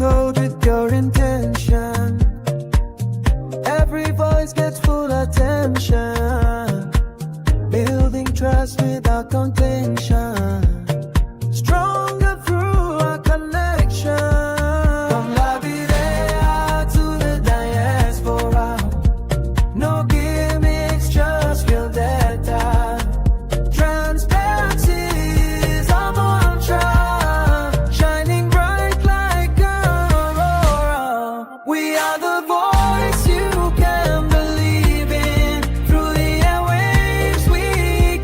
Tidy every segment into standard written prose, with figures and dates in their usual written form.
told with your intention. Every voice gets full attention. Building trust without contention. Stronger through our connection. From La Videa to the diaspora. No gimmicks, just real data. Transparency is our mantra. Shining bright like an aurora. We are the voice you can believe in. Through the airwaves we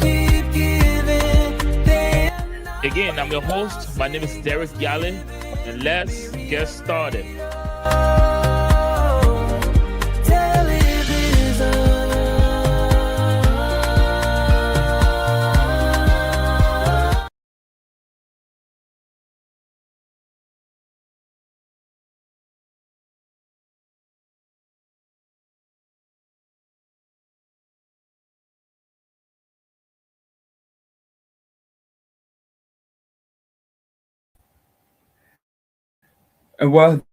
keep giving. Day and night. Again, I'm your host. My name is Derek Yale, and let's get started. Well,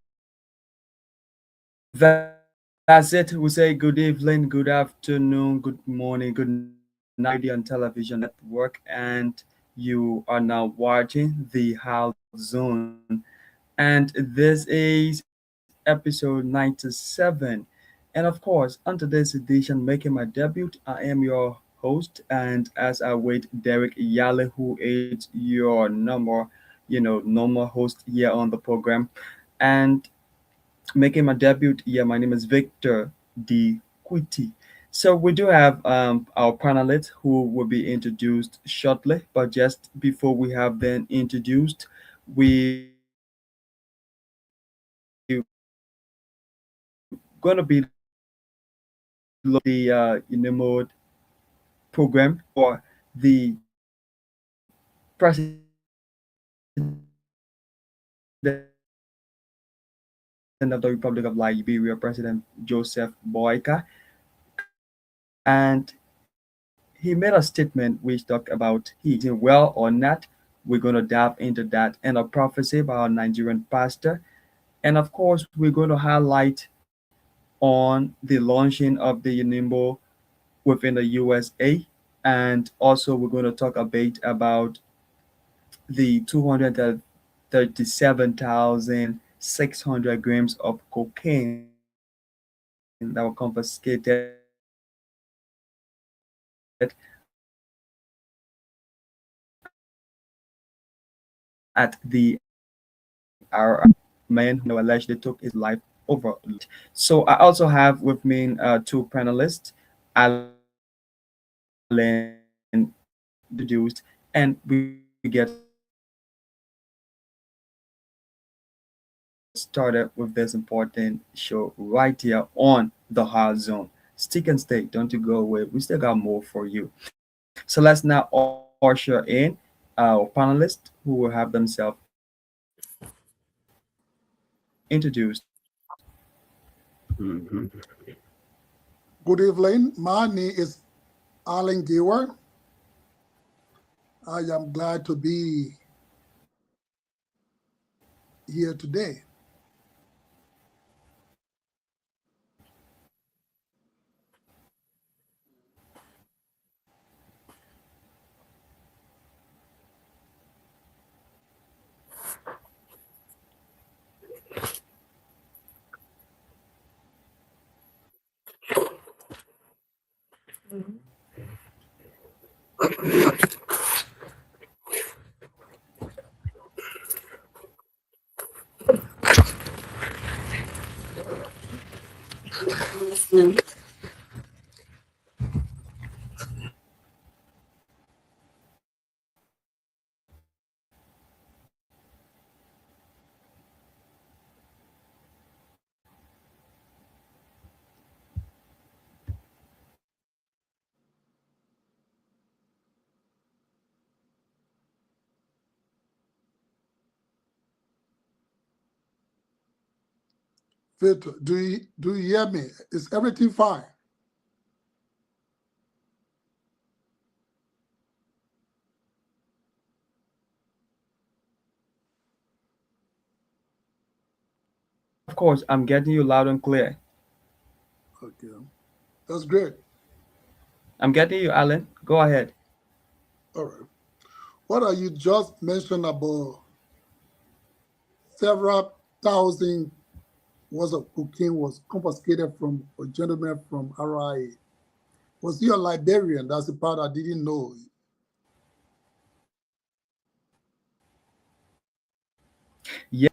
that's it. We say good evening, good afternoon, good morning, good night, radio and television network, and you are now watching the House Zone. And this is episode 97. And of course, on today's edition, making my debut, I am your host. And as I wait, Derek Yale, who is your normal host here on the program. And making my debut. Yeah, my name is Victor D. Quitty. So we do have our panelists who will be introduced shortly, but just before we have them introduced, we gonna be the mode program for the president of the Republic of Liberia, President Joseph Boyka, and he made a statement which talked about he is well or not. We're going to dive into that and a prophecy about a Nigerian pastor. And of course, we're going to highlight on the launching of the Unimbo within the USA. And also, we're going to talk a bit about the 237,600 grams of cocaine that were confiscated at the our man who allegedly took his life over. So I also have with me two panelists, Alan introduced, and we get started with this important show right here on the Hard Zone. Stick and stay, don't you go away. We still got more for you. So let's now usher in our panelists who will have themselves introduced. Mhm. Good evening. My name is Alan Giwer. I am glad to be here today. Victor, do you hear me? Is everything fine? Of course, I'm getting you loud and clear. Okay, that's great. I'm getting you, Alan. Go ahead. All right. What are you just mentioned about several thousand worth of cocaine was confiscated from a gentleman from RIA? Was he a Liberian? That's the part I didn't know. Yeah.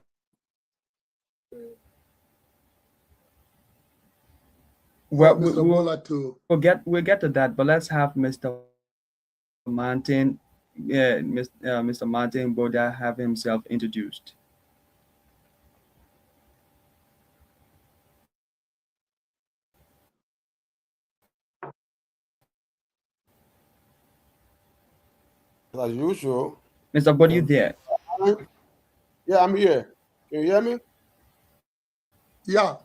Well, Well, Mr. Bola, to we'll get to that, but let's have Mr. Martin, Mr. Martin Boda have himself introduced. As usual. Mr. Boda, you Um, there? yeah, I'm here. Can you hear me? yeah,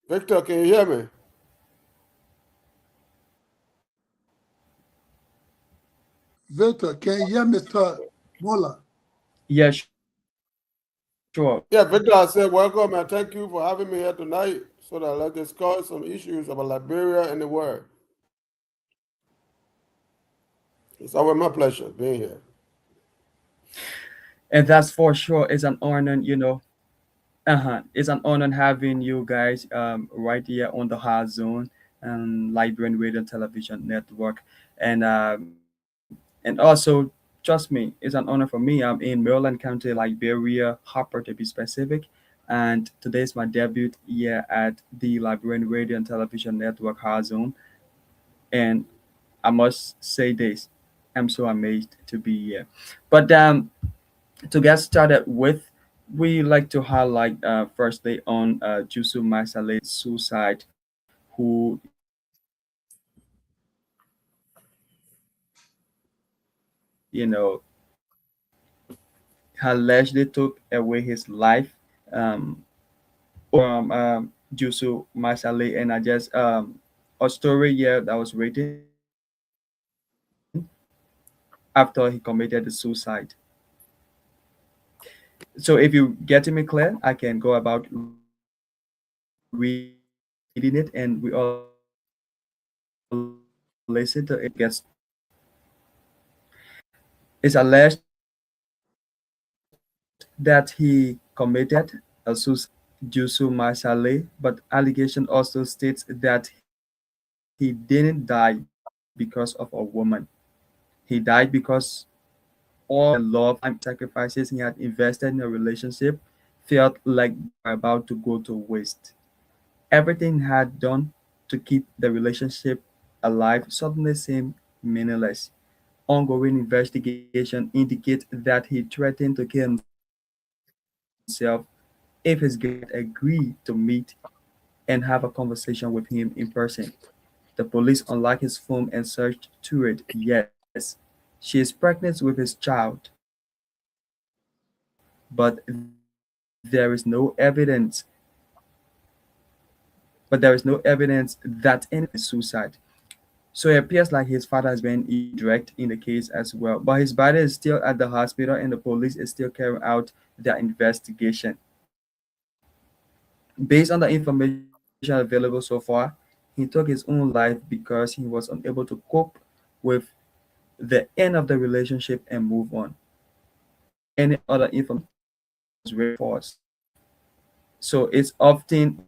Victor, can you hear me? Victor, can you hear Mr. Bola? Yeah, sure. Yeah, Victor, I said welcome and thank you for having me here tonight so that let's discuss some issues about Liberia and the world. It's always my pleasure being here. And that's for sure. It's an honor, it's an honor having you guys right here on the Hard Zone and Liberian Radio and Television Network. And also, trust me, it's an honor for me. I'm in Maryland County, Liberia, Harper to be specific. And today is my debut here at the Liberian Radio and Television Network Hard Zone. And I must say this, I'm so amazed to be here. But to get started with, we like to highlight firstly on Jusu Masale's suicide, who you know allegedly took away his life um, Jusu Masale, and I just a story here that was written after he committed the suicide. So if you getting me clear, I can go about reading it, and we all listen to it. It's alleged that he committed a suicide, Jusu Masale, but allegation also states that he didn't die because of a woman. He died because all the love and sacrifices he had invested in a relationship felt like they were about to go to waste. Everything he had done to keep the relationship alive suddenly seemed meaningless. Ongoing investigation indicates that he threatened to kill himself if his girlfriend did not agree to meet and have a conversation with him in person. The police unlocked his phone and searched through it. Yes, she is pregnant with his child, but there is no evidence. But there is no evidence that anyone is suicide. So it appears like his father has been indirect in the case as well. But his body is still at the hospital and the police is still carrying out their investigation. Based on the information available so far, he took his own life because he was unable to cope with the end of the relationship and move on. Any other information was reinforced. So it's often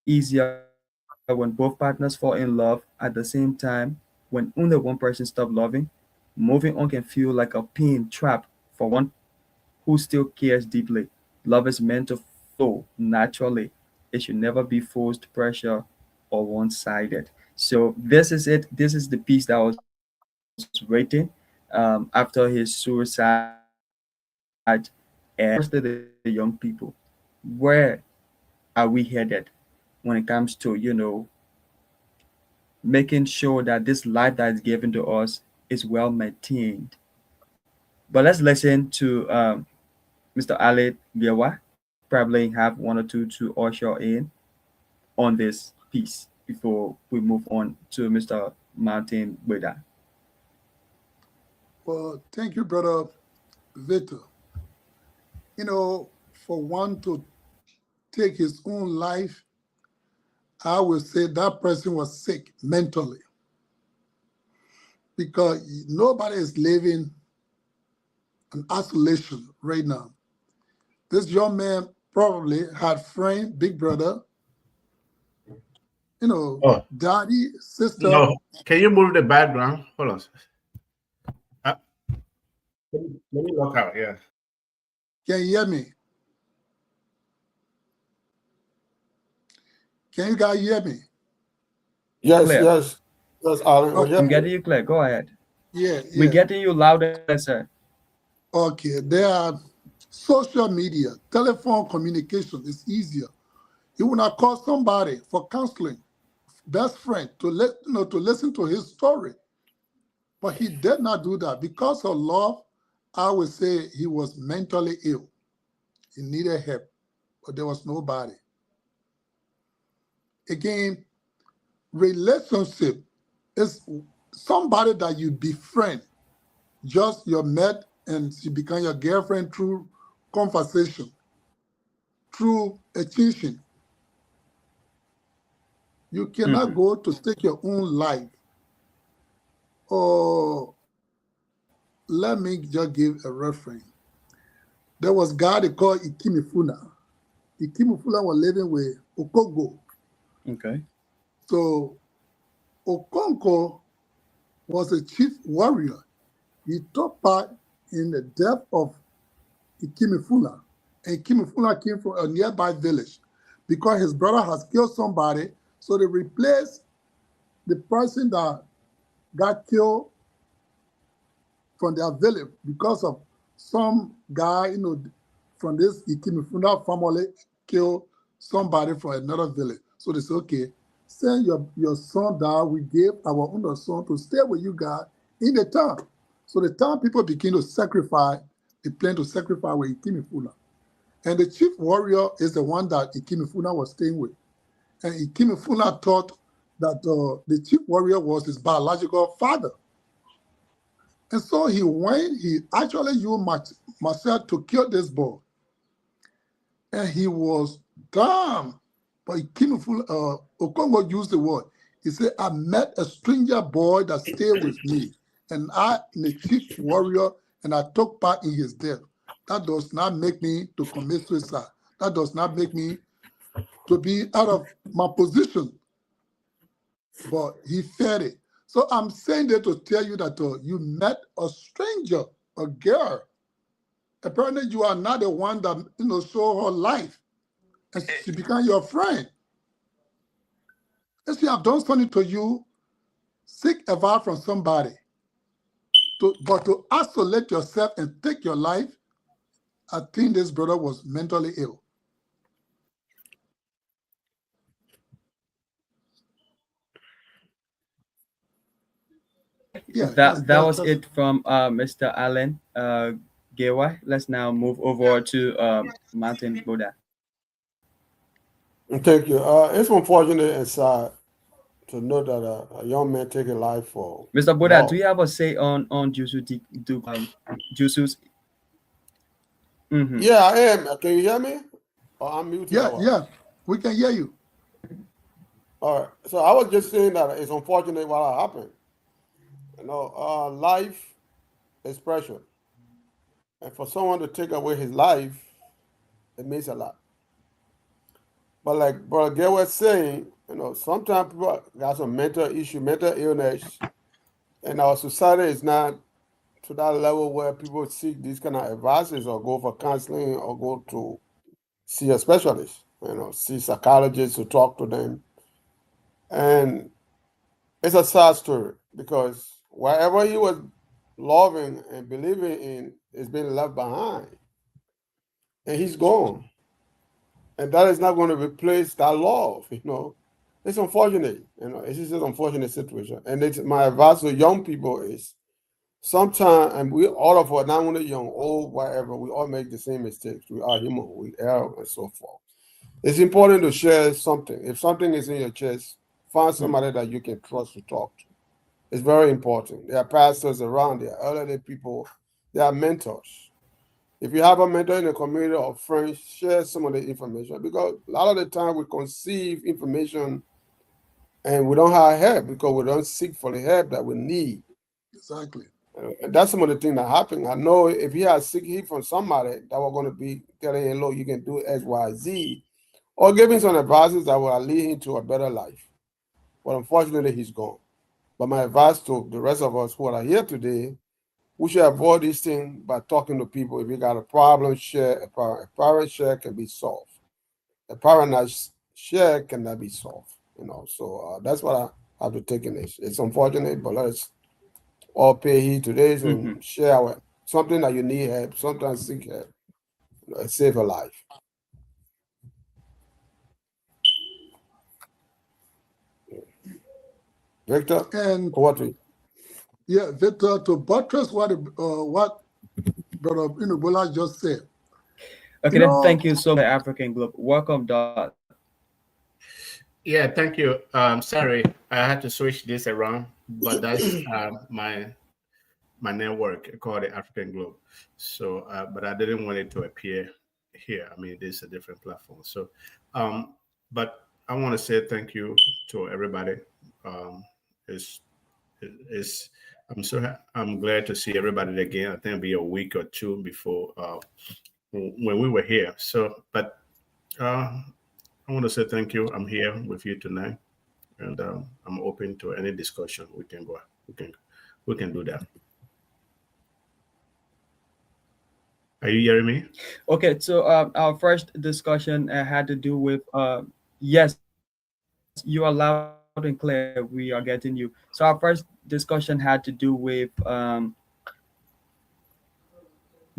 easier when both partners fall in love at the same time. When only one person stops loving, moving on can feel like a pain trap for one who still cares deeply. Love is meant to flow naturally. It should never be forced pressure or one-sided. So this is it. This is the piece that was written after his suicide. And firstly, the young people, where are we headed when it comes to making sure that this life that is given to us is well maintained? But let's listen to Mr. Ali Biawa probably have one or two to usher in on this piece before we move on to Mr. Martin Beda. Well, thank you, brother Victor. For one to take his own life, I would say that person was sick mentally, because nobody is living in isolation right now. This young man probably had friend, big brother, Oh. daddy, sister. No, can you move the background? Hold on. Let me look out. Yeah. Can you hear me? Can you guys hear me? Yes, Clear. yes, Alan. Okay. I'm getting you clear. Go ahead. Yeah, We're yeah. getting you louder, sir. Okay, there are social media, telephone communication is easier. You will not call somebody for counseling, best friend, to listen to his story. But he did not do that. Because of love, I would say he was mentally ill. He needed help, but there was nobody. Again, relationship is somebody that you befriend, just you met and she become your girlfriend through conversation, through a teaching. You cannot go to take your own life. Or let me just give a reference. There was a guy they called Ikimifuna. Ikimifuna was living with Okogo. Okay. So Okonko was a chief warrior. He took part in the death of Ikimifuna. And Ikimifuna came from a nearby village because his brother has killed somebody. So they replaced the person that got killed from their village because of some guy, from this Ikimifuna family killed somebody from another village. So they said, okay, send your son down. We gave our own son to stay with you guys in the town. So the town people begin to sacrifice, they plan to sacrifice with Ikimifuna. And the chief warrior is the one that Ikimifuna was staying with. And Ikimifuna thought that the chief warrior was his biological father. And so he actually used Marcel to kill this boy. And he was dumb. But Okongo used the word. He said, I met a stranger boy that stayed with me. And I, the chief warrior, and I took part in his death. That does not make me to commit suicide. That does not make me to be out of my position. But he fed it. So I'm saying that to tell you that you met a stranger, a girl. Apparently you are not the one that saw her life. And she became your friend. If you have done something to you, seek advice from somebody. But to isolate yourself and take your life, I think this brother was mentally ill. Yeah, that was it from Mr. Allen Gewa. Let's now move over to Martin Buddha. Thank you. It's unfortunate and sad to know that a young man take a life for Mr. Buddha, love. do you have a say on Jusu's? Yeah, I am. Can you hear me? Or I'm muted. Yeah, we can hear you. All right. So I was just saying that it's unfortunate what happened. Life is precious. And for someone to take away his life, it means a lot. But like Brother Gay was saying, sometimes people got some mental issue, mental illness, and our society is not to that level where people seek these kind of advices or go for counseling or go to see a specialist, see psychologists to talk to them. And it's a sad story because wherever he was loving and believing in is being left behind. And he's gone. And that is not going to replace that love, It's unfortunate, It's just an unfortunate situation. And my advice to young people is sometimes, and we all of us, not only young, old, whatever, we all make the same mistakes. We are human, we err, and so forth. It's important to share something. If something is in your chest, find somebody that you can trust to talk to. It's very important. There are pastors around, there are elderly people, there are mentors. If you have a mentor in the community or friends, share some of the information, because a lot of the time we conceive information and we don't have help because we don't seek for the help that we need. Exactly. And that's some of the things that happen. I know if he has seek help from somebody that we're going to be telling him, look, you can do X, Y, Z, or giving some advices that will lead him to a better life. But unfortunately, he's gone. But my advice to the rest of us who are here today, we should avoid these things by talking to people. If you got a problem, share a problem. A problem share can be solved. A problem not share cannot be solved. So that's what I have to take in this. It's unfortunate, but let's all pay heed to this and share something that you need help, sometimes seek help, save a life. Victor, And what we? yeah, Victor, to buttress what Brother Inubola just said. Okay, then thank you so much, African Globe. Welcome, Dot. Yeah, thank you. Sorry, I had to switch this around, but that's my network called the African Globe. So, but I didn't want it to appear here. I mean, this is a different platform. So, but I want to say thank you to everybody. I'm glad to see everybody again. I think it'll be a week or two before when we were here. So, but I want to say thank you. I'm here with you tonight, and I'm open to any discussion. We can do that. Are you hearing me? Okay, so our first discussion had to do with yes, you are loud and clear. We are getting you. So our first discussion had to do with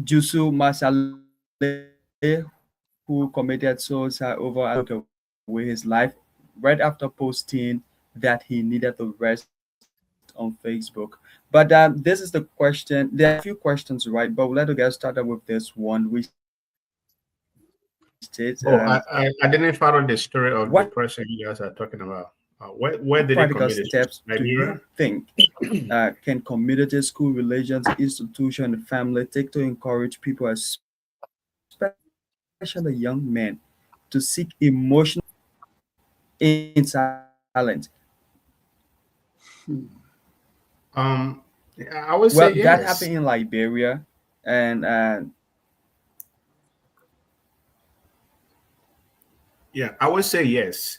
Jusu Masale, who committed suicide over with his life right after posting that he needed to rest on Facebook. But this is the question. There are a few questions, right? But we'll let us get started with this one, which states, I didn't follow the story of the what person you guys are talking about. Where did he practical commit it? steps do you Liberia? think can community, school, religions, institution, and family take to encourage people, especially young men, to seek emotional in silence? I would Well, say that yes. happened in Liberia, and Yeah, I would say yes.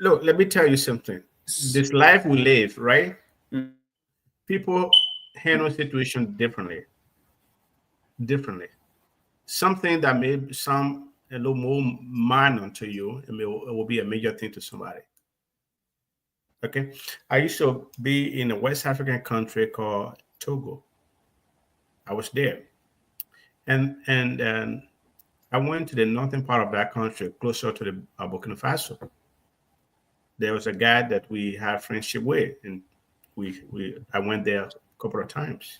Look, let me tell you something. This life we live, right? mm, People handle situation differently. Something that may sound a little more minor to you, it will be a major thing to somebody. Okay, I used to be in a West African country called Togo. I was there, and I went to the northern part of that country, closer to the Burkina Faso. There was a guy that we had friendship with, and I went there a couple of times.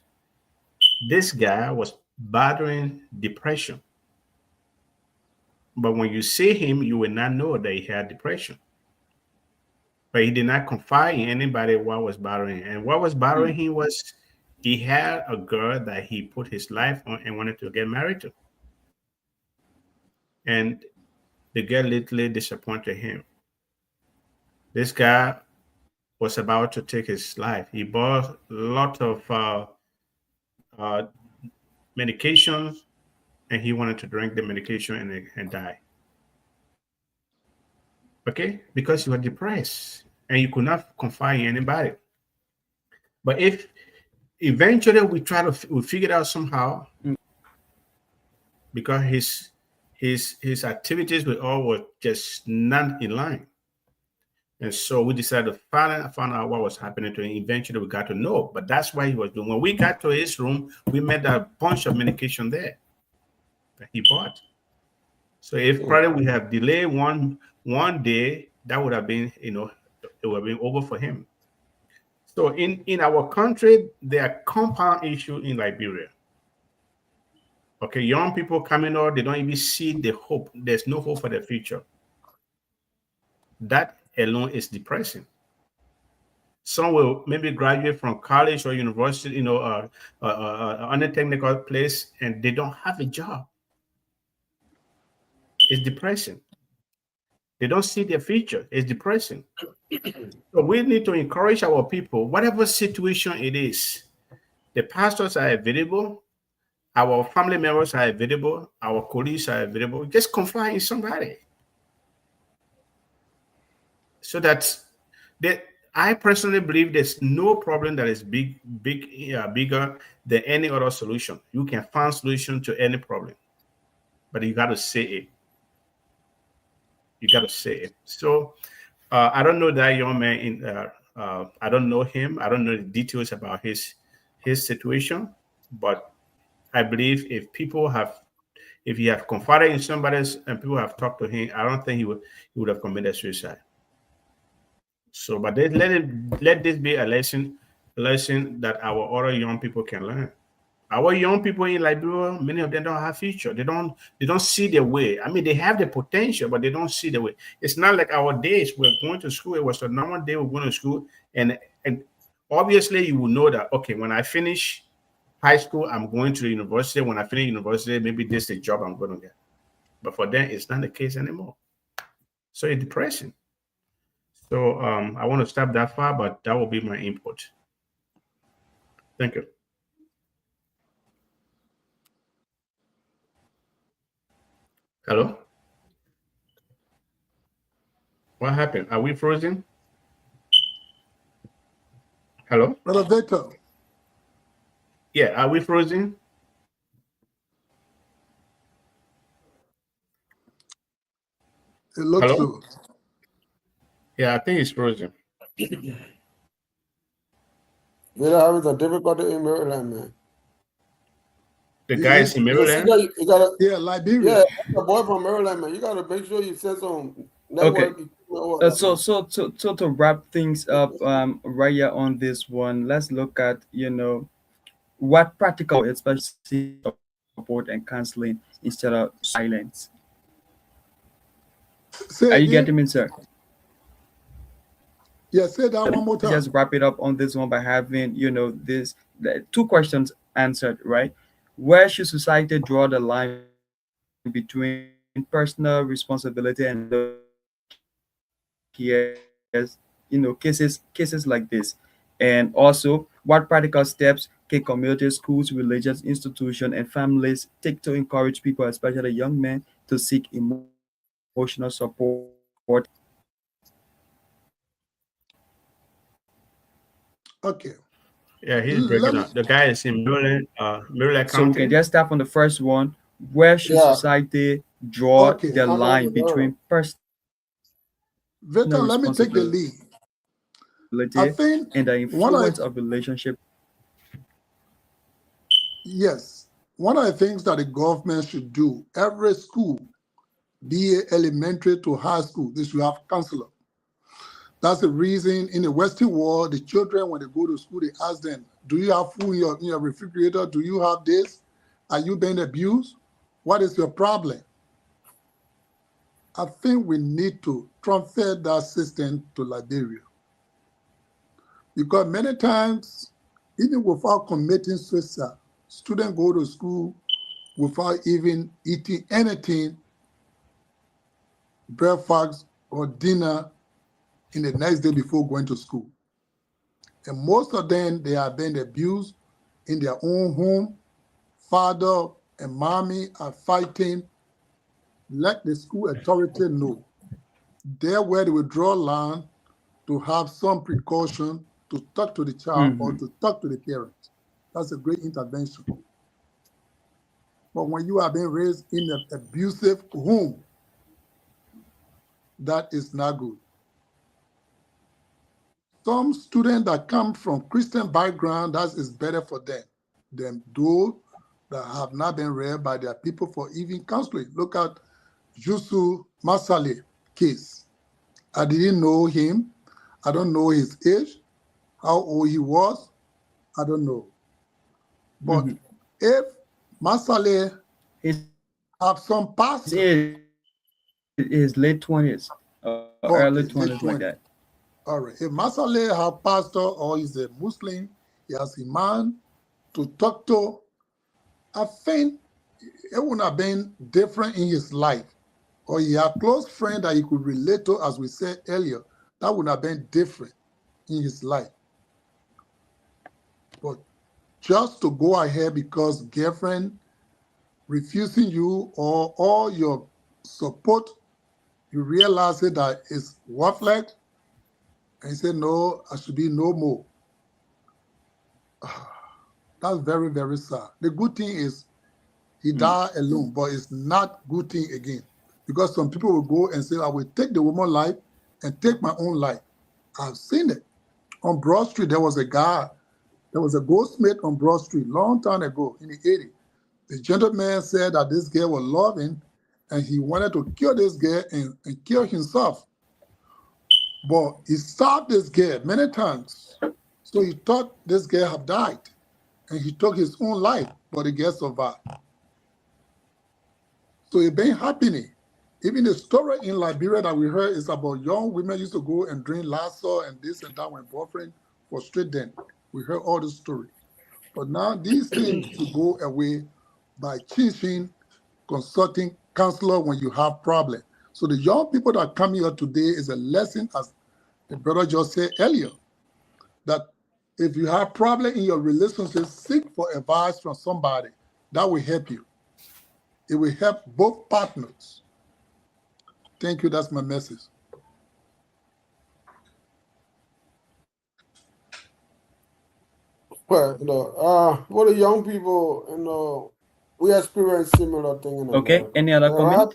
This guy was battling depression, but when you see him, you will not know that he had depression. But he did not confide in anybody what was bothering him. And what was bothering him was he had a girl that he put his life on and wanted to get married to. And the girl literally disappointed him. This guy was about to take his life. He bought a lot of medications, and he wanted to drink the medication and die. Okay? Because he was depressed and you could not confide in anybody. But if eventually we figured out somehow, because his activities were just not in line. And so we decided to find out what was happening to him. Eventually we got to know, but that's why he was doing. When we got to his room, we met a bunch of medication there that he bought. So if probably we have delayed one day, that would have been, it would have been over for him. So in our country, there are compound issues in Liberia. Okay, young people coming out, they don't even see the hope. There's no hope for the future. That alone is depressing. Some will maybe graduate from college or university, on a technical place, and they don't have a job. It's depressing. They don't see their future. It's depressing. So we need to encourage our people, whatever situation it is. The pastors are available. Our family members are available. Our colleagues are available. Just confide in somebody. So that I personally believe there's no problem that is bigger than any other solution. You can find solution to any problem, but you got to say it. You got to say it. So I don't know that young man. I don't know him. I don't know the details about his situation, but I believe if he have confided in somebody else and people have talked to him, I don't think he would have committed suicide. So, but let this be a lesson that our other young people can learn. Our young people in Liberia, many of them don't have future. They don't see their way. I mean, they have the potential, but they don't see the way. It's not like our days. We're going to school. It was a normal day. We're going to school, and obviously you will know that. Okay, when I finish high school, I'm going to the university. When I finish university, maybe this is the job I'm going to get. But for them, it's not the case anymore. So it's depressing. So I want to stop that far, but that will be my input. Thank you. Hello? What happened? Are we frozen? Hello? Brother Victor. Yeah, are we frozen? It looks Hello? so. Yeah, I think it's frozen. We're having a difficulty in Maryland, man. The guy is in Maryland? You gotta, Yeah, Liberia. yeah, the boy from Maryland, man. You gotta make sure you send some network. Okay. So to wrap things up, right here on this one, let's look at what practical, especially support and counseling instead of silence. Are you getting me, sir? Yeah, say that one more time. Just wrap it up on this one by having the two questions answered, right? Where should society draw the line between personal responsibility and cases like this? And also, what practical steps can communities, schools, religious institutions, and families take to encourage people, especially young men, to seek emotional support? Okay. Yeah, he's breaking up. The guy is in Maryland, Maryland So we County. can just start from the first one. Where should society draw the line between personal Victor, let me take the lead. I think and the influence of relationship? Yes. One of the things that the government should do, every school, be it elementary to high school, they should have counselor. That's the reason in the Western world, the children, when they go to school, they ask them, do you have food in your refrigerator? Do you have this? Are you being abused? What is your problem? I think we need to transfer that system to Liberia. Because many times, even without committing suicide, students go to school without even eating anything, breakfast or dinner, in the next day before going to school. And most of them, they are being abused in their own home. Father and mommy are fighting. Let the school authority know. They're where they will draw line to have some precaution to talk to the child or to talk to the parents. That's a great intervention. But when you are being raised in an abusive home, that is not good. Some students that come from Christian background, that is better for them than those that have not been read by their people for even counseling. Look at Yusu Masale case. I didn't know him. I don't know his age, how old he was. I don't know. But if Masale have some past, his late 20s, early 20s, like that. All right. If Masale have pastor or is a Muslim, he has a man to talk to, I think it would have been different in his life. Or he had close friend that he could relate to, as we said earlier, that would have been different in his life. But just to go ahead because girlfriend refusing you or all your support, you realize it that it's worthless, and you say, no, I should be no more. That's very, very sad. The good thing is he died alone, but it's not good thing again. Because some people will go and say, I will take the woman's life and take my own life. I've seen it. On Broad Street, there was a guy, there was a goldsmith on Broad Street long time ago in the 80s. The gentleman said that this girl was loving and he wanted to kill this girl and kill himself. But he stabbed this girl many times. So he thought this girl had died. And he took his own life, but the girl survived. So it been happening. Even the story in Liberia that we heard is about young women used to go and drink Lassa and this and that when boyfriend frustrated them. We heard all the story. But now these things to go away by teaching, consulting counselor when you have problem. So the young people that come here today is a lesson, as the brother just said earlier, that if you have problem in your relationship, seek for advice from somebody. That will help you. It will help both partners. Thank you. That's my message. Well, what the young people, we experience similar thing in Okay, America. any other comment?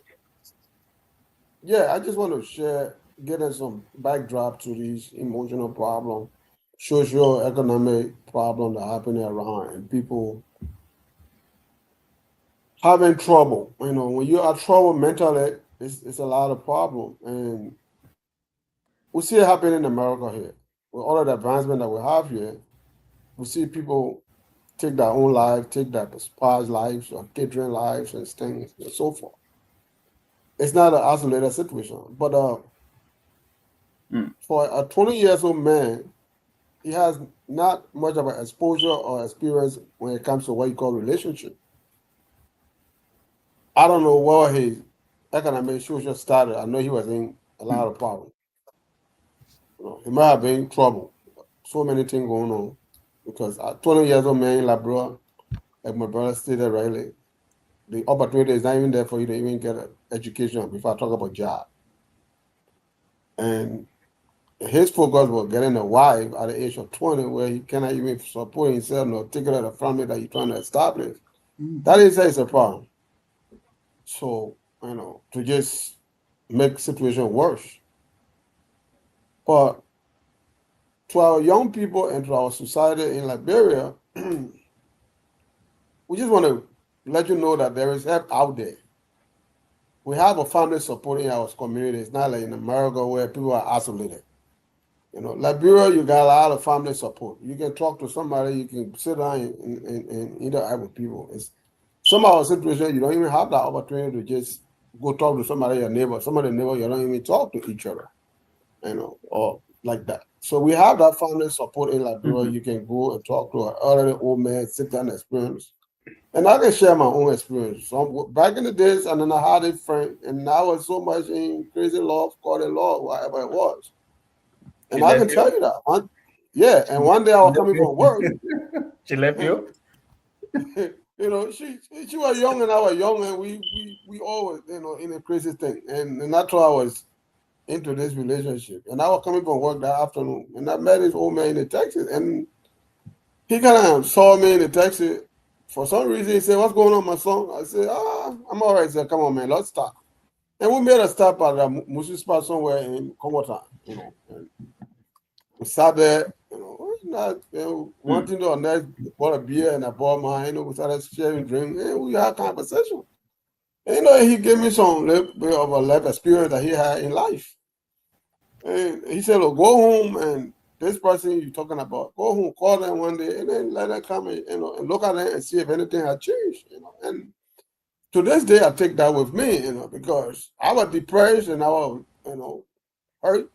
Yeah, I just want to share, getting some backdrop to these emotional problems, socio-economic problem that happening around, and people having trouble. When you are trouble mentally, it's a lot of problem, and we see it happen in America here with all of the advancement that we have here. We see people take their own life, take their spouse lives or children lives and things and so forth. It's not an isolated situation, but for a 20-year-old man, he has not much of an exposure or experience when it comes to what you call relationship. I don't know where his economic social started. I know he was in a lot of problems. He might have been in trouble. So many things going on. Because a 20-year-old man like bro, like my brother stated rightly, the opportunity is not even there for you to even get an education before I talk about job. And his focus was getting a wife at the age of 20 where he cannot even support himself nor take care of the family that he's trying to establish. That is a problem. So, to just make the situation worse. But to our young people and to our society in Liberia, we just want to let you know that there is help out there. We have a family supporting our community. It's not like in America where people are isolated. Liberia, you got a lot of family support. You can talk to somebody, you can sit down and interact with people. It's some of our situations, you don't even have that opportunity to just go talk to somebody, your neighbor. Some of the neighbors, you don't even talk to each other, or like that. So we have that family support in Liberia. You can go and talk to an elderly old man, sit down and experience. And I can share my own experience. So back in the days, and then I had a friend, and I was so much in crazy love, called it love, whatever it was. And I can tell you that. And one day I was coming from work. She left you? She was young and I was young, and we always, in a crazy thing. And that's why I was into this relationship. And I was coming from work that afternoon, and I met this old man in the taxi, and he kind of saw me in the taxi. For some reason, he said, "What's going on, my son?" I said, I'm all right. He said, "Come on, man, let's stop." And we made a stop at a Musu spot somewhere in Komota, and we sat there, one thing to another, bought a beer and I bought mine, we started sharing drinks, and we had conversation. And, he gave me some little bit of a life experience that he had in life. And he said, "Look, go home, and this person you're talking about, go home, call them one day, and then let them come and, and look at it and see if anything has changed, And to this day, I take that with me, because I was depressed and I was, hurt.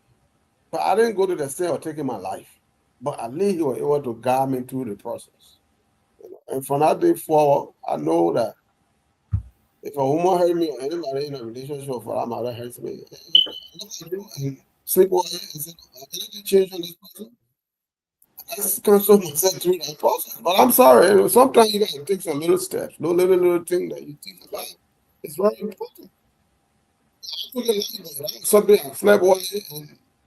But I didn't go to the extent of taking my life. But at least he was able to guide me through the process. And from that day forward, I know that if a woman hurt me or anybody in a relationship for that matter hurts me, and sleep away and say, anything change on this person? I just console myself through that process. But I'm sorry, sometimes you gotta take some little steps, no little thing that you think about. It's very important. I took it like that. Something I slept away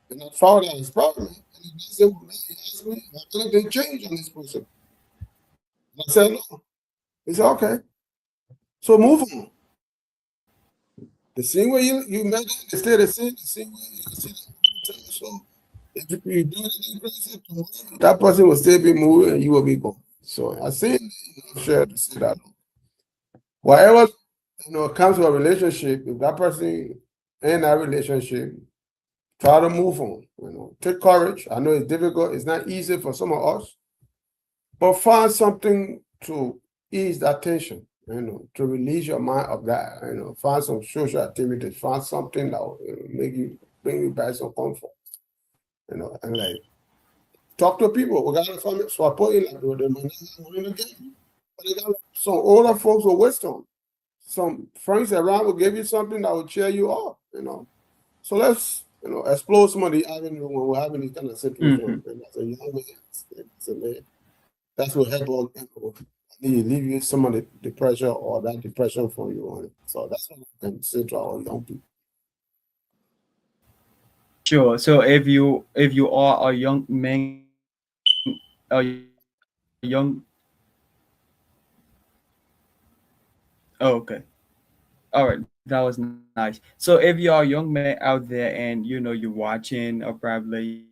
and I found out his problem. And he asked me if anything changed on this person. And I said no. He said, okay. So move on. The same way you met it, they stay the same way you see it. So if you do anything crazy tomorrow, that person will still be moving and you will be gone. So I say share to say that. Whatever comes to a relationship, if that person in that relationship, try to move on. Take courage. I know it's difficult, it's not easy for some of us, but find something to ease that tension. To release your mind of that, find some social activities, find something that will bring you back some comfort, and like talk to people. We got a family, so I put in like the money again. But they got some older folks with wisdom, some friends around will give you something that will cheer you up, So let's explore some of the avenues when we're having these kind of situations. And as a young man, that's what help us. Leave you some of the pressure or that depression from you on it. So that's what I can say to our young people. Sure. So if you are a young man, a young, oh, okay, all right, that was nice. So if you are a young man out there and you're watching or probably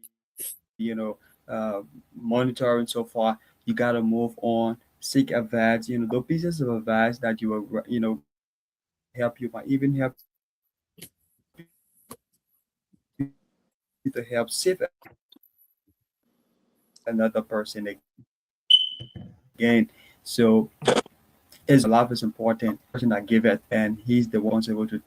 monitoring so far, you gotta move on. Seek advice. The pieces of advice that you will help you might even help you to help save another person again. So his love is important. The person that give it, and he's the one able to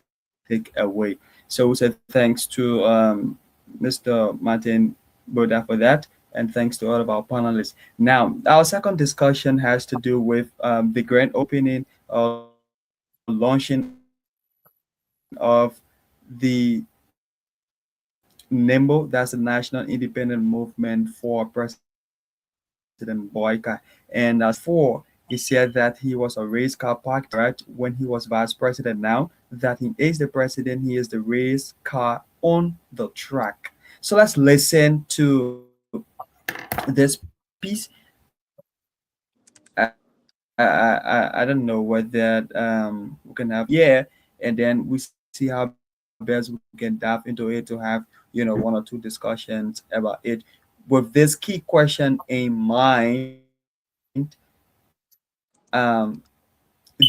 take away. So we said thanks to Mr. Martin Boda for that, and thanks to all of our panelists. Now, our second discussion has to do with the grand opening or launching of the NIMBO, that's the National Independent Movement for President Boyka. And as for he said that he was a race car park right when he was vice president. Now that he is the president, he is the race car on the track. So let's listen to this piece. I don't know what that we can have, yeah, and then we see how best we can dive into it to have one or two discussions about it with this key question in mind. um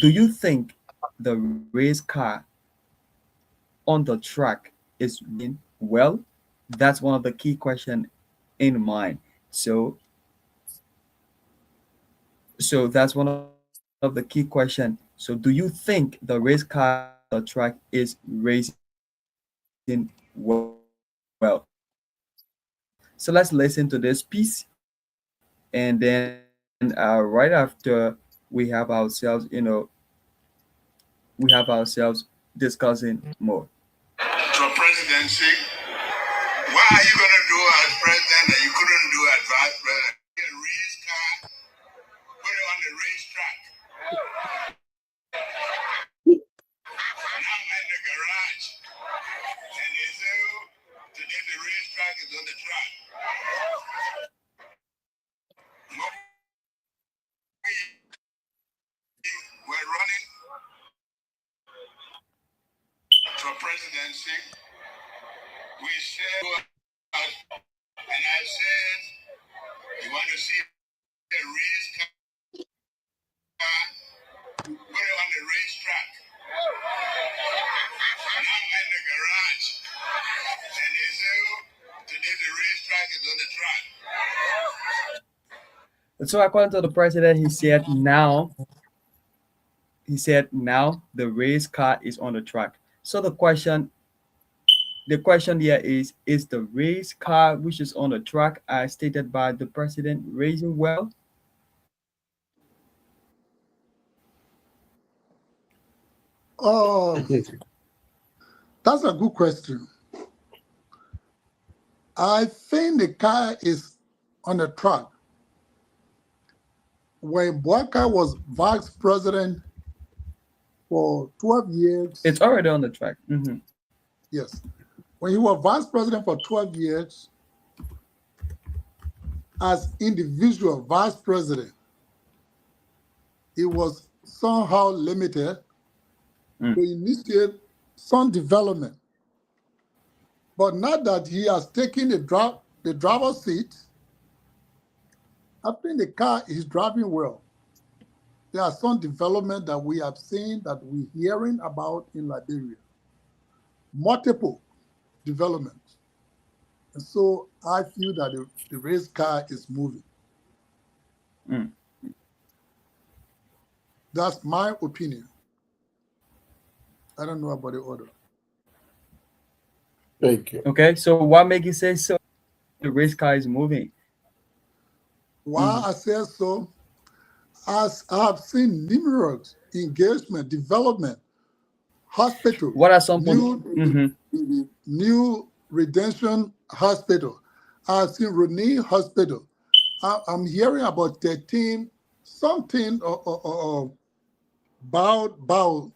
do you think the race car on the track is running well? That's one of the key questions in mind. So that's one of the key questions. So do you think the race car on the track is racing well? So let's listen to this piece, and then right after we have ourselves, discussing more. To presidency, what are you going to do as president that you couldn't do as vice president? Get a race car, put it on the racetrack. And I'm in the garage, and they say, oh, today the racetrack is on the track. We're running for presidency. We said, and I said, you want to see the race car, put it on the racetrack. And I'm in the garage, and they say, oh, today the racetrack is on the track. And so according to the president, he said now the race car is on the track. So the question the question here is the race car which is on the track as stated by the president racing well? Oh, that's a good question. I think the car is on the track. When Boakai was vice president for 12 years, It's already on the track. Mhm. yes. When he was vice president for 12 years, as individual vice president, he was somehow limited to initiate some development. But now that he has taken the driver's seat, I think the car is driving well. There are some development that we have seen that we're hearing about in Liberia. Multiple developments. And so I feel that the race car is moving. Mm. That's my opinion. I don't know about the other. Thank you. Okay, so what makes you say so? The race car is moving. Why I say so, as I have seen numerous engagement, development, hospital, What are some? new Redemption Hospital. I've seen Ronin Hospital. I'm hearing about 13 something Bao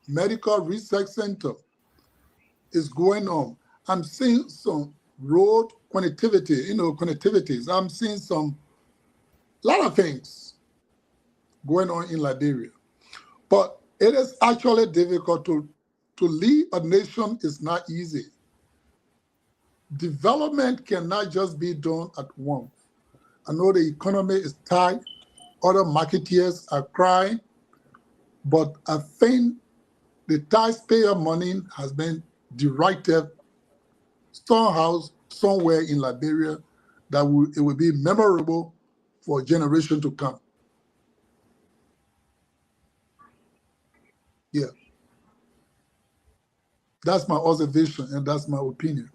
Medical Research Center is going on. I'm seeing some road connectivity, connectivities. I'm seeing some lot of things going on in Liberia. But it is actually difficult to lead a nation is not easy. Development cannot just be done at once. I know the economy is tight, other marketeers are crying, but I think the taxpayer money has been directed somehow, somewhere in Liberia that it will be memorable for a generation to come. Yeah. That's my observation and that's my opinion.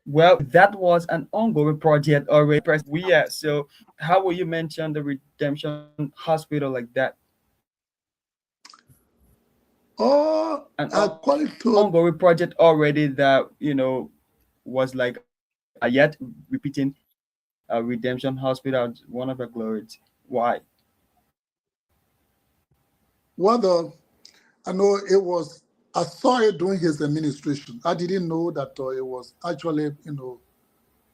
Well, that was an ongoing project already. So how will you mention the Redemption Hospital like that? Oh, An I call it to ongoing project already that was like yet repeating Redemption Hospital, one of the glories. Why? whether I know it was. I saw it during his administration. I didn't know that it was actually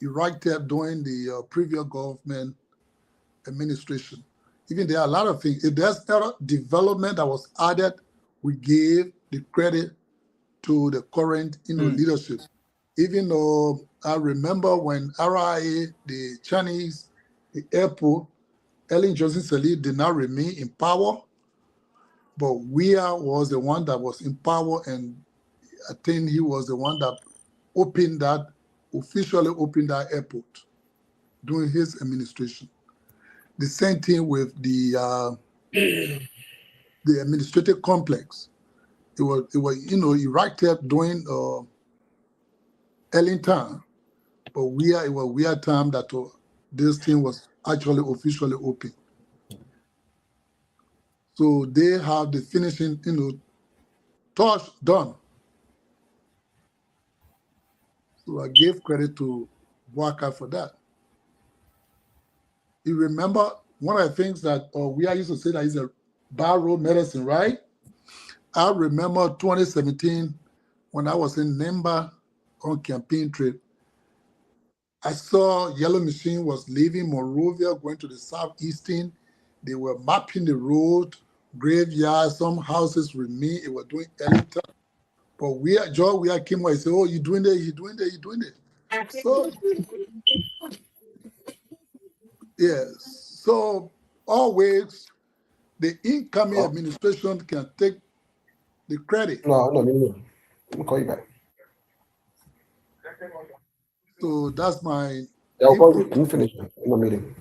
erected during the previous government administration. Even there are a lot of things. If there's development that was added, we gave the credit to the current leadership. Even though I remember when RIA, the Chinese, the airport, Ellen Johnson Sirleaf did not remain in power, but Weah was the one that was in power, and I think he was the one that officially opened that airport during his administration. The same thing with the administrative complex. It was erected during Ellington, but it was Weah time that this thing was actually officially open. So they have the finishing, touch done. So I gave credit to Boakai for that. You remember one of the things that we used to say that is a borrowed medicine, right? I remember 2017 when I was in Nemba on campaign trip. I saw Yellow Machine was leaving Monrovia, going to the southeastern. They were mapping the road, graveyard, some houses remain. It was doing Ellington. But George came and said, "Oh, you're doing it, you're doing it, you're doing it." So, yes. So always the incoming administration can take the credit. No. Let me call you back. So that's my Yeah, I'll call you. Let me finish my meeting.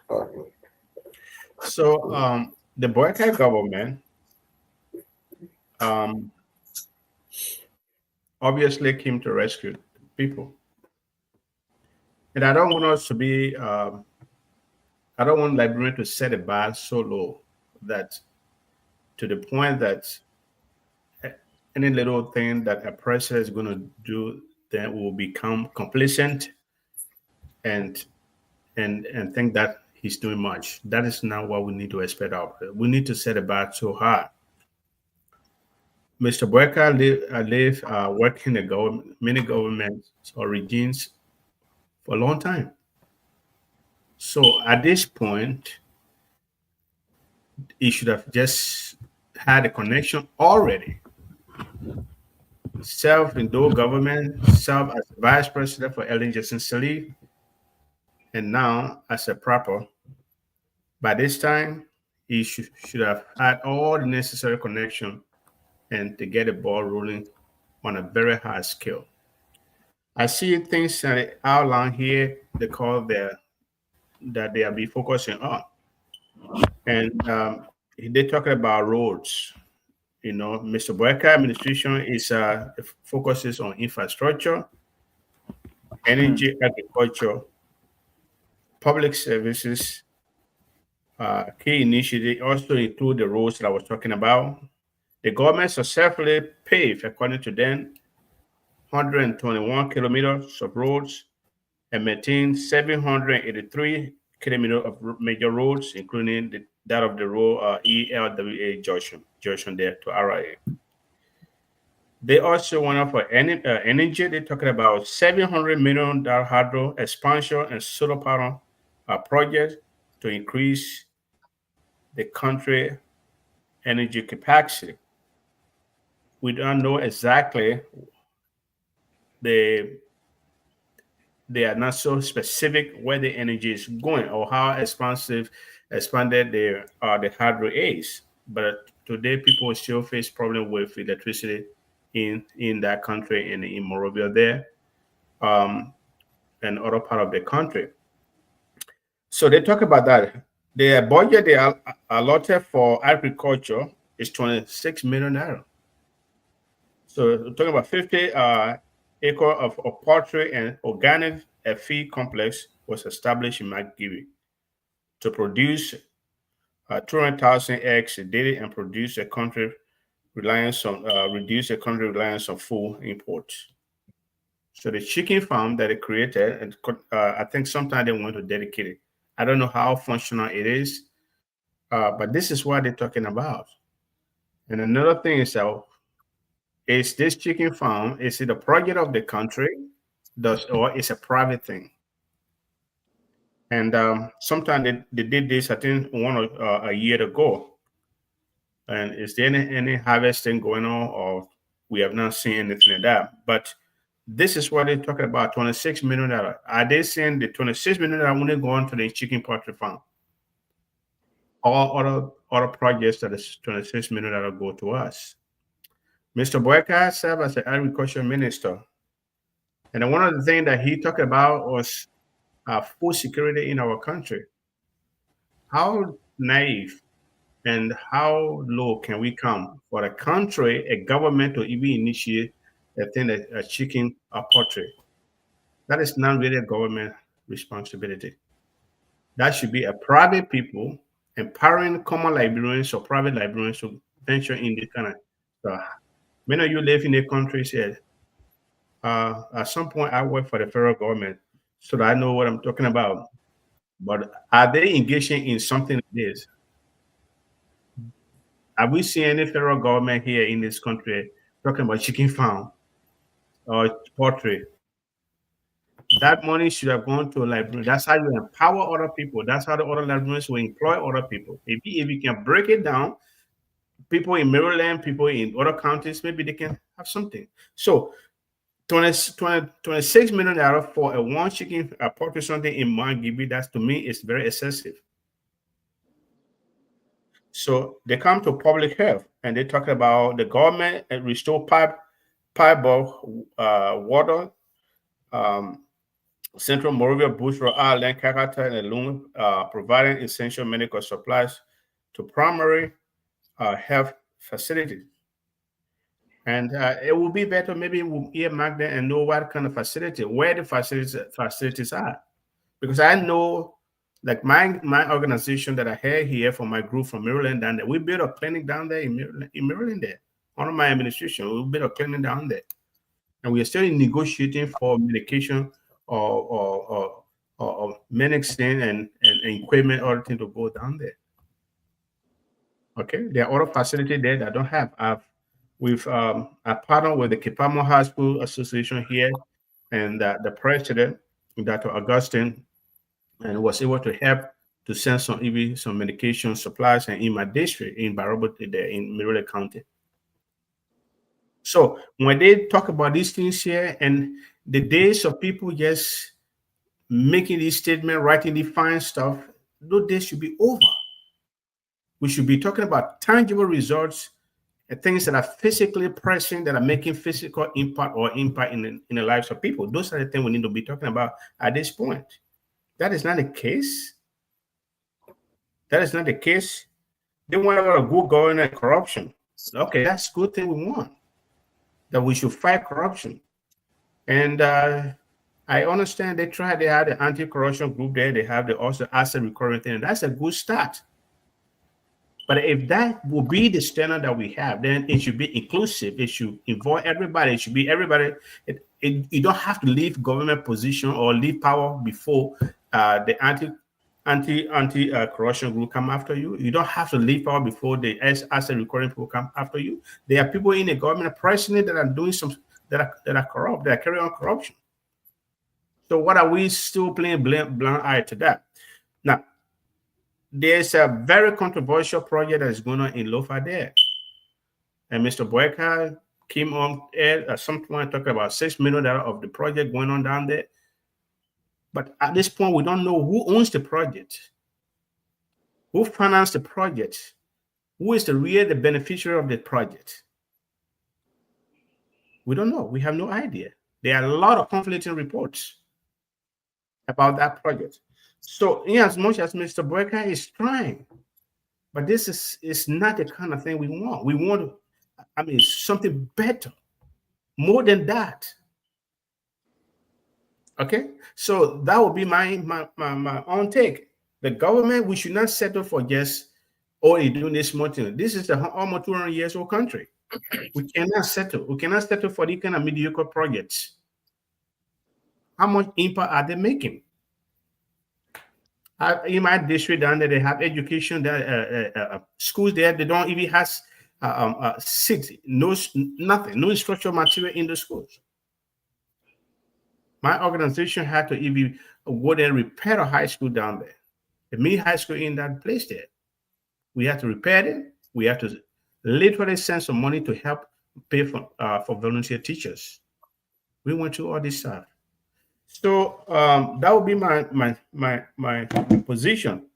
All right. So the Boyka government obviously came to rescue people. And I don't want us to be, I don't want Liberia to set a bar so low that to the point that any little thing that a president is going to do, then will become complacent and and think that he's doing much. That is not what we need to expect out. We need to set a bar so high. Mr. Boyka live working in the government, many governments or regimes for a long time. So at this point, he should have just had a connection already. Serve in Dole government, serve as vice president for Ellen Johnson Sirleaf, and now as a proper. By this time, he should have had all the necessary connection and to get the ball rolling on a very high scale. I see things outlined here they call that they are be focusing on, and they're talking about roads. You know, Mr. Boyka administration is focuses on infrastructure, energy, agriculture, public services. Key initiatives also include the roads that I was talking about. The government successfully paved, according to them, 121 kilometers of roads and maintained 783 kilometers of major roads, including that of the road ELWA junction there to RIA. They also went up for energy. They're talking about $700 million hydro expansion and solar power projects to increase the country energy capacity. We don't know exactly they are not so specific where the energy is going or how expanded the hydro is. But today people still face problem with electricity in that country and in Monrovia there, and other part of the country. So they talk about that. The budget they are allotted for agriculture is $26 million. So we're talking about 50 acre of poultry and organic feed complex was established in McGibbon to produce 200,000 eggs daily and produce a country reliance on reduce the country reliance on food imports. So the chicken farm that they created, and I think sometime they want to dedicate it. I don't know how functional it is, but this is what they're talking about. And another thing is that is this chicken farm, is it a project of the country, or it's a private thing? And sometime they did this, I think, a year ago. And is there any harvesting going on, or we have not seen anything like that? But this is what they're talking about, $26 million. Are they saying the $26 million only going to the chicken poultry farm? All other projects that is $26 million go to us. Mr. Boyka served as the agriculture minister. And one of the things that he talked about was food security in our country. How naive and how low can we come for a country, a government to even initiate a thing like a chicken or poultry? That is not really a government responsibility. That should be a private people empowering common Liberians or private Liberians to venture in this kind of stuff. Many of you live in the country said, at some point I work for the federal government, so that I know what I'm talking about. But are they engaging in something like this? Have we seen any federal government here in this country talking about chicken farm or poultry? That money should have gone to Liberians. That's how you empower other people. That's how the other Liberians will employ other people. If you can break it down, people in Maryland, people in other counties, maybe they can have something. So $26 million for a one chicken poultry something in Mount Gibby, that to me is very excessive. So they come to public health and they talk about the government and restore pipe water Central Morovia, Bush, Rhode Island, Kakata, and Loon, providing essential medical supplies to primary health facilities. And it will be better maybe we'll earmark them and know what kind of facility, where the facilities are. Because I know, like my organization that I had here for my group from Maryland down there, we built a clinic down there in Maryland there. One of my administration, we built a clinic down there. And we are still negotiating for medication or medicine and equipment, all things to go down there. Okay, there are other facilities there that don't have. I partnered with the Kipamo High School Association here, and the president, Dr. Augustine, and was able to help to send some medication supplies and in my district in Barobo there in Maryland County. So when they talk about these things here, and the days of people just making these statements, writing the fine stuff, those days should be over. We should be talking about tangible results and things that are physically pressing, that are making physical impact or impact in the lives of people. Those are the things we need to be talking about at this point. That is not the case. That is not the case. They want to go government and corruption. Okay, that's a good thing we want. That we should fight corruption. And I understand they have the anti-corruption group there. They have the also asset recovery thing. And that's a good start. But if that will be the standard that we have, then it should be inclusive. It should involve everybody. It should be everybody. You don't have to leave government position or leave power before the anti-corruption group come after you. You don't have to leave power before the asset recovery people come after you. There are people in the government presently that are doing that are corrupt, that are carrying on corruption. So what are we still playing blind eye to that? Now, there's a very controversial project that is going on in Lofa there. And Mr. Boyka came on air at some point talking about $6 million of the project going on down there. But at this point, we don't know who owns the project, who financed the project, who is the beneficiary of the project. We don't know. We have no idea. There are a lot of conflicting reports about that project. So, in as much as Mr. Boyka is trying, but this is not the kind of thing we want. We want, something better, more than that. Okay, so that would be my own take. The government, we should not settle for just only doing this small thing. This is almost 200 years old country. We cannot settle. We cannot settle for these kind of mediocre projects. How much impact are they making? In my district down there, they have education, schools there. They don't even have seats, nothing, no instructional material in the schools. My organization had to even go there and repair a high school down there, the main high school in that place there. We had to repair it. We had to literally send some money to help pay for volunteer teachers. We went through all this stuff. So that would be my position.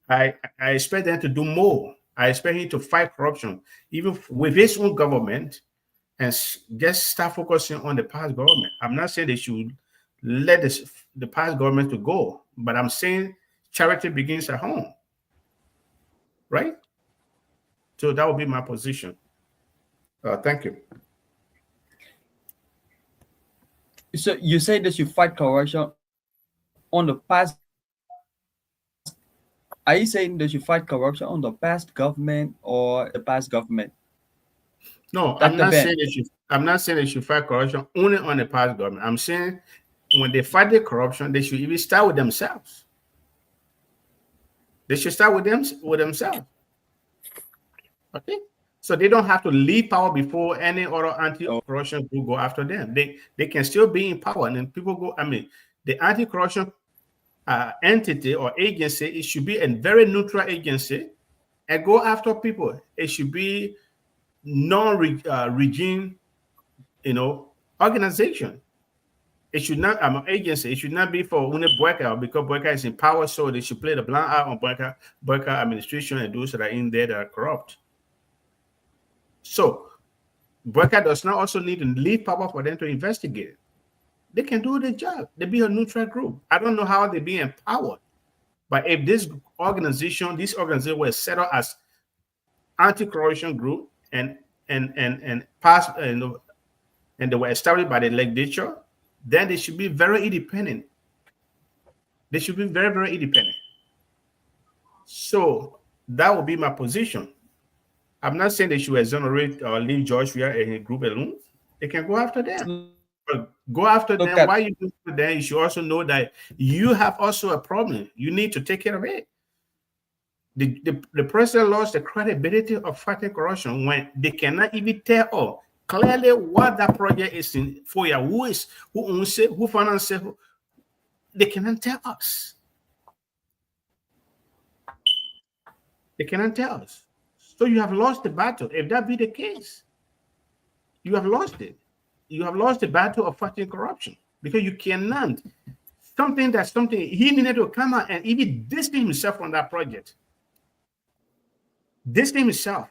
I expect them to do more. I expect him to fight corruption, even with his own government, and just start focusing on the past government. I'm not saying they should let the past government to go, but I'm saying charity begins at home, right? So that would be my position. Thank you. So you say that you fight corruption on the past. Are you saying that you fight corruption on the past government or the past government? No, I'm not saying that you fight corruption only on the past government. I'm saying when they fight the corruption, they should even start with themselves. They should start with themselves. Okay. So they don't have to leave power before any other anti-corruption group go after them. They can still be in power, and then people go. The anti-corruption entity or agency, it should be a very neutral agency and go after people. It should be non-regime, organization. It should not. I'm an agency. It should not be for only Boyka, because Boyka is in power, so they should play the blind eye on Boyka administration and those that are in there that are corrupt. So, Boyka does not also need to leave power for them to investigate. they can do the job. They be a neutral group. I don't know how they be empowered. But if this organization was set up as anti-corruption group and passed and they were established by the legislature, then they should be very independent. They should be very, very independent. So that would be my position. I'm not saying they should exonerate or leave Joshua and his group alone. They can go after them. But go after them. Why you do that? You should also know that you have also a problem. You need to take care of it. The president lost the credibility of fighting corruption when they cannot even tell us clearly what that project is in for you. Who owns it, who finances it. They cannot tell us. They cannot tell us. So you have lost the battle. If that be the case, you have lost it. You have lost the battle of fighting corruption because you cannot. He needed to come out and even distance himself from that project. Distance himself.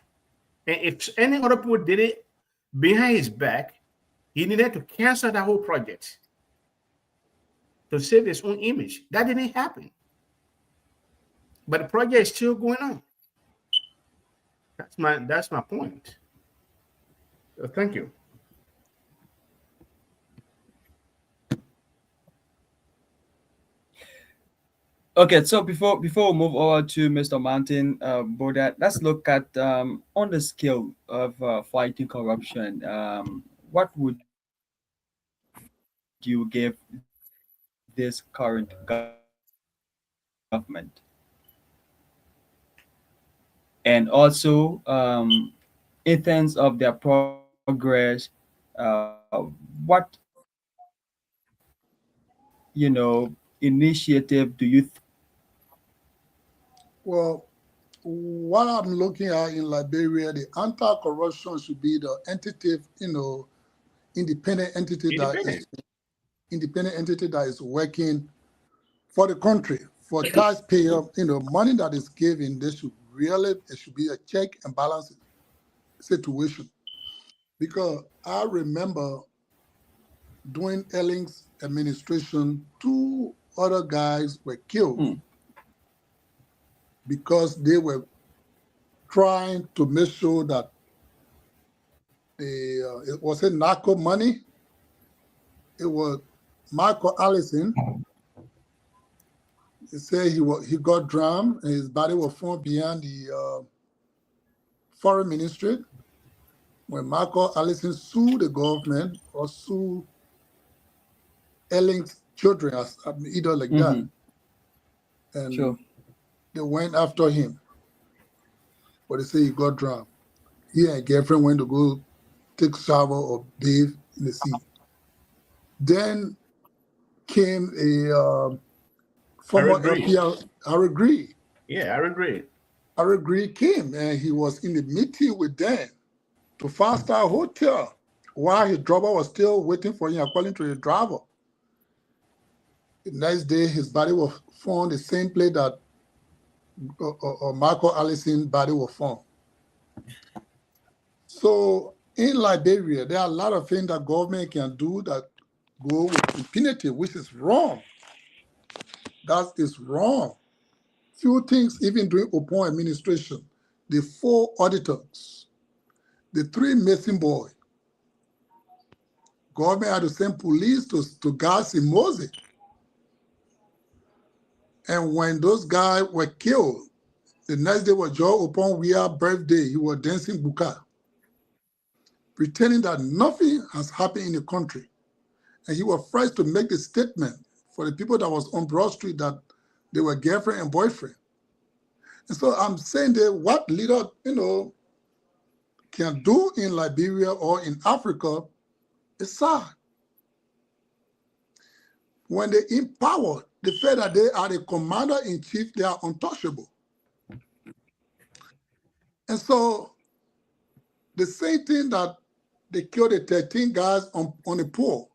And if any other people did it behind his back, he needed to cancel that whole project to save his own image. That didn't happen. But the project is still going on. That's my point. So thank you. Okay, so before we move over to Mr. Martin Bodat, let's look at on the scale of fighting corruption. What would you give this current government? And also, in terms of their progress, what initiative do you Well, what I'm looking at in Liberia, the anti-corruption should be the entity, independent entity that is working for the country, for taxpayer, money that is given, it should be a check and balance situation. Because I remember during Elling's administration, 2 other guys were killed because they were trying to make sure that it wasn't narco money. It was Michael Allison. He said he got drowned and his body was found behind the foreign ministry. When Michael Allison sued the government or sued Elling's children, either like that. And Sure. They went after him. But they say he got drowned. He and girlfriend went to go take shower or bathe in the sea. Then came a former FPR, Harry Gree. Yeah, Harry Gree. Harry Gree came and he was in the meeting with them to 5-star hotel while his driver was still waiting for him according to the driver. The next day, his body was found the same place that Michael Allison's body was found. So in Liberia, there are a lot of things that government can do that go with impunity, which is wrong. That is wrong. Few things, even during Opon administration, the 4 auditors, the 3 missing boys, government had to send police to Garci Mose. And when those guys were killed, the next day was Joe Opon Weah's birthday. He was dancing buka, pretending that nothing has happened in the country. And he was afraid to make the statement for the people that was on Broad Street that they were girlfriend and boyfriend. And so I'm saying that what leader, can do in Liberia or in Africa is sad. When they empower, the fact that they are the commander-in-chief, they are untouchable. And so the same thing that they killed the 13 guys on the pool,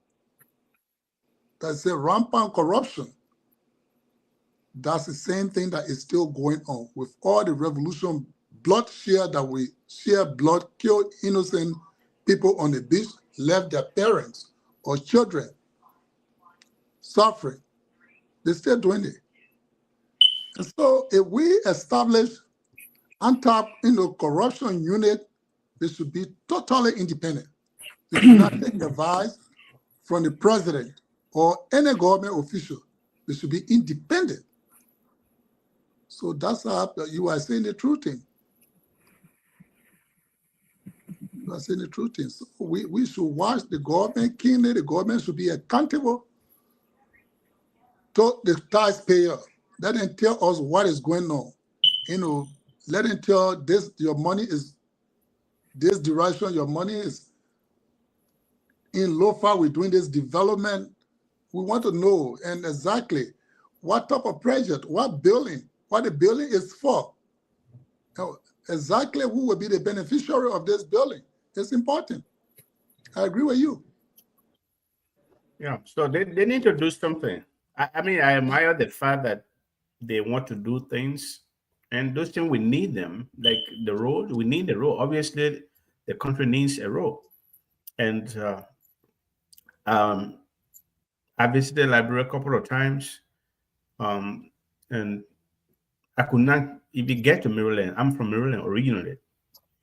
that's a rampant corruption. That's the same thing that is still going on with all the revolution, bloodshed that we share blood, killed innocent people on the beach, left their parents or children suffering. They're still doing it. And so if we establish corruption unit, they should be totally independent. They should not take advice from the president or any government official. They should be independent. So that's how you are saying the true thing. You are saying the true thing. So we should watch the government keenly. The government should be accountable to the taxpayer. Let them tell us what is going on. Let them tell this, your money is this direction, your money is in Lofa, we're doing this development. We want to know and exactly what type of project, what the building is for. Exactly who will be the beneficiary of this building. It's important. I agree with you. Yeah, so they need to do something. I mean, I admire the fact that they want to do things, and those things we need them, like the road. We need the road. Obviously, the country needs a road, and I visited the library a couple of times, and I could not even get to Maryland. I'm from Maryland originally.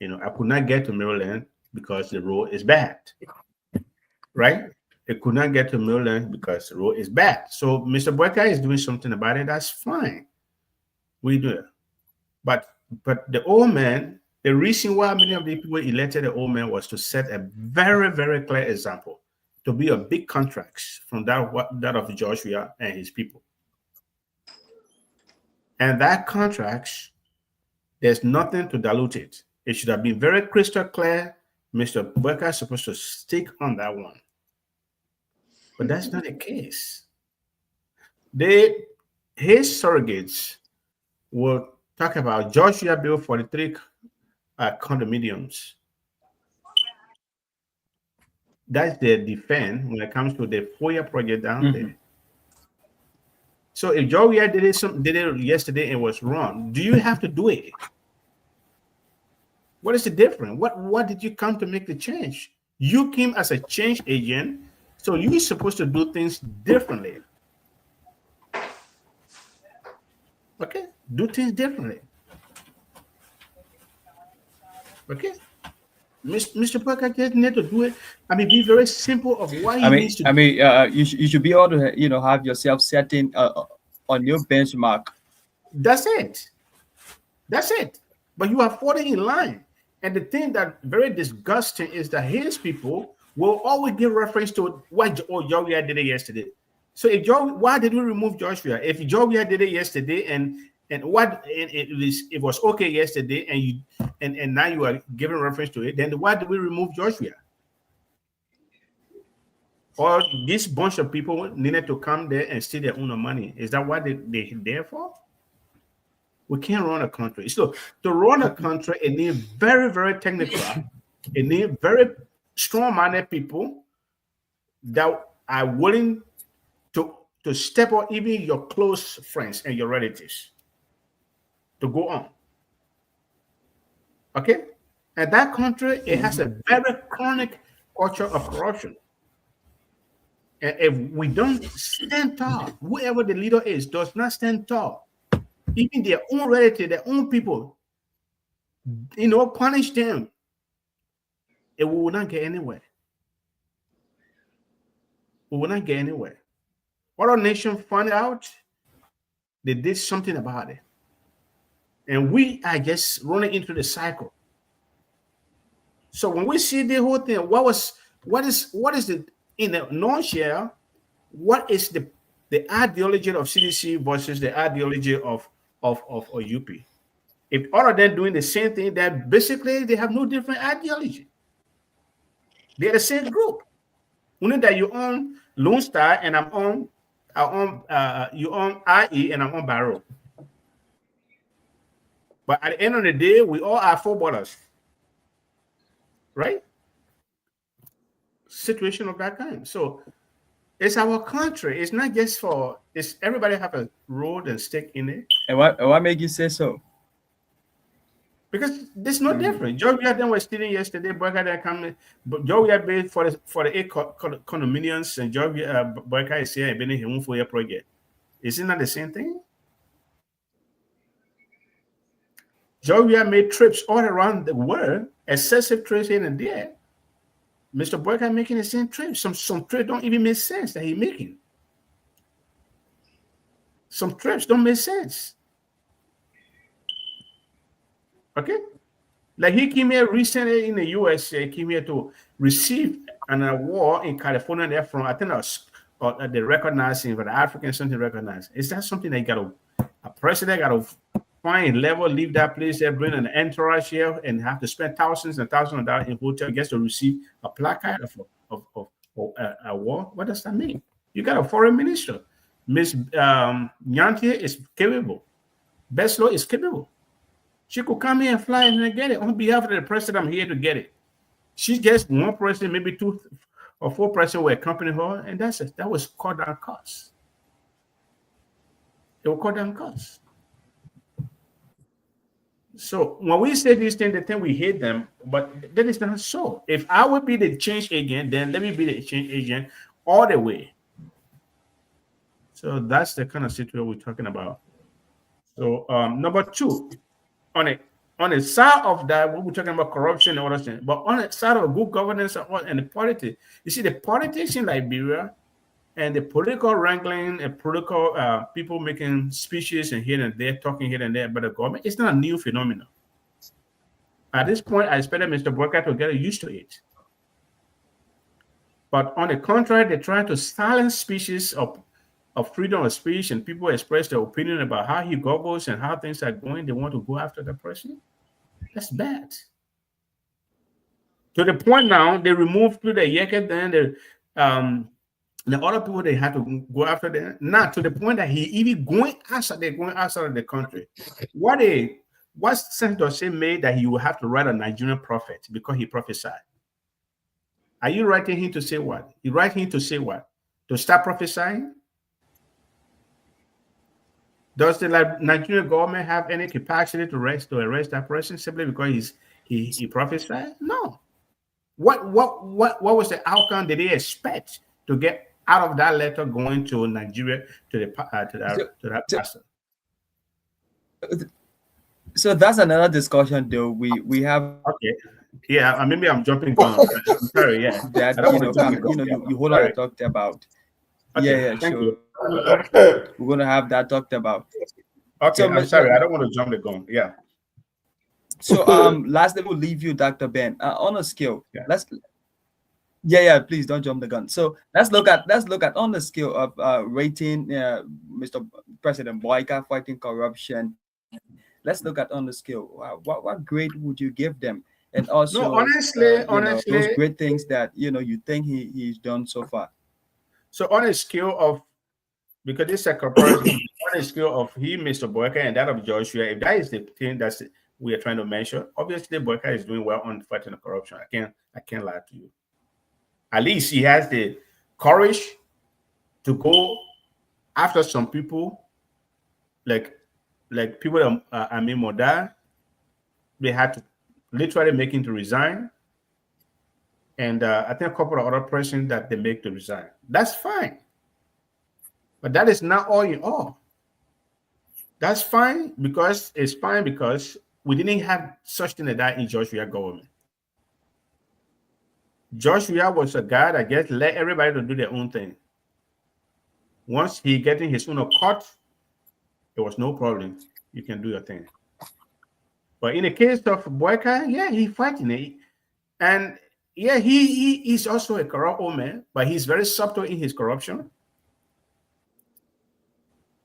I could not get to Maryland because the road is bad, right? I could not get to Maryland because the road is bad. So Mr. Boyka is doing something about it. That's fine. We do it. But the old man, the reason why many of the people elected the old man was to set a very, very clear example, to be a big contracts from that of Joshua and his people. And that contracts, there's nothing to dilute it. It should have been very crystal clear. Mr. Boyka is supposed to stick on that one. But that's not the case. His surrogates will talk about Joshua built 43 condominiums. That's their defense when it comes to the FOIA project down there. So if Joshua did it yesterday and was wrong, do you have to do it? What is the difference? What did you come to make the change? You came as a change agent, so you're supposed to do things differently. Okay, do things differently. Okay, Mr. Parker just need to do it. I mean, be very simple of why he needs to. You should be able to have yourself setting a new benchmark. That's it. But you are falling in line. And the thing that very disgusting is that his people will always give reference to what Joshua did it yesterday. So why did we remove Joshua? If Joshua did it yesterday and it was okay yesterday and now you are giving reference to it, then why did we remove Joshua? Or this bunch of people needed to come there and steal their own money. Is that what they're there for? We can't run a country. So to run a country, it needs very, very technical. It needs very strong-minded people that are willing to step on even your close friends and your relatives to go on. Okay? And that country, it has a very chronic culture of corruption. And if we don't stand tall, whoever the leader is does not stand tall, even their own relatives, their own people, punish them, we will not get anywhere. We will not get anywhere. Other nations find out, they did something about it. And we are just running into the cycle. So when we see the whole thing, what is the, in a nutshell, what is the ideology of CDC versus the ideology of UP? If all of them doing the same thing, then basically they have no different ideology. They're the same group. Only that you own Lone Star and you own IE and I'm on Barrow. But at the end of the day, we all are footballers, right? Situation of that kind. So it's our country. It's not just for. It's everybody have a role and stake in it. And what make you say so? Because there's no difference. Joe Weah then was stealing yesterday. Boyka then coming, but Joe Weah paid for the 8 condominiums, and Joe Boyka is here and building his own 4-year project. Isn't that the same thing? Joe Weah made trips all around the world, excessive trips here and there. Mr. Boyka making the same trips. Some trips don't even make sense that he's making. Some trips don't make sense. Okay, like he came here recently in the US. He came here to receive an award in California. There from, I think, they recognize him for the African something recognized. Is that something they got a president got to find a level, leave that place there, bring an entourage here, and have to spend thousands and thousands of dollars in hotel just to receive a placard of award? What does that mean? You got a foreign minister. Miss Nyantie is capable. Beslow is capable. She could come here and fly and get it on behalf of the president. I'm here to get it. She gets one person, maybe 2 or 4 persons will accompany her, and that's it. That was cut down costs. It will cut down costs. So when we say these things, they think we hate them, but that is not so. If I would be the change agent, then let me be the change agent all the way. So that's the kind of situation we're talking about. So number 2. On the side of that, we're talking about corruption and all those things. But on the side of good governance and the politics, you see the politics in Liberia and the political wrangling and political people making speeches and here and there, talking here and there about the government, it's not a new phenomenon. At this point, I expected Mr. Boyka to get used to it. But on the contrary, they're trying to silence speeches of freedom of speech, and people express their opinion about how he governs and how things are going. They want to go after the president. That's bad. To the point now, they removed to the Yeket, then the other people they had to go after them. Now to the point that he even going outside of the country. What sense does it make that he will have to write a Nigerian prophet because he prophesied? Are you writing him to say what? You write him to say what? To start prophesying? Does the Nigerian government have any capacity to arrest that person simply because he prophesied? No. What was the outcome did they expect to get out of that letter going to Nigeria to that person? So that's another discussion, though. We have okay. Yeah, maybe I'm jumping down. I'm sorry. Yeah, that you whole lot talked about. Okay, yeah, sure. We're gonna have that talked about. Okay, so, I'm sorry, I don't want to jump the gun. Yeah. So lastly, we'll leave you, Dr. Ben. On a scale, please don't jump the gun. So let's look at on the scale of rating Mr. President Boyka fighting corruption. Let's look at on the scale. What grade would you give them? And also, no, honestly, those great things that you think he's done so far. So on a scale of, because this is a comparison, on a scale of Mr. Boyka, and that of Joshua, if that is the thing that we are trying to measure, obviously Boyka is doing well on fighting the corruption. I can't lie to you. At least he has the courage to go after some people, like people that Amin Moda. They had to literally make him to resign. And I think a couple of other persons that they make to resign. That's fine. But that is not all in all. That's fine because we didn't have such thing as that in Joshua government. Joshua was a guy that just let everybody to do their own thing. Once he getting his own cut, there was no problem. You can do your thing. But in the case of Boyka, yeah, he fighting it. And yeah, he's also a corrupt old man, but he's very subtle in his corruption.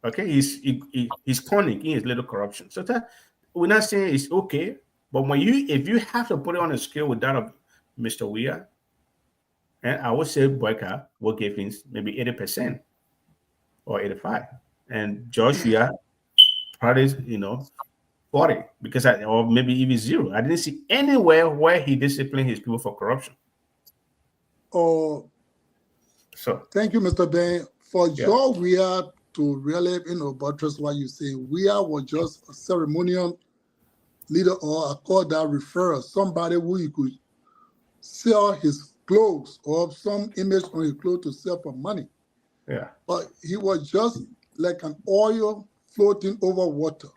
Okay, he's cunning in his little corruption. So that we're not saying it's okay, but if you have to put it on a scale with that of Mr. Weah, and I would say Boyka will give him maybe 80% or 85%, and Joshua probably 40, because or maybe even 0. I didn't see anywhere where he disciplined his people for corruption. Oh, so thank you, Mr. Ben. For Joe Weah to really, buttress what you say, Weah was just a ceremonial leader, or I call that referrer, somebody who you could sell his clothes or some image on his clothes to sell for money. Yeah. But he was just like an oil floating over water.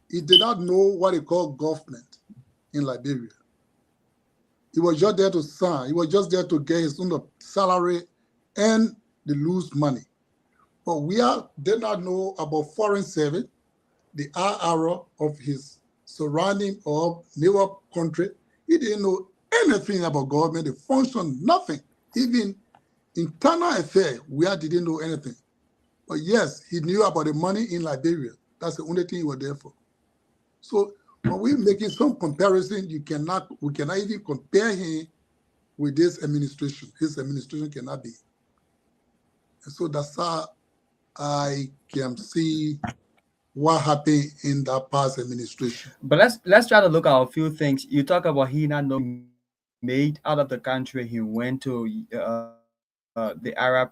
He did not know what he called government in Liberia. He was just there to sign. He was just there to get his own salary and the lose money. But did not know about foreign service, the IRA of his surrounding or neighbor country. He didn't know anything about government, the function, nothing. Even internal affairs, we didn't know anything. But yes, he knew about the money in Liberia. That's the only thing he was there for. So when we're making some comparison, we cannot even compare him with this administration. His administration cannot be. And so that's how I can see what happened in that past administration. But let's try to look at a few things. You talk about he not knowing made out of the country. He went to the Arab,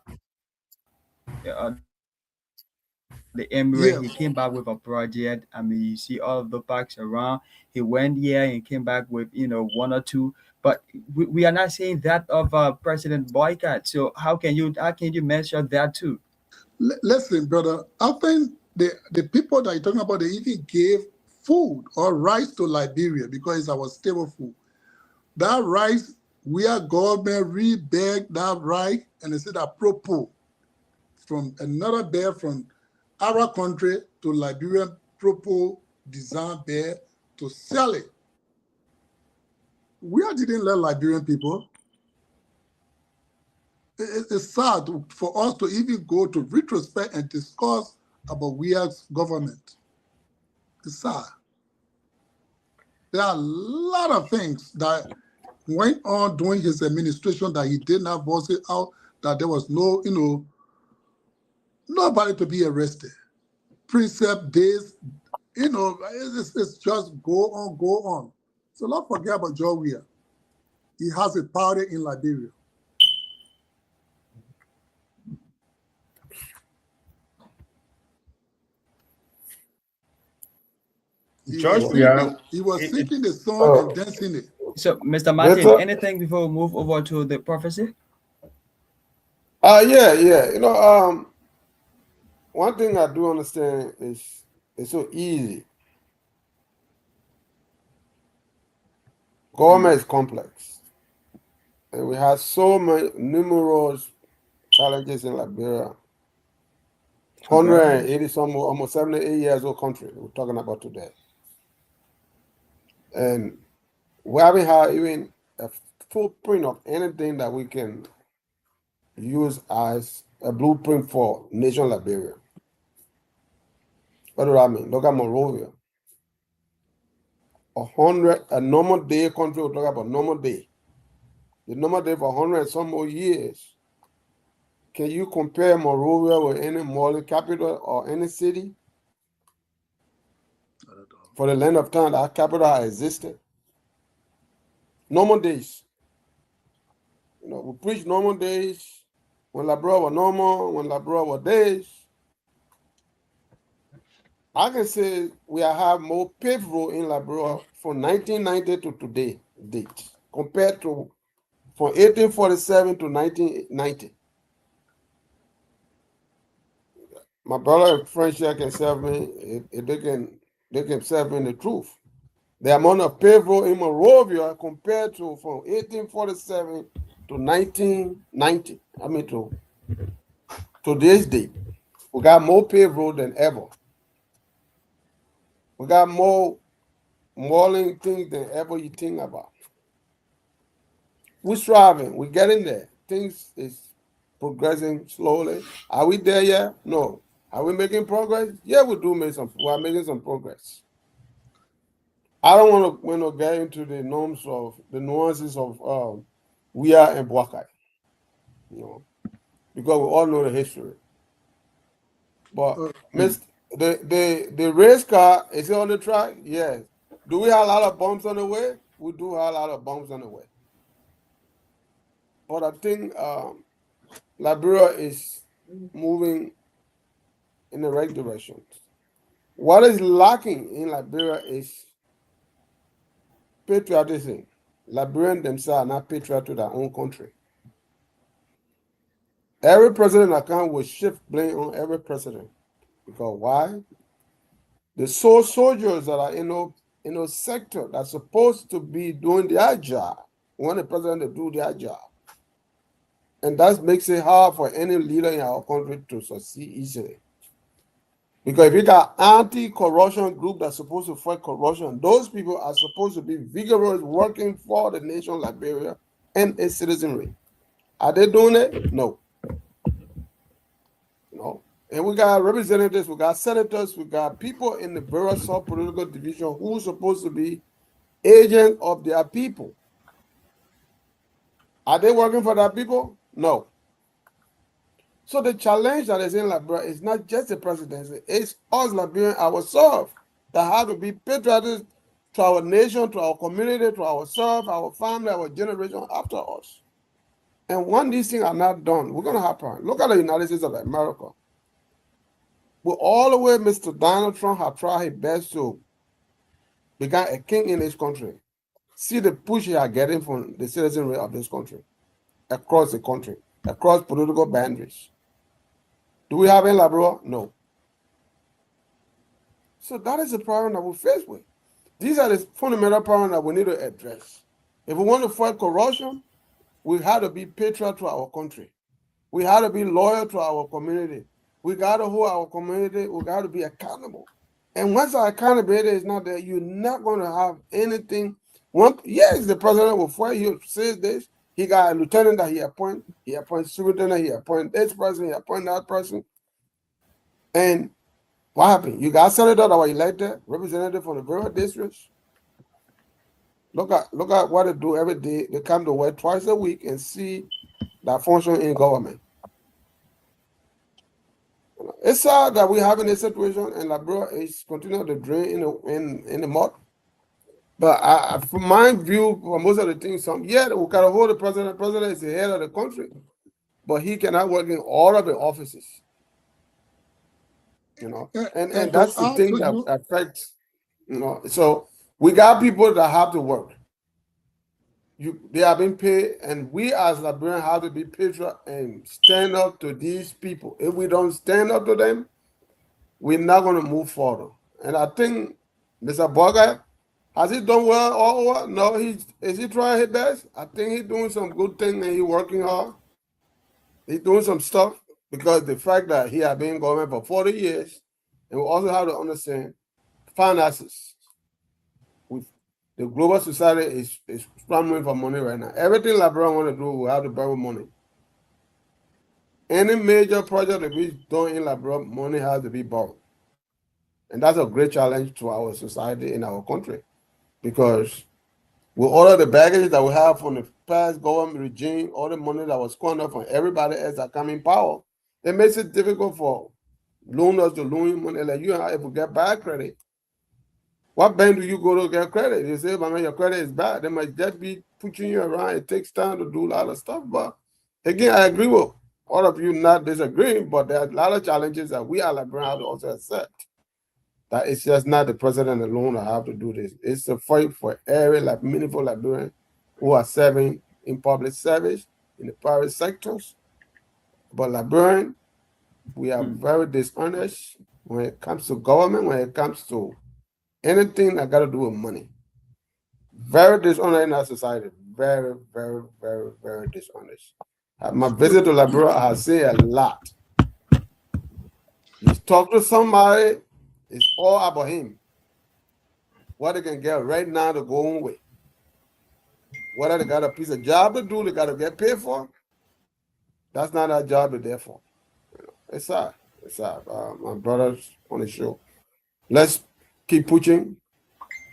the Emirate. Yes. He came back with a project. I mean, you see all of the parks around. He went here and came back with one or two. But we are not saying that of President Boycott. So how can you measure that too? Listen, brother, I think the people that you're talking about, they even gave food or rice to Liberia because it's our stable food. That rice, we are government re-beg that rice, and they said that propos from another bear from our country to Liberian propos design bear to sell it. We didn't let Liberian people. It's sad for us to even go to retrospect and discuss about WEA's government. It's sad. There are a lot of things that went on during his administration that he did not voice it out, that there was no, nobody to be arrested. Precept days, it's just go on. So don't forget about Joe Weah. He has a party in Liberia. He was singing the song and dancing it. So, Mr. Martin, anything before we move over to the prophecy? Yeah. One thing I do understand is it's so easy. Government is complex, and we have so many numerous challenges in Liberia. 180 some, almost 78 years old country we're talking about today. And we haven't had even a footprint of anything that we can use as a blueprint for nation Liberia. What do I mean? Look at Monrovia. A normal day country, we're talking about normal day. The normal day for 100 and some more years. Can you compare Monrovia with any modern capital or any city? For the length of time that capital has existed. Normal days. We preach normal days. When Liberia was normal, when Liberia was days. I can say we have more paved road in Liberia from 1990 to today date, compared to from 1847 to 1990. My brother and friends here can serve me if they can serve me the truth. The amount of paved road in Monrovia compared to from 1847 to 1990, I mean to today's date, we got more paved road than ever. We got more modeling things than ever you think about. We're striving, we're getting there. Things is progressing slowly. Are we there yet? No. Are we making progress? Yeah, we are making some progress. I don't want to get into the nuances of WEA and Boakai, because we all know the history. But the race car, is it on the track? Yes. Do we have a lot of bumps on the way? We do have a lot of bumps on the way. But I think Liberia is moving in the right direction. What is lacking in Liberia is patriotism. Liberians themselves are not patriot to their own country. Every president account will shift blame on every president. Because why? The soldiers that are in those sector that's supposed to be doing their job, want the president to do their job. And that makes it hard for any leader in our country to succeed easily. Because if you got anti-corruption group that's supposed to fight corruption, those people are supposed to be vigorous, working for the nation of Liberia and its citizenry. Are they doing it? No. No. And we got representatives, we got senators, we got people in the various sub-political division who are supposed to be agents of their people. Are they working for their people? No. So the challenge that is in Liberia is not just the presidency, it's us Liberians ourselves that have to be patriotic to our nation, to our community, to ourselves, our family, our generation after us. And when these things are not done, we're going to have problems. Look at the United States of America. With all the way Mr. Donald Trump has tried his best to become a king in this country, see the push he is getting from the citizenry of this country, across the country, across political boundaries. Do we have in Liberia? No. So that is the problem that we're faced with. These are the fundamental problems that we need to address. If we want to fight corruption, we have to be patriot to our country. We have to be loyal to our community. We got to hold our community. We got to be accountable. And once our accountability is not there, you're not going to have anything. Yes, the president will fight. He says this. He got a lieutenant that he appoints superintendent, he appoints this person, he appoints that person. And what happened? You got senators that were elected, representative from the various districts. Look at what they do every day. They come to work twice a week and see that function in government. It's sad that we have in this situation and Liberia is continuing to drain in the mud. But from my view, for most of the things, we got to hold the president. The president is the head of the country, but he cannot work in all of the offices. And that's the thing that affects, So we got people that have to work. They are being paid, and we as Liberians have to be patriot and stand up to these people. If we don't stand up to them, we're not going to move forward. And I think Mr. Bogart, has he done well all over? No, is he trying his best? I think he's doing some good things and he's working hard. He's doing some stuff because the fact that he has been in government for 40 years, and we also have to understand finances. The global society is scrambling for money right now. Everything Liberia want to do, we have to borrow money. Any major project that we done in Liberia, money has to be borrowed. And that's a great challenge to our society in our country. Because with all of the baggage that we have from the past government regime, all the money that was squandered from everybody else that come in power, it makes it difficult for loaners to loan you money. Like you and I, if we get bad credit, what bank do you go to get credit? You say, man, your credit is bad. They might just be pushing you around. It takes time to do a lot of stuff. But again, I agree with all of you not disagreeing, but there are a lot of challenges that we are Liberians have to also accept. That it's just not the president alone that have to do this. It's a fight for every meaningful Liberian who are serving in public service, in the private sectors. But Liberian, we are very dishonest when it comes to government, when it comes to anything that got to do with money. Very dishonest in our society. Very, very, very, very dishonest. My visit to Liberia has said a lot. You talk to somebody, it's all about him. What they can get right now to go on with. Whether they got a piece of job to do, they got to get paid for. That's not our job they're there for. It's sad. It's sad. My brothers on the show. Let's keep pushing,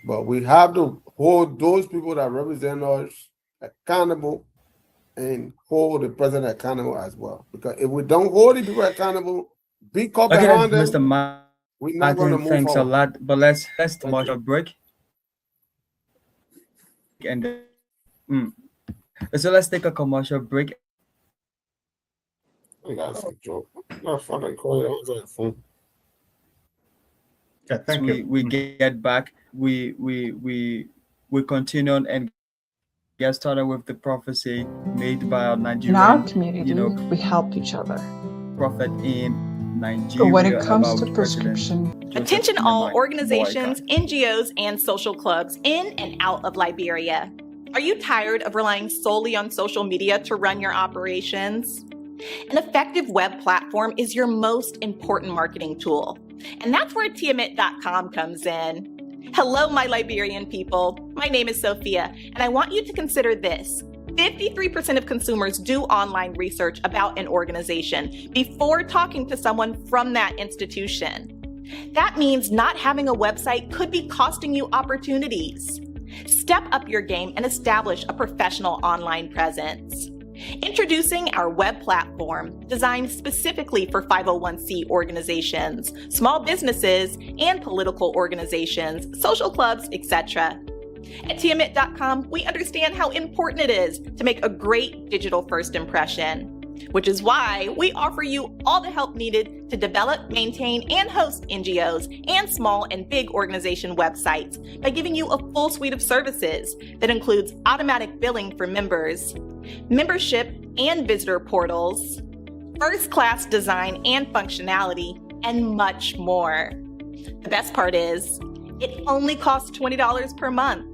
but we have to hold those people that represent us accountable and hold the president accountable as well. Because if we don't hold the people accountable, be caught behind them, Mr. we're not going to move thanks forward. a lot. But let's commercial break. And so let's take a commercial break. That's a joke. Not fucking call it on the phone. Yeah, thank you. We get back. We we continue on and get started with the prophecy made by a In our Nigerian, community, we help each other. prophet in But when Nigeria it comes about to President prescription, Joseph Attention all Nemai organizations, Boyka. NGOs, and social clubs in and out of Liberia. Are you tired of relying solely on social media to run your operations? An effective web platform is your most important marketing tool, and that's where Tiamat.com comes in. Hello, my Liberian people. My name is Sophia, and I want you to consider this. 53% of consumers do online research about an organization before talking to someone from that institution. That means not having a website could be costing you opportunities. Step up your game and establish a professional online presence. Introducing our web platform designed specifically for 501c organizations, small businesses, and political organizations, social clubs, etc. At Tiamat.com, we understand how important it is to make a great digital first impression, which is why we offer you all the help needed to develop, maintain, and host NGOs and small and big organization websites by giving you a full suite of services that includes automatic billing for members, membership and visitor portals, first-class design and functionality, and much more. The best part is, it only costs $20 per month.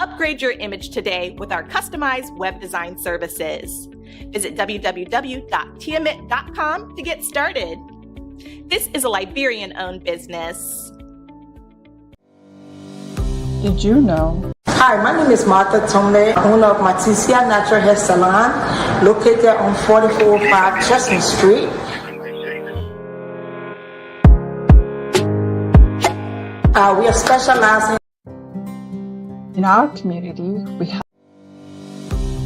Upgrade your image today with our customized web design services. Visit www.tiamat.com to get started. This is a Liberian-owned business. did you know? Hi, my name is Martha Tomle, owner of Matisia Natural Hair Salon, located on 4405 Chestnut Street. We are specializing. In our community, we help.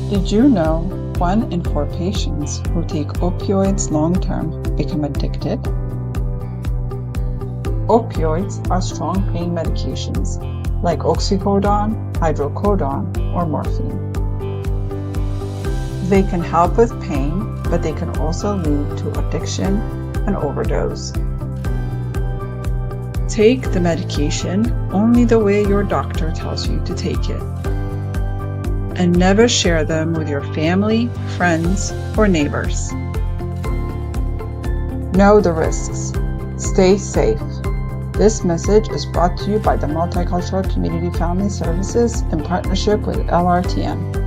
Did you know 1 in 4 patients who take opioids long-term become addicted? Opioids are strong pain medications like oxycodone, hydrocodone, or morphine. They can help with pain, but they can also lead to addiction and overdose. Take the medication only the way your doctor tells you to take it. And never share them with your family, friends, or neighbors. Know the risks. Stay safe. This message is brought to you by the Multicultural Community Family Services in partnership with LRTM.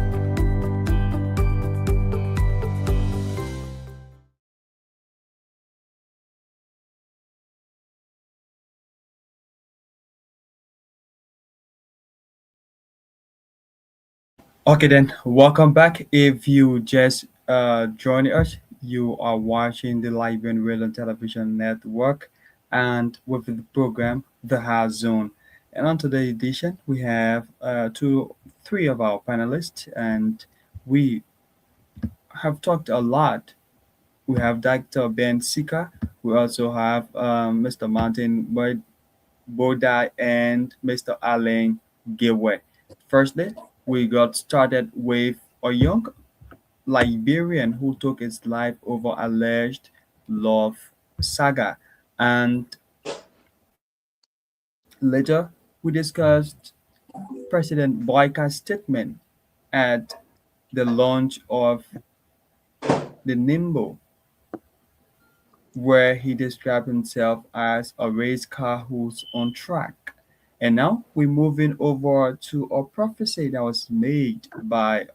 Okay, then welcome back. If you just joined us, you are watching the Liberian Radio and Television Network, and with the program The Hard Zone. And on today's edition, we have three of our panelists, and we have talked a lot. We have Dr. Ben Sika. We also have Mr. Martin Bodai and Mr. Alain Gilway. Firstly, we got started with a young Liberian who took his life over alleged love saga. And later, we discussed President Boyka's statement at the launch of the Nimbo, where he described himself as a race car who's on track. And now we're moving over to a prophecy that was made by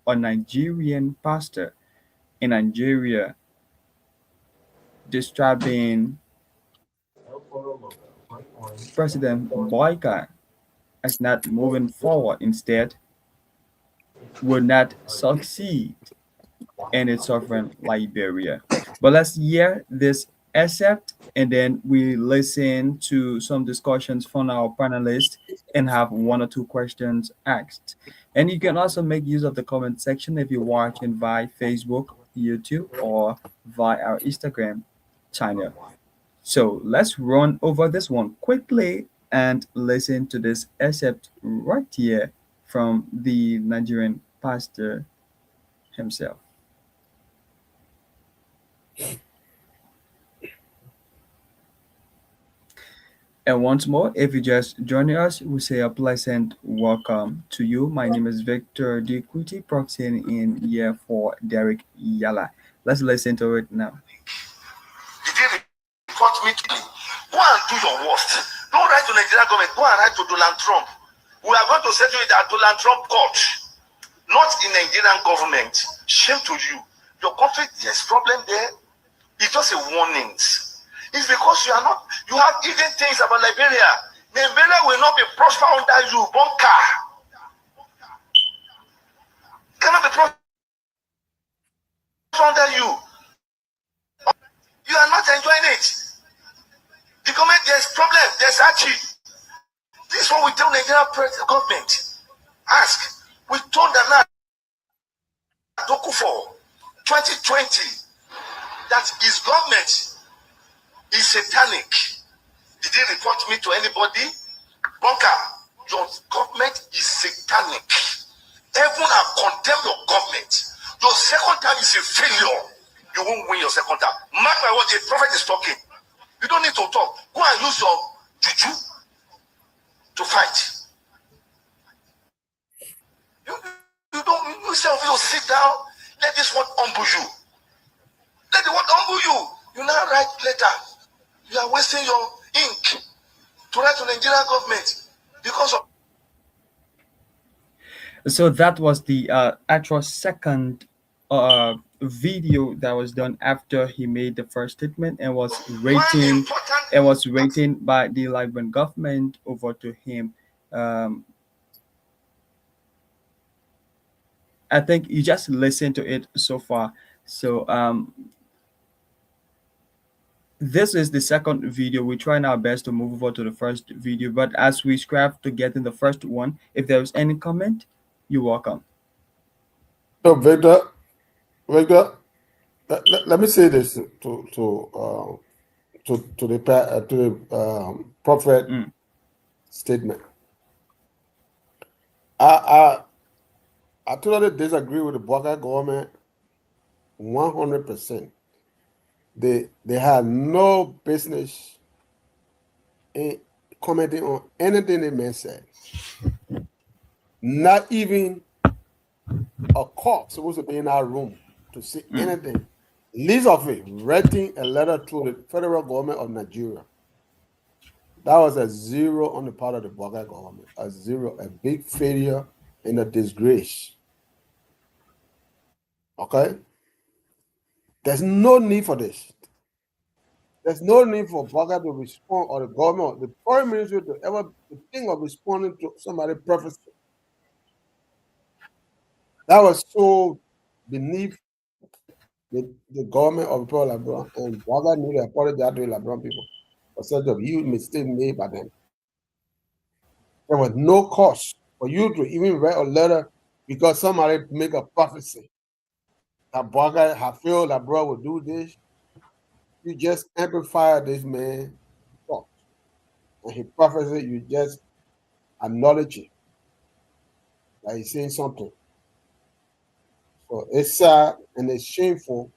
a Nigerian pastor in Nigeria describing President Boyka as not moving forward, instead, will not succeed in its sovereign Liberia. But let's hear this excerpt and then we listen to some discussions from our panelists and have 1 or 2 questions asked. And you can also make use of the comment section if you're watching via Facebook, YouTube, or via our Instagram channel. So let's run over this one quickly and listen to this excerpt right here from the Nigerian pastor himself. And once more, if you just joining us, we say a pleasant welcome to you. My name is Victor Dikuti, proxying in here for Derek Yala. Let's listen to it now. Did you report me to me? Go and do your worst. Don't write to Nigerian government. Go and write to Donald Trump. We are going to settle it at Donald Trump court, not in Nigerian government. Shame to you. Your country, there's problem there. It's just a warning. It's because you have hidden things about Liberia. Liberia will not be prosper under you, bunker. Cannot be prosper under you. You are not enjoying it. The government, there's problem, there's action. This is what we tell Nigerian government. Ask. We told them now, for 2020, that his government is satanic. Did he report me to anybody? Bunker, your government is satanic. Heaven have condemned your government. Your second time is a failure. You won't win your second time. Mark my words, the prophet is talking. You don't need to talk. Go and use your juju to fight. You yourself, you sit down. Let this one humble you. Let the one humble you. You now write letter. You are wasting your ink to write to Nigerian government because of. So that was the actual second video that was done after he made the first statement and was rating by the Liberian government over to him. I think you just listened to it so far. So this is the second video. We're trying our best to move over to the first video, but as we scrap to get in the first one, if there's any comment, you're welcome. So Victor, let me say this to the prophet statement. I totally disagree with the Baka government 100%. They had no business in commenting on anything the man said. Not even a cop supposed to be in our room to say anything. Least of it, writing a letter to the federal government of Nigeria. That was a zero on the part of the Baka government. A zero, a big failure and a disgrace. Okay? There's no need for this. There's no need for Baka to respond or the government, the foreign ministry to ever think of responding to somebody's prophecy. That was so beneath the government of people like LeBron, and Baka knew to apologize to the LeBron people for such a huge mistake made by them. There was no cost for you to even write a letter because somebody make a prophecy that Baka had felt that LeBron would do this. You just amplify this man's thought. And he prophesied, you just acknowledge it. That he's saying something. So it's sad and it's shameful.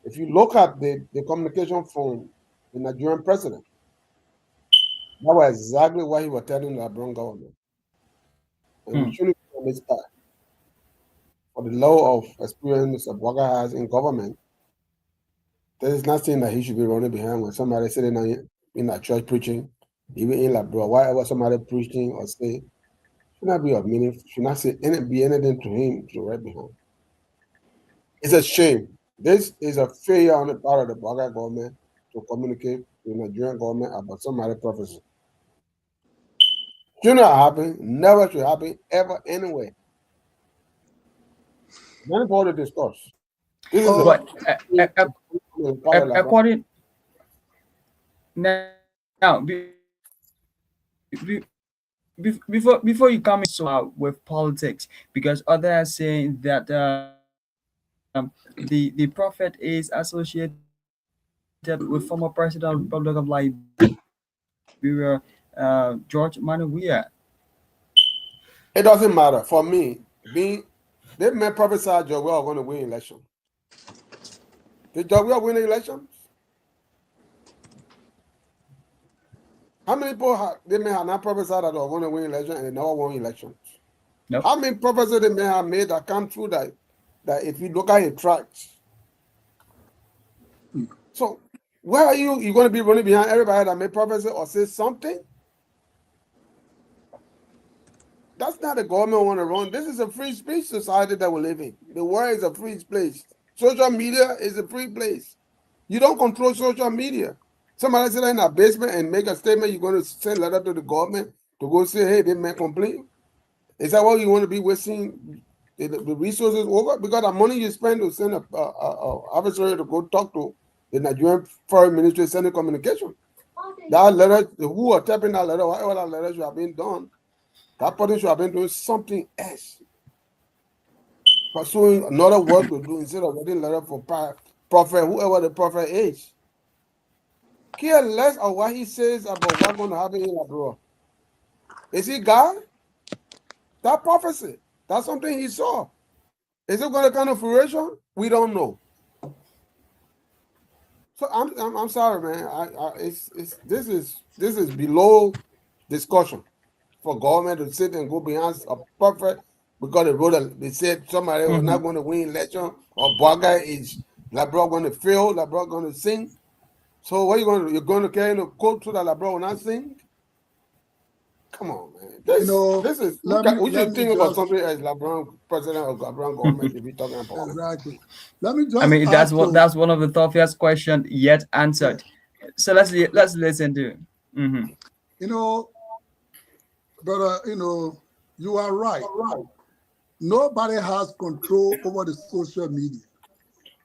If you look at the communication from the Nigerian president, that was exactly what he was telling the LeBron government. And we shouldn't be on this path. For the level of experience that Baka has in government, there is nothing that he should be running behind when somebody sitting in that church preaching, even in LeBron, whatever somebody preaching or say, should not be of meaning, should not say be anything to him to right behind. It's a shame. This is a failure on the part of the Baka government to communicate to the Nigerian government about somebody's prophecy. Should not happen, never should happen, ever, anyway. None of to discuss. This is according now, before you come in with politics, because others are saying that the prophet is associated with former president of the Republic of Liberia, George Manuia. It doesn't matter for me. They may prophesy George we are going to win election. Did George win the elections? How many people they may have not prophesied that they were going to win election and they never won elections? Nope. How many prophecies they may have made that come true that if you look at it tracks? So where are you? You going to be running behind everybody that made prophecy or say something? That's not the government want to run. This is a free speech society that we live in. The world is a free place. Social media is a free place. You don't control social media. Somebody sit in a basement and make a statement, you're going to send a letter to the government to go say, hey, they may complain. Is that what you want to be wasting the resources over? Because the money you spend to send a officer to go talk to the Nigerian Foreign Ministry sending communication. That letter, who are tapping that letter, whatever that letter should have been done, that person should have been doing something else. Pursuing another work to do instead of getting letter for prophet, whoever the prophet is. Care less of what he says about what's going to happen in abroad. Is he God? That prophecy, that's something he saw. Is it going to come to fruition? We don't know. So I'm sorry, man. This is below discussion for government to sit and go behind a prophet because they said somebody was not going to win election or Boakai is LeBron going to fail, LeBron going to sing. So what are you going to do? You're going to carry the quote so that LeBron will not sing? Come on, man. This is we should think about something as LeBron, president of LeBron government to be talking about. Exactly. Let me just. I mean, that's one of the toughest questions yet answered. So let's listen to it. Brother, you are right. Nobody has control over the social media,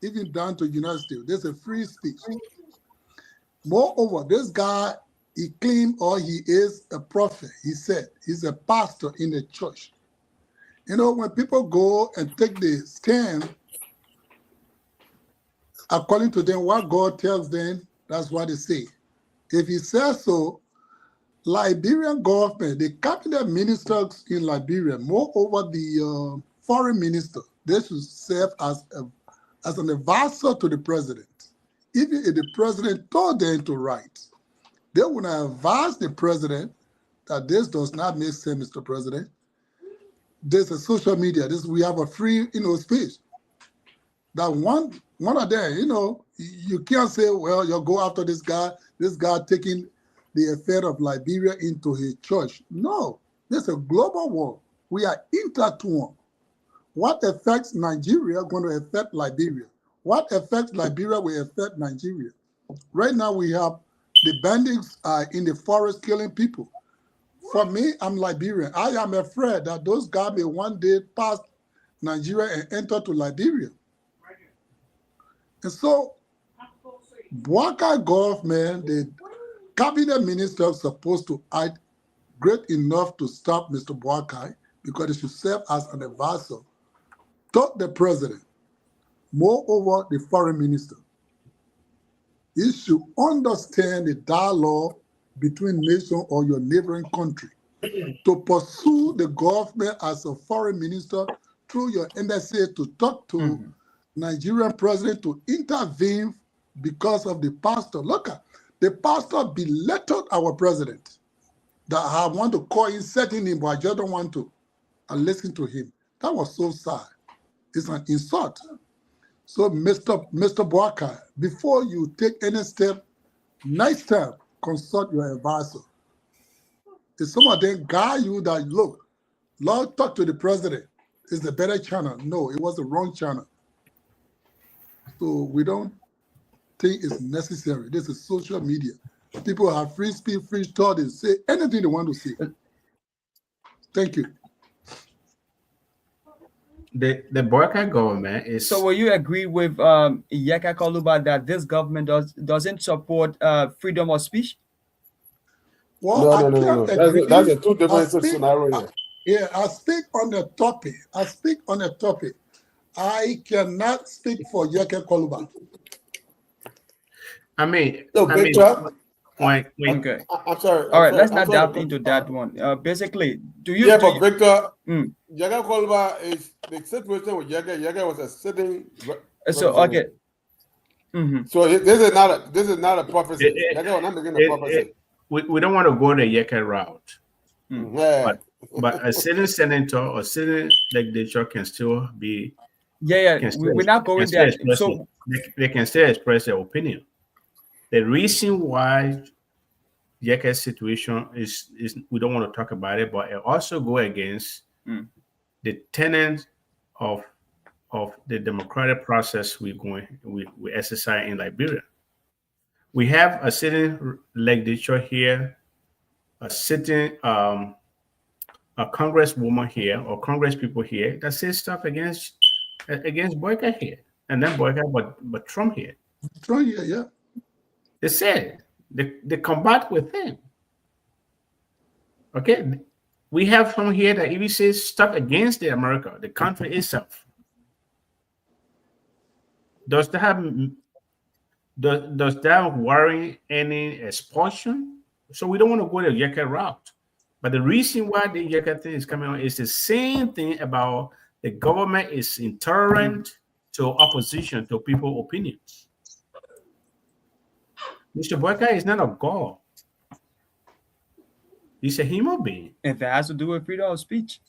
even down to United States. There's a free speech. Moreover, this guy, he claimed or he is a prophet. He said he's a pastor in the church. When people go and take the stand, according to them, what God tells them, that's what they say. If he says so, Liberian government, the cabinet ministers in Liberia, moreover the foreign minister, they should serve as an advisor to the president. Even if the president told them to write, they would advise the president that this does not make sense, Mr. President. There's a social media. We have a free, speech. That one of them, you can't say, well, you go after this guy taking the affair of Liberia into his church. No, there's a global war. We are intertwined. What affects Nigeria is going to affect Liberia. What affects Liberia will affect Nigeria. Right now we have the bandits in the forest killing people. For me, I'm Liberian. I am afraid that those guys may one day pass Nigeria and enter to Liberia. And so, Boakai government, the cabinet minister is supposed to act great enough to stop Mr. Boakai because he should serve as an advisor to the president. Moreover, the foreign minister. He should understand the dialogue between nations or your neighboring country to pursue the government as a foreign minister through your embassy to talk to Nigerian president to intervene because of the pastor. Look at the pastor belittled our president. That I want to call him, setting him, but I just don't want to listen to him. That was so sad. It's an insult. So, Mr. Boakai, before you take any step, next time, consult your advisor. If some of them guide you that, look, Lord, talk to the president. It's the better channel. No, it was the wrong channel. So we don't think it's necessary. This is social media. People have free speech, free thought, and say anything they want to say. Thank you. The Boakai government is. So will you agree with Yeka Koluba that this government doesn't support freedom of speech? Well, No. That's a two different scenario. Yeah, I speak on the topic. I cannot speak for Yeka Koluba. Victor. Okay. I'm sorry. All right, let's not dive into that one. Basically, but Victor, Yeka Koluba is the situation with Yeka. Yeka was a sitting. So okay. So this is not a prophecy. Yeka was not making a prophecy. we don't want to go the Yeke route. Yeah. But a sitting senator or sitting legislature can still be. Yeah. We're not going there. So they can still express their opinion. The reason why Yeke's situation is we don't want to talk about it, but it also go against the tenets of the democratic process we exercise in Liberia. We have a sitting legislature here, a sitting a congresswoman here or congress people here that say stuff against Boyka here, and then Boyka but Trump here. Trump, yeah. They said they combat with him. Okay, we have from here that even says stuff against the America, the country itself. Does that worry any expulsion? So we don't want to go the Yeke route. But the reason why the Yeke thing is coming on is the same thing about the government is intolerant to opposition to people's opinions. Mr. Boyka is not a god. He's a human being. if it has to do with freedom of speech.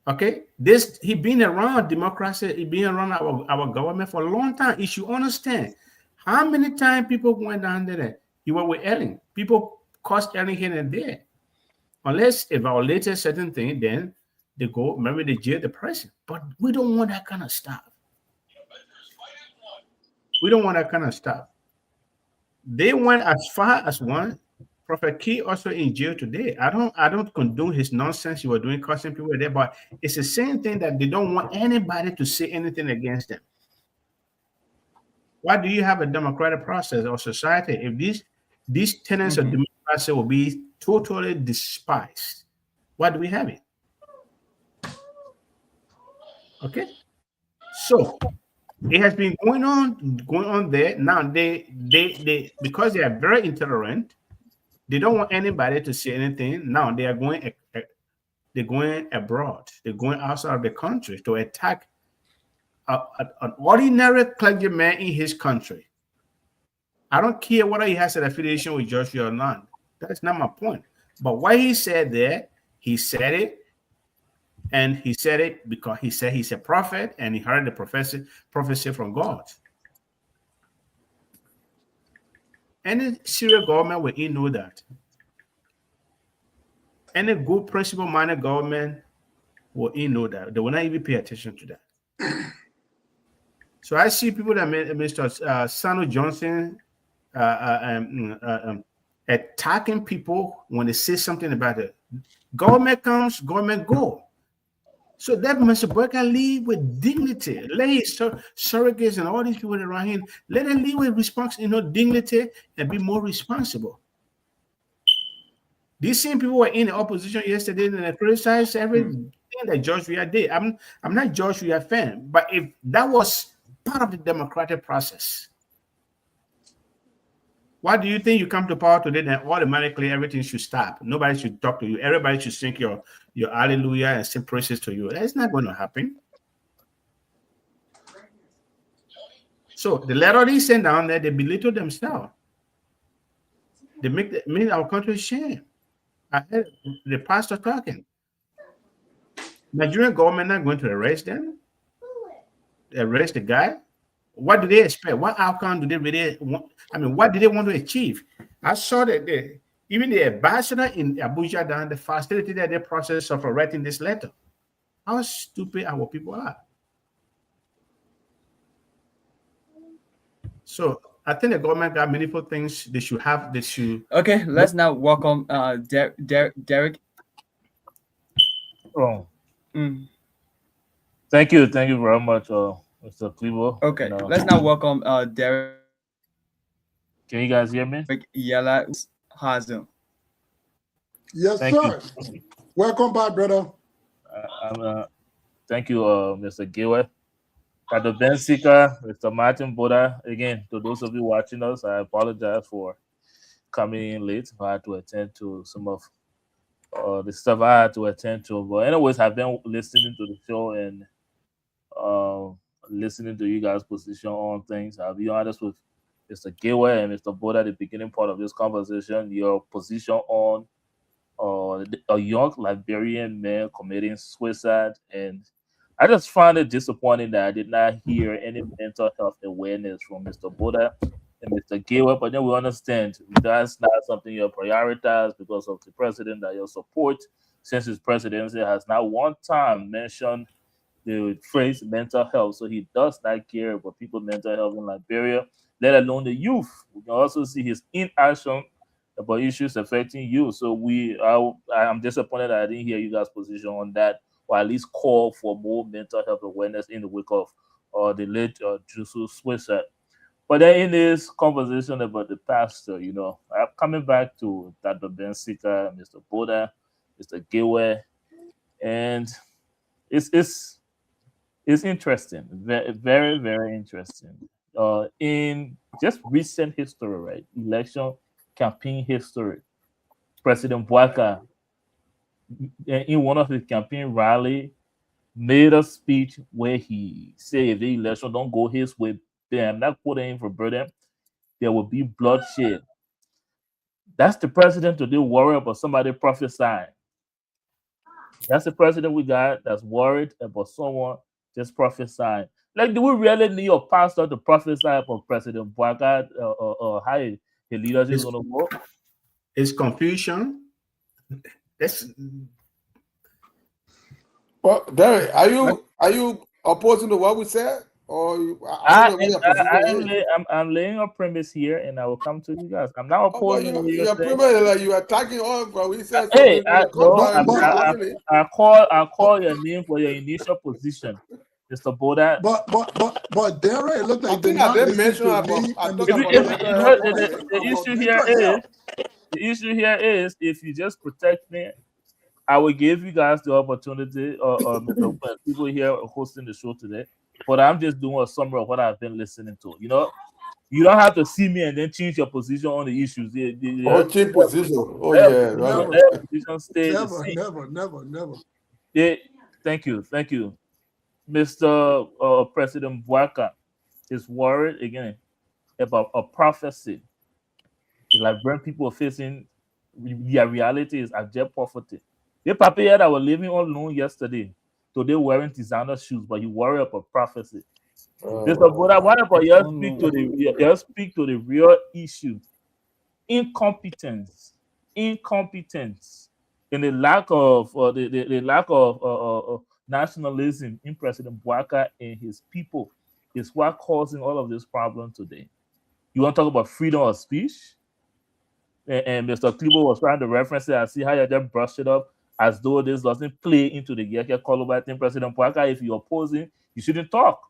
Okay, he been around democracy, he been around our government for a long time. You should understand how many times people went down there. He was with Ellen. People cost Ellen here and there. Unless they violate a certain thing, then they go, maybe they jail the president. But we don't want that kind of stuff. We don't want that kind of stuff. They went as far as one. Prophet Key also in jail today. I don't condone his nonsense he was doing, cursing people there, but it's the same thing that they don't want anybody to say anything against them. Why do you have a democratic process or society if these tenets of democracy will be totally despised? Why do we have it? Okay, so it has been going on there. Now they because they are very intolerant. They don't want anybody to say anything. Now they are going abroad. They're going outside of the country to attack an ordinary clergyman in his country. I don't care whether he has an affiliation with Joshua or not. That's not my point. But what he said there, he said it, and he said it because he said he's a prophet and he heard the prophecy from God. Any serious government will know that. Any good principle-minded government will know that. They will not even pay attention to that. So I see people that Mr. Sano Johnson attacking people when they say something about it. Government comes, government go. So that Mr. Boyka leave with dignity. Let his surrogates and all these people around him, let them leave with dignity and be more responsible. These same people were in the opposition yesterday and they criticized everything that George Weah did. I'm not George Weah fan, but if that was part of the democratic process, why do you think you come to power today then automatically everything should stop? Nobody should talk to you. Everybody should sing your hallelujah and sing praises to you. That's not going to happen. So the letter they send down there, they belittle themselves. They make our country shame. I heard the pastor talking. Nigerian government not going to arrest them? Arrest the guy? What do they expect? What outcome do they really want? I mean, what do they want to achieve? I saw that even the ambassador in Abuja down the facilitated the process of writing this letter. How stupid our people are. So I think the government got meaningful things they should have. They should. Okay, let's now welcome Derek. Oh. Thank you very much, Mr. Clevo. Okay, let's now welcome Derek. Can you guys hear me? Yala Hazem. Yes, Thank sir. you. Welcome back, brother. Thank you, Mr. Giwe. Dr. Ben Sika, Mr. Martin Boda. Again, to those of you watching us, I apologize for coming in late. I had to attend to some of the stuff I had to attend to. But anyways, I've been listening to the show and listening to you guys' position on things. I'll be honest with Mr. Gayway and Mr. Boda, at the beginning part of this conversation, your position on a young Liberian man committing suicide. And I just find it disappointing that I did not hear any mental health awareness from Mr. Boda and Mr. Gayway. But then we understand that's not something you prioritize because of the president that you support. Since his presidency has not one time mentioned the phrase mental health. So he does not care about people's mental health in Liberia, let alone the youth. We can also see his inaction about issues affecting youth. So I'm disappointed that I didn't hear you guys' position on that, or at least call for more mental health awareness in the wake of the late Jusu suicide. But then in this conversation about the pastor, I'm coming back to Dr. Bensika, Mr. Boda, Mr. Gayway, and it's interesting, very, very, very interesting. In just recent history, right? Election campaign history, President Bouaka, in one of his campaign rally, made a speech where he said if the election don't go his way, I'm not quoting him for burden, there will be bloodshed. That's the president today worried about somebody prophesying. That's the president we got that's worried about someone just prophesying. Like, do we really need a pastor to prophesy about President Bouaka or how his leadership is going to work? It's confusion. Well, Derek, are you opposing to what we said? Or I'm laying a premise here, and I will come to you guys. I'm not opposing. Your premise, like you attacking all, but we said. Hey, I call your name for your initial position, Mr. Boda. But Derek, it looked like I think I did mention the issue here is if you just protect me, I will give you guys the opportunity, people here hosting the show today. But I'm just doing a summary of what I've been listening to. You don't have to see me and then change your position on the issues. Change position. Oh yeah, never. Yeah, thank you, Mr. President Bouaka is worried again about a prophecy. Like when people are facing their reality is abject poverty. The papa here that were living alone yesterday. Today wearing designer shoes, but you worry about prophecy. Mr. Boda, what about you speak to the real issue? Incompetence in the lack of the lack of nationalism in President Bouaka and his people is what causing all of this problem today. You want to talk about freedom of speech? And Mr. Klibo was trying to reference it. I see how you just brushed it up as though this doesn't play into the Yeke Koloba thing. President Bouaka, if you're opposing, you shouldn't talk.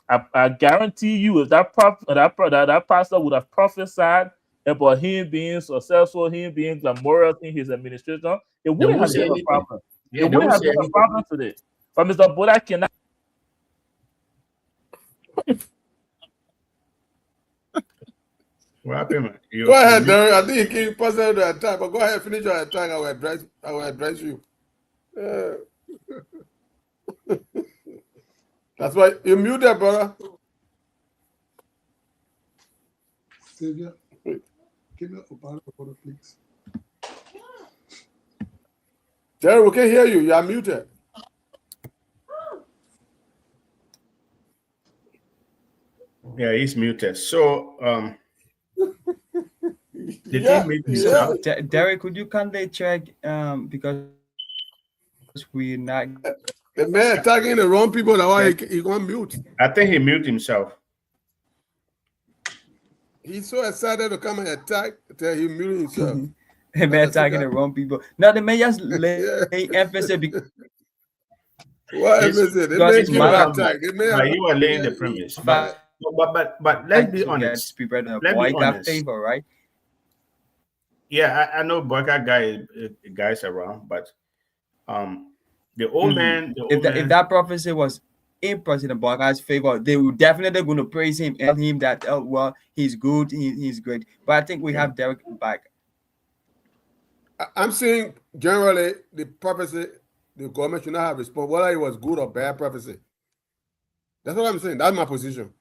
I guarantee you, if that pastor would have prophesied about him being successful, him being glamorous in his administration, it wouldn't have been a problem. It wouldn't have been a problem today. But Mr. Boda cannot. What happened? Go ahead, Derek. I think you keep passing the attack, but go ahead, finish your attack. I will address you. That's why you mute that, brother. Sylvia, give me a bottle of water, please. Derek, we can hear you. You are muted. Yeah, he's muted. So, Derek, could you kindly check because we're not. The man attacking the wrong people. That's why he won't mute. I think he muted himself. He's so excited to come and attack that he muted himself. The man attacking the wrong people. No, the man just lay emphasis because. What emphasis? The man keep attack. You are laying the premise, but let's be honest. Let's be honest. Favor, right? Yeah, I know Bouaka guys around, but the old man. If that prophecy was in President Bouaka's favor, they were definitely going to praise him and him that he's good, he's great. But I think we have Derek back. I'm saying generally the prophecy, the government should not have response whether it was good or bad prophecy. That's what I'm saying. That's my position.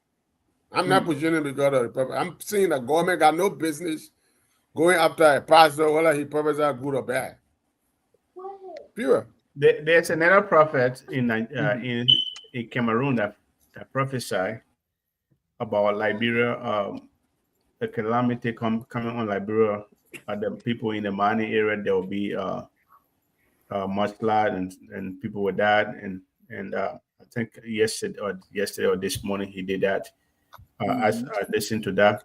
I'm not pushing him because of the purpose. I'm saying the government got no business going after a pastor, whether he purpose are good or bad. Pure. There's another prophet in Cameroon that prophesied about Liberia, the calamity coming on Liberia. The people in the mining area, there will be mudslide and people will die. And I think yesterday or this morning he did that. I listened to that,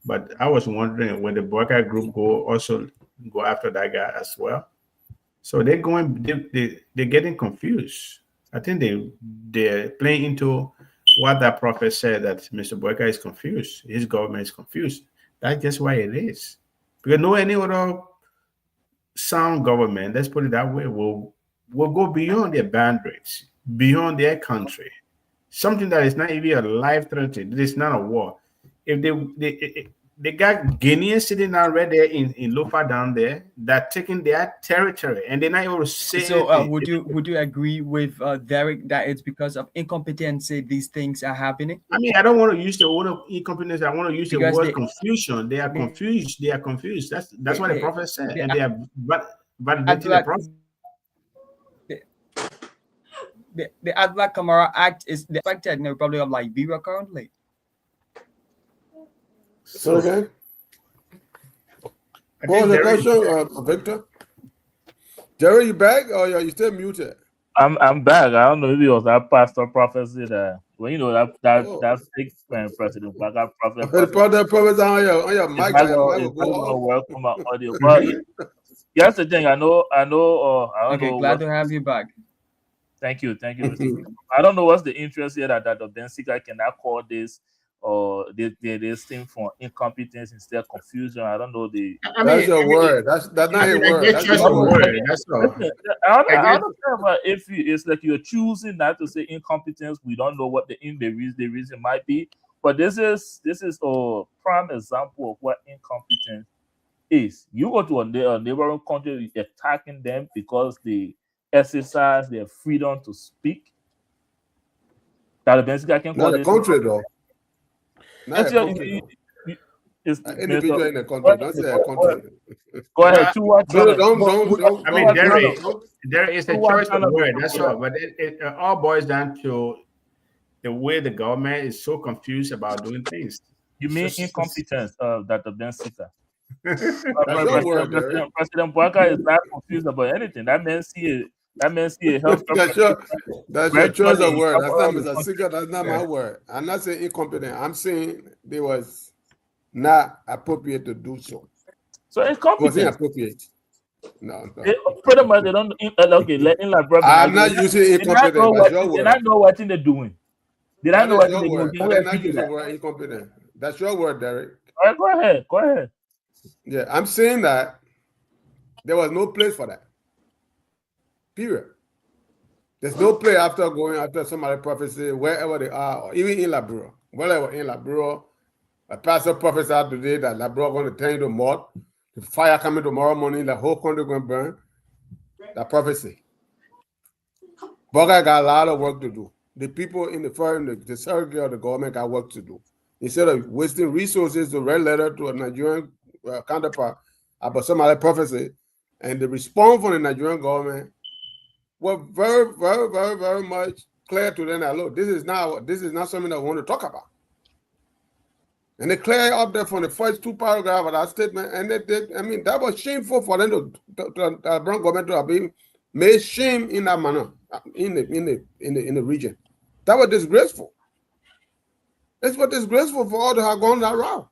but I was wondering when the Boycott group go after that guy as well. So they're getting confused. I think they're playing into what that prophet said, that Mr. Boycott is confused. His government is confused. That's just why it is. Because no any other sound government, let's put it that way, will go beyond their boundaries, beyond their country. Something that is not even a life threatening. This is not a war. If they got Guineans sitting down right there in Lofa down there that taking their territory and they're not able to say. So would you agree with Derek that it's because of incompetency these things are happening? I mean, I don't want to use the word incompetence. I want to use the word confusion. They are confused. They are confused. That's what the prophet said, and they are validating the prophet. The Adla Camara Act is affected in the Republic of Liberia currently. So again, what was the question, Victor? Jerry, you back or you still muted? I'm back. I don't know. Maybe it was that pastor prophecy that when you know that big President Boycott prophet. The prophet on your mic. Welcome my audio. But here's the thing. I know. I don't know. Glad to have you back. Thank you. I don't know what's the interest here that the Benzica cannot call this or this thing for incompetence instead of confusion. I don't know that's your word. That's not your word. That's your word. That's all. I understand, but if it's like you're choosing not to say incompetence, we don't know what the reason might be. But this is a prime example of what incompetence is. You go to a neighboring country, attacking them because they exercise their freedom to speak. That the Benzica can call not the country though. Not it's individual in the country. Don't say a country. Go ahead. Don't. I mean, there is a choice of word. That's all. But it all boils down to the way the government is so confused about doing things. You mean incompetence that the Benzica? President Boycott is not confused about anything. That man see a health. That's your choice of word. That's not Mr. Seeker. That's not my word. I'm not saying incompetent. I'm saying they was not appropriate to do so. So incompetent. It was inappropriate. No. Pretty much they don't. Okay, letting like brother. I'm not using incompetent. That's your word. Did I know what they're doing? Did I know what they're doing? I'm not using the word incompetent. That's your word, Derek. All right, go ahead. Yeah, I'm saying that there was no place for that. Period. There's no place after going after somebody prophecy wherever they are, or even in Liberia. Wherever in Liberia, a pastor prophesied today that Liberia going to turn into mud, the fire coming tomorrow morning, the whole country going to burn. That prophecy. Boycott got a lot of work to do. The people in the firm, the secretary of the government got work to do. Instead of wasting resources to write a letter to a Nigerian counterpart about some other prophecy, and the response from the Nigerian government was very, very, very, very much clear to them that look, this is not something that we want to talk about. And they clear up there from the first two paragraphs of that statement, and that was shameful for them to the government to have been made shame in that manner in the region. That was disgraceful. It's what disgraceful for all to have gone that route.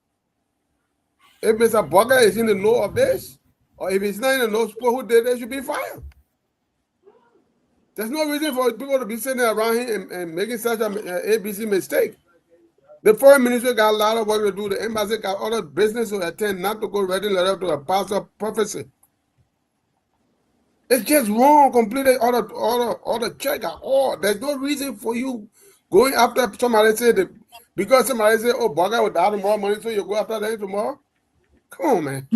If Mr. Boycott is in the know of this, or if he's not in the know, people who did this should be fired. There's no reason for people to be sitting around here and making such an ABC mistake. The foreign ministry got a lot of work to do. The embassy got other business to attend, not to go writing letter to a pastor prophecy. It's just wrong, completely all the check at all. There's no reason for you going after somebody say that because somebody say, oh, Boycott will die tomorrow morning, so you go after them tomorrow. Come on, man.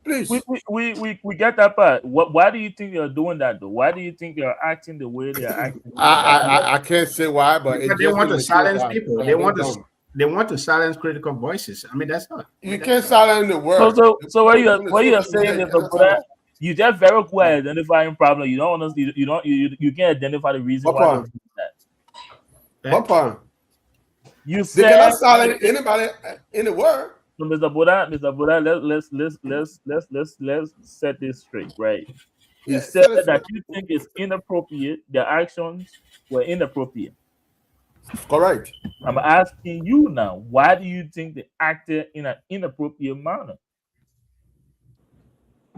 Please. We get that part. Why do you think you're doing that though? Why do you think you're acting the way they're acting? I can't say why, but they want to silence people. They want to they want to silence critical voices. I mean, that's not. You can't silence the word. So what you're saying is, you just very good at identifying problem. You don't honestly, you can't identify the reason why they're doing that. What part? You They said cannot silence anybody in the word. so Mr. Buddha, let's set this straight, right? You said that you think it's inappropriate, the actions were inappropriate. Correct. I'm asking you now, why do you think they acted in an inappropriate manner?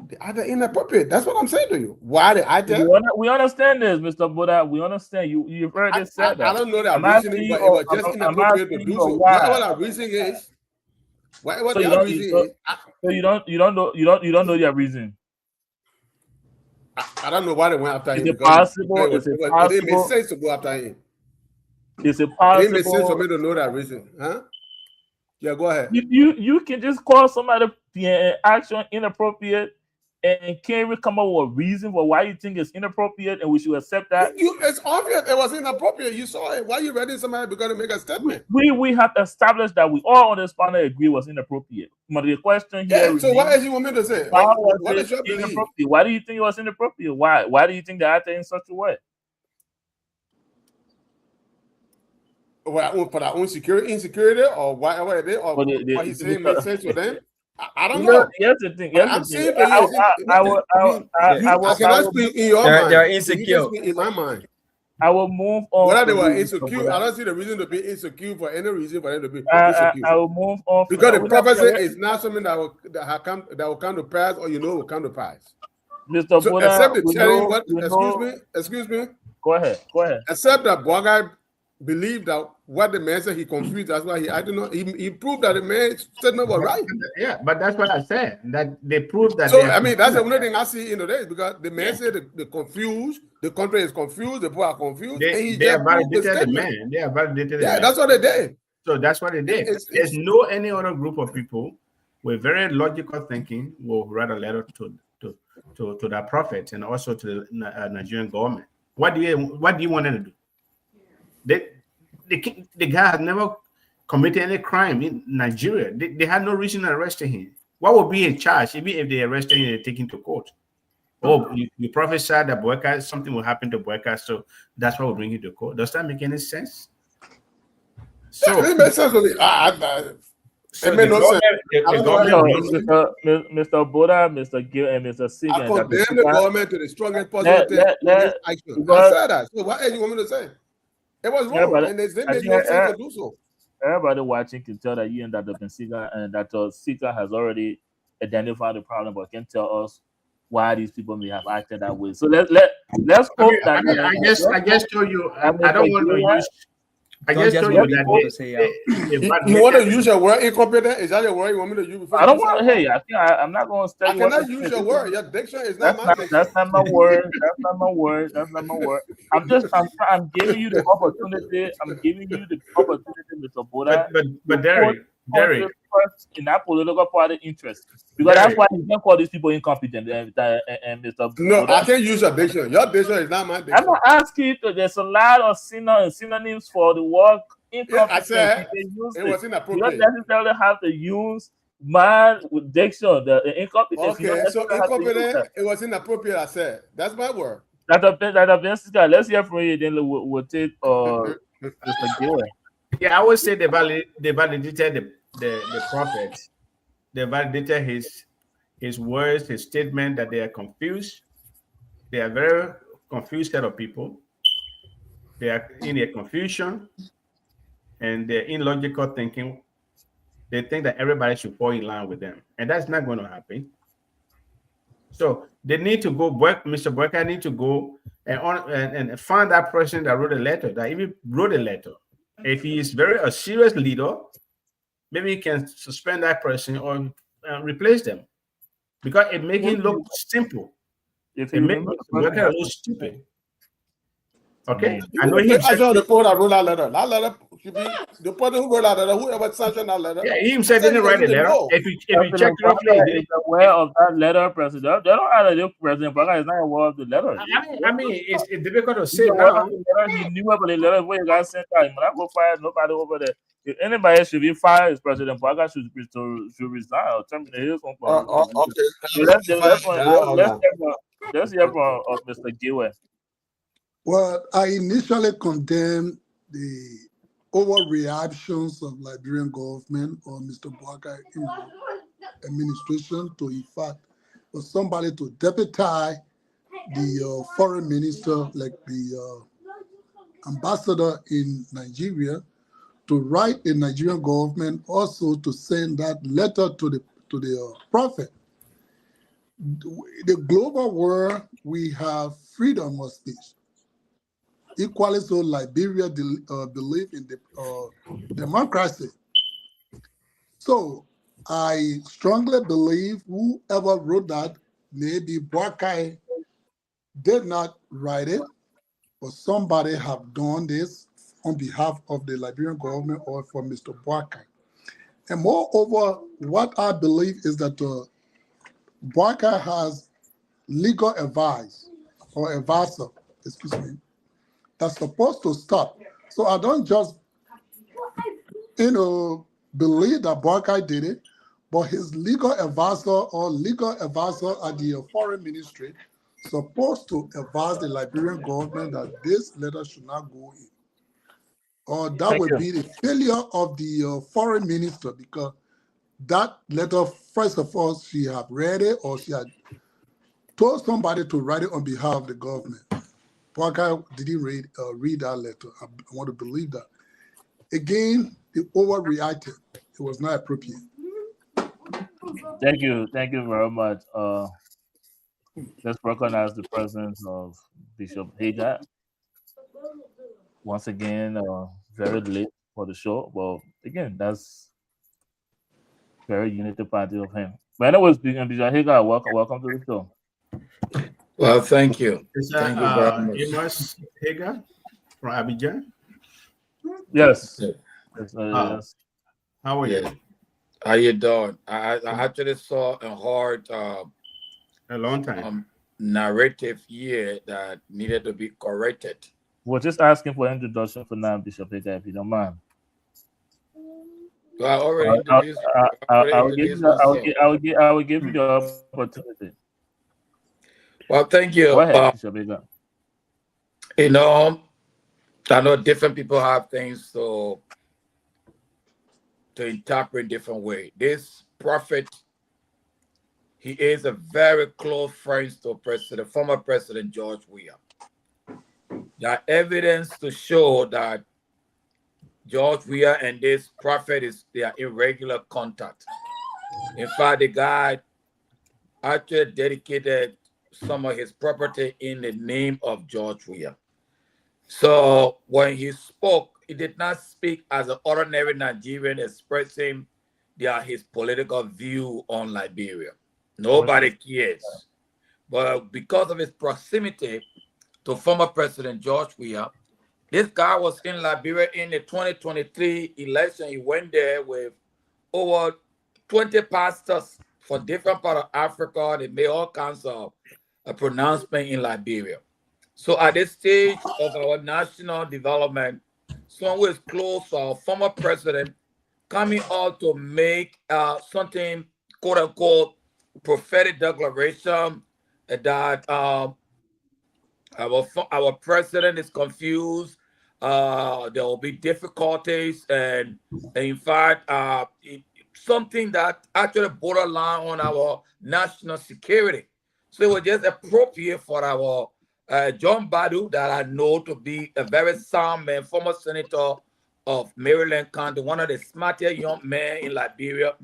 They acted inappropriate. That's what I'm saying to you. Why they acted? We understand this, Mr. Buddha. We understand you. You've heard this said that. I don't know that reasoning, but it was just inappropriate to do so. Whatever that reason is, whatever that reason is. So you don't know their reason. I don't know why they went after him. Is it possible? It didn't make sense to go after him. Is it It possible? didn't make sense for me to know that reason. Huh? Yeah, go ahead. You can just call somebody action inappropriate and can't even come up with a reason for why you think it's inappropriate and we should accept that. It's obvious it was inappropriate. You saw it. Why you ready somebody because to make a statement? We have established that we all on this panel agree was inappropriate. But the question here so what else you want me to say? What is your belief? Why do you think it was inappropriate? Why do you think they acted in such a way? For their own insecurity or whatever it is, or what he's saying makes sense to them. I don't know. Here's the thing. I'm saying I cannot speak in your mind. They're insecure. In my mind. I will move on. Whether they were insecure, I don't see the reason to be insecure for any reason for them to be insecure. I will move on. Because the prophecy is not something that will come to pass, or will come to pass. Mr. So Buddha, except the telling what excuse me. Go ahead. Except that Boga believed that what the man said, he confused. That's why I don't know. He proved that the man's statement was right. Yeah, but that's what I said. That they proved that. So I mean, that's the only thing I see in the days, because the man said they're confused, the country is confused, the people are confused. They are validated the man. They are validated. Yeah, that's what they did. So that's what they did. There's no any other group of people with very logical thinking will write a letter to that prophet and also to the Nigerian government. What do you want them to do? The guy has never committed any crime in Nigeria. They had no reason to arrest him. What would be a charge, even if they arrested him and take him to court? Oh, you prophesied that Boyka, something will happen to Boyka, so that's what will bring you to court. Does that make any sense? So it makes sense to me. It made no sense. Mr. Buddha, Mr. Gill, and Mr. Sig. I condemn the government to the strongest possible action. I said that. So what else you want me to say? It was wrong, and they made no sense to do so. Everybody watching can tell that you and Dr. Bensiga and Dr. Sika has already identified the problem, but can tell us why these people may have acted that way. So let's hope that. I just told you. I don't want to use. I just told you that you want to use your word incompetent? Is that your word you want me to use? Before I don't want to. Hey, I'm not going to study. I cannot use your word. Your diction is not my diction. That's not my word. That's not my word. That's not my word. I'm giving you the opportunity. I'm giving you the opportunity, Mr. Buddha. But Derek. In that political party interest, because that's why you can't call these people incompetent. And Mr. No, Buddha. I can't use your diction. Your diction is not my diction. I'm not asking you to. There's a lot of synonyms for the word incompetent. Yeah, I said it was inappropriate. You don't necessarily have to use man with diction. The incompetence. Okay, so incompetent. It was inappropriate. I said that's my word. Let's hear from you. Then we'll take Mr. Gill. Yeah, I would say they validated the prophet. They validated his words, his statement that they are confused. They are very confused set of people. They are in a confusion and they're in logical thinking. They think that everybody should fall in line with them, and that's not going to happen. So they need to go. Mr. Boyka need to go and find that person that wrote a letter, that even wrote a letter. If he is a serious leader, maybe he can suspend that person or replace them, because it makes him look simple. It makes him look stupid. Okay, Mm. I know he Take himself. action on the people that wrote that letter. That letter should be the person who wrote that letter, whoever sanctioned that letter. Yeah, he himself didn't write a letter. If you check President carefully, Parker is aware of that letter, President. They don't have a President Parker is not aware of the letter. I mean, it's difficult to He's say aware now. of the letter. He knew about the letter before he got sent out. He might not go fire nobody over there. If anybody should be fired, it's President Parker should resign or terminate his own power. Okay. So let's hear from Mr. Giwe. Well, I initially condemned the overreactions of Liberian government or Mr. Bouakai administration to, in fact, for somebody to deputize the foreign minister, like the ambassador in Nigeria, to write the Nigerian government also to send that letter to the prophet. The global world, we have freedom of speech. Equally so, Liberia believe in the democracy. So I strongly believe whoever wrote that, maybe Bouakai did not write it, but somebody have done this on behalf of the Liberian government or for Mr. Bouakai. And moreover, what I believe is that Bouakai has legal advice or advisor, excuse me, that's supposed to stop. So I don't just, believe that Bouakai did it, but his legal advisor or legal advisor at the foreign ministry supposed to advise the Liberian government that this letter should not go in. Or that would be the failure of the foreign minister, because that letter, first of all, she had read it or she had told somebody to write it on behalf of the government. Bouakai didn't read that letter. I want to believe that. Again, they overreacted. It was not appropriate. Thank you very much. Let's recognize the presence of Bishop Hagar. Once again, very late for the show. Well, again, that's very unity party of him. But anyways, Bishop Hagar, welcome to the show. Well, thank you. Is Thank you very much. Amos Hagar from Abidjan? Yes. Yes. How are you? How you doing? I actually saw a hard a long time narrative here that needed to be corrected. We're just asking for introduction for now, Bishop Hagar, if you don't mind. Well, I already introduced. I will give you the opportunity. Well, thank you. Go ahead, Bishop Hagar. I know different people have things to interpret different way. This prophet, he is a very close friend to former President George Weah. There are evidence to show that George Weah and this prophet they are in regular contact. In fact, the guy actually dedicated some of his property in the name of George Weah. So when he spoke, he did not speak as an ordinary Nigerian expressing his political view on Liberia. Nobody cares. But because of his proximity to former President George Weah, this guy was in Liberia in the 2023 election. He went there with over 20 pastors from different parts of Africa. They made all kinds of a pronouncement in Liberia. So at this stage of our national development, someone who is close to our former president coming out to make something, quote unquote, prophetic declaration that our president is confused. There will be difficulties, and in fact, something that actually borderline on our national security. So it was just appropriate for our John Badu, that I know to be a very sound man, former senator of Maryland County, one of the smartest young men in Liberia.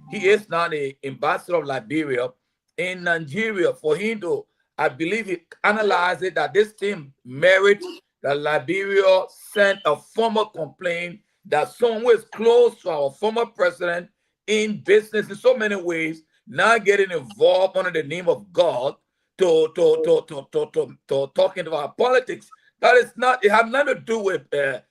He is now the ambassador of Liberia in Nigeria. For him to, I believe he analyzed it that this thing merits that Liberia sent a formal complaint that someone who is close to our former president in business in so many ways, now getting involved under the name of God to talking about politics, That is not, it has nothing to do with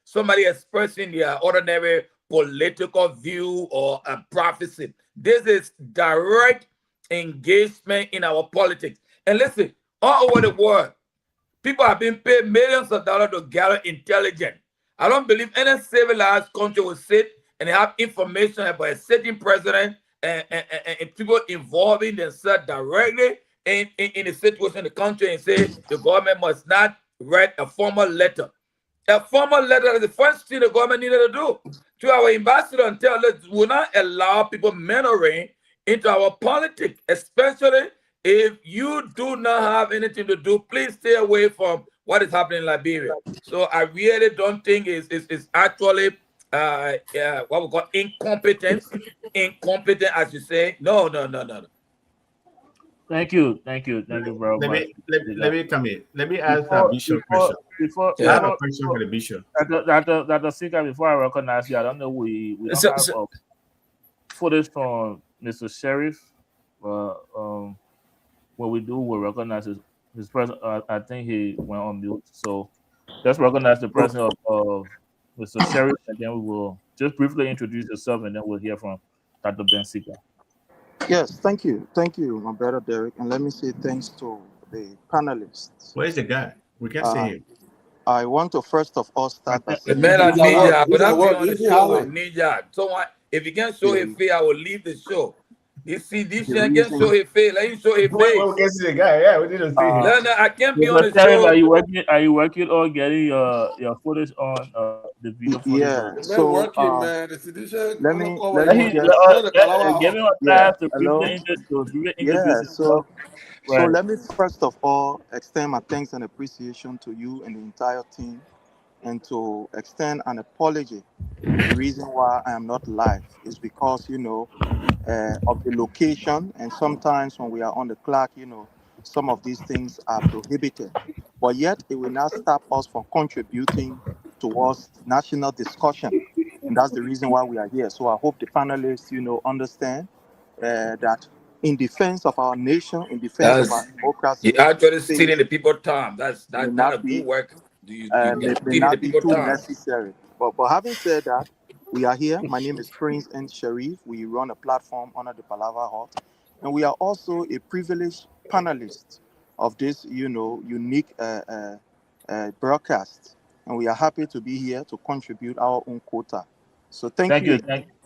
somebody expressing their ordinary political view or a prophecy. This is direct engagement in our politics. And listen, all over the world, people have been paid millions of dollars to gather intelligence. I don't believe any civilized country will sit and have information about a certain president and people involving themselves directly in the situation in the country and say the government must not write a formal letter. A formal letter is the first thing the government needed to do. To our ambassador and tell us, we will not allow people meddling into our politics, especially if you do not have anything to do. Please stay away from what is happening in Liberia. So I really don't think it's actually what we call incompetence, as you say. No. Thank you very much. Let me come in. Let me ask Bishop a question. I have a question for the Bishop. Dr. Sika, before I recognize you, I don't know, we don't have footage from Mr. Sheriff. What we do, we'll recognize his presence. I think he went on mute. So let's recognize the presence of Mr. Sheriff, and then we will just briefly introduce yourself, and then we'll hear from Dr. Ben Sika. Yes, thank you, my brother Derek, and let me say thanks to the panelists. Where's the guy? We can't see him. I want to first of all start by saying, Ninja. So if you can't show his face, I will leave the show. You see, this man can't show his face. Let him show his face. We can see the guy. Yeah, we didn't see him. No, I can't be on the show. Are you working on getting your footage on the video? Yeah. So man. let me give him a chance to So let me first of all extend my thanks and appreciation to you and the entire team, and to extend an apology. The reason why I am not live is because, of the location, and sometimes when we are on the clock, some of these things are prohibited. But yet, it will not stop us from contributing towards national discussion. And that's the reason why we are here. So I hope the panelists, understand that in defense of our nation, in defense of our democracy, you actually stealing the people's time. That's not a good work. May not be too necessary. But having said that, we are here. My name is Prince N. Sharif. We run a platform under the Palava Hut, and we are also a privileged panelist of this, unique broadcast. And we are happy to be here to contribute our own quota. So thank you.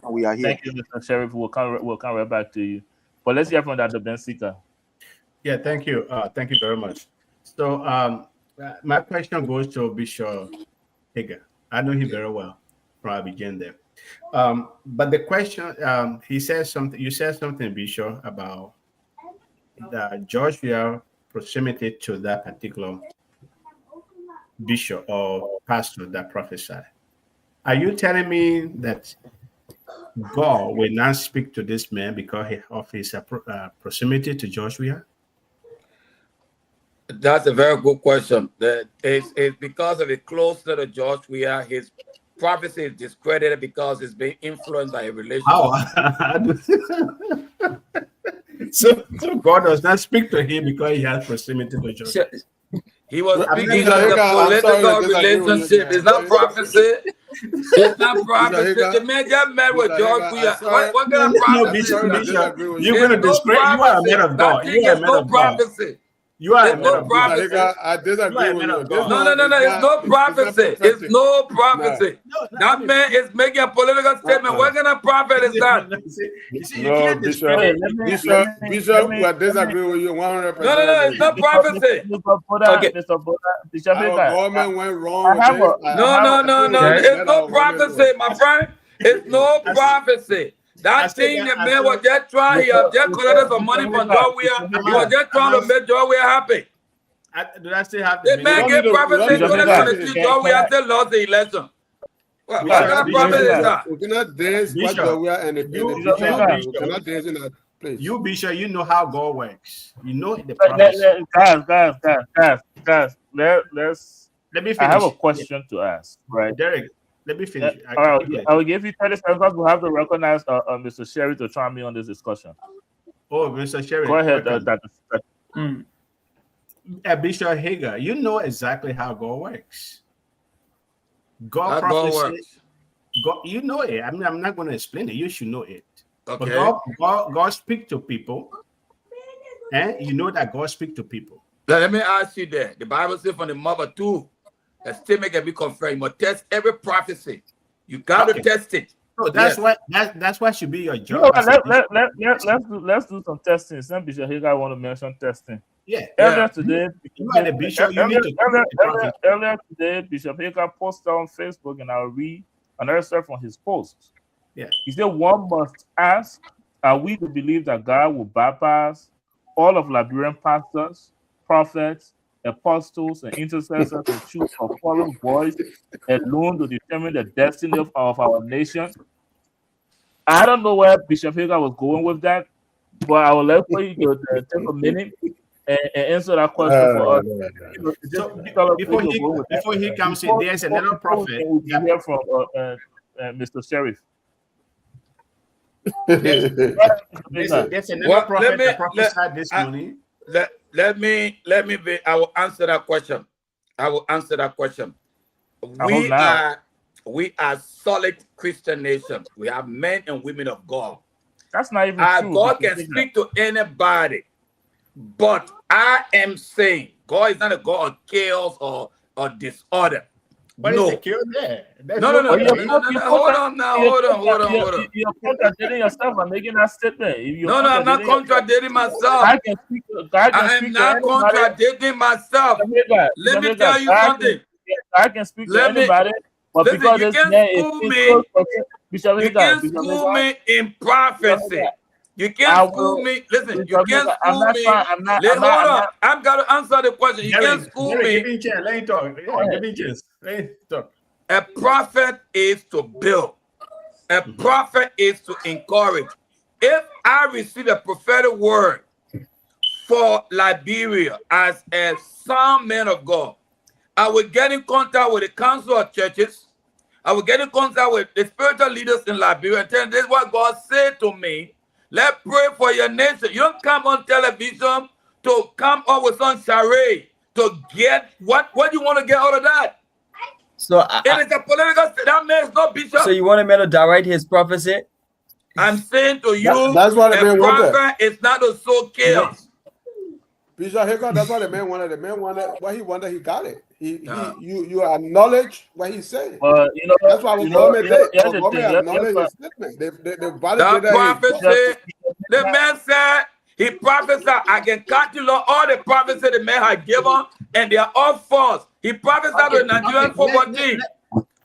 We are here. Thank you, Mr. Sheriff. We'll come right back to you. But let's hear from Dr. Ben Sika. Yeah, thank you. Thank you very much. So my question goes to Bishop Hager. I know him very well. Probably begin there. But the question, he says something. You said something, Bishop, about the Georgia proximity to that particular bishop or pastor that prophesied. Are you telling me that God will not speak to this man because of his proximity to Joshua? That's a very good question. It's because of his closeness to Joshua, his prophecy is discredited because it's being influenced by a relationship. So God does not speak to him because he has proximity to Joshua. He was speaking of the political relationship. It's not prophecy. It's not prophecy. The man got mad with Joshua. What kind of prophecy? You're going to discredit. You are a man of God. You are a man of God. You are a man of God. I disagree with you. No. It's no prophecy. It's no prophecy. That man is making a political statement. What kind of prophet is that? No, Bishop, I disagree with you 100%. No, it's not prophecy. Our government went wrong. No. It's no prophecy, my friend. It's no prophecy. That thing the man was just trying, he just collected some money from Joshua. He was just trying to make Joshua happy. Did I still have the man gave prophecy to the street. Joshua still lost the election. What kind of prophet is that? We cannot dance with Joshua and the people. We cannot dance in that place. You, Bishop, you know how God works. You know the guys. Let me finish. I have a question to ask. Right, Derek. Let me finish. I will give you 30 seconds. We'll have to recognize Mr. Sherry to join me on this discussion. Oh, Mr. Sherry. Go ahead, Bishop Hager, you know exactly how God works. God How God prophesy. works. God, you know it. I mean, I'm not going to explain it. You should know it. Okay. But God speak to people, and you know that God speak to people. Now, let me ask you that. The Bible says from the mother too, that still make it be confirmed. You must test every prophecy. You got to test it. So that's what should be your You job. know, let's do some testing. Some Bishop Hager want to mention testing. Yeah. Earlier today, You are the bishop. You need to earlier today, Bishop Hager posted on Facebook, and I'll read an excerpt from his post. Yeah. He said, "One must ask: are we to believe that God will bypass all of Liberian pastors, prophets, apostles, and intercessors to choose a foreign voice alone to determine the destiny of our nation?" I don't know where Bishop Hager was going with that, but I would like for you to take a minute and answer that question for us. So before he comes in, there's another prophet. We hear from Mr. Sheriff. There's another prophet that prophesied this morning. Let me I will answer that question. We are solid Christian nation. We have men and women of God. That's not even true. God can speak to anybody, but I am saying God is not a God of chaos or disorder. But no. it's a chaos there. No. Hold on. You're contradicting yourself by making that statement. No, I'm not contradicting myself. I am not contradicting myself. Let me tell you something. I can speak to anybody. But listen, because you can't school me in prophecy. You can't school me. Listen, you can't school me. Hold on. I've got to answer the question. You can't school me. Let me talk. Let me talk. A prophet is to build. A prophet is to encourage. If I receive a prophetic word for Liberia as a sound man of God, I will get in contact with the council of churches. I will get in contact with the spiritual leaders in Liberia and tell them this is what God said to me. Let's pray for your nation. You don't come on television to come up with some charade to get what you want to get out of that. So it is a political. That man is not bishop. So you want me to direct his prophecy? I'm saying to you, that's what the man prophet is not to sow chaos. Bishop Hager, that's what the man wanted. The man wanted what he wanted. He got it. You acknowledge what he said. That's why government acknowledge his statement. That prophecy, the man said he prophesied. I can calculate all the prophecy the man had given, and they are all false. He prophesied to the Nigerian football team.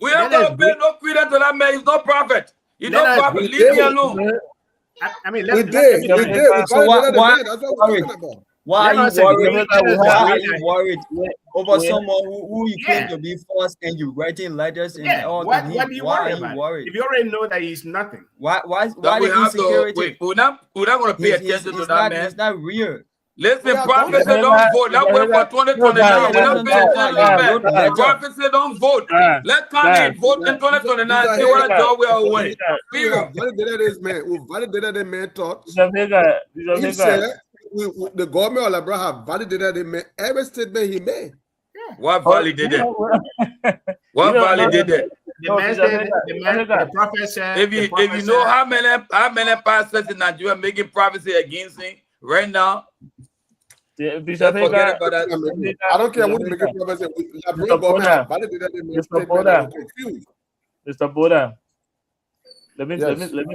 We ain't gonna pay no credit to that man. He's no prophet. He's no prophet. Leave me alone. I mean, we did. So why are you worried over someone who you claim to be false and you writing letters and all? What do you worry about? If you already know that he's nothing, why the insecurity? We're not going to pay attention to that man. It's not real. Listen, prophecy don't vote. Let's wait for 2029. We're not paying attention to that man. Prophecy don't vote. Let's come and vote in 2029. See what a job we are winning. Period. Validated this man. We validated the man thoughts. He said the government of Liberia have validated the man every statement he made. What validated? What validated? The prophet said. If you know how many pastors in Nigeria making prophecy against him right now. Bishop forget about that. I don't care what you make a prophecy. Mr. Boda, let me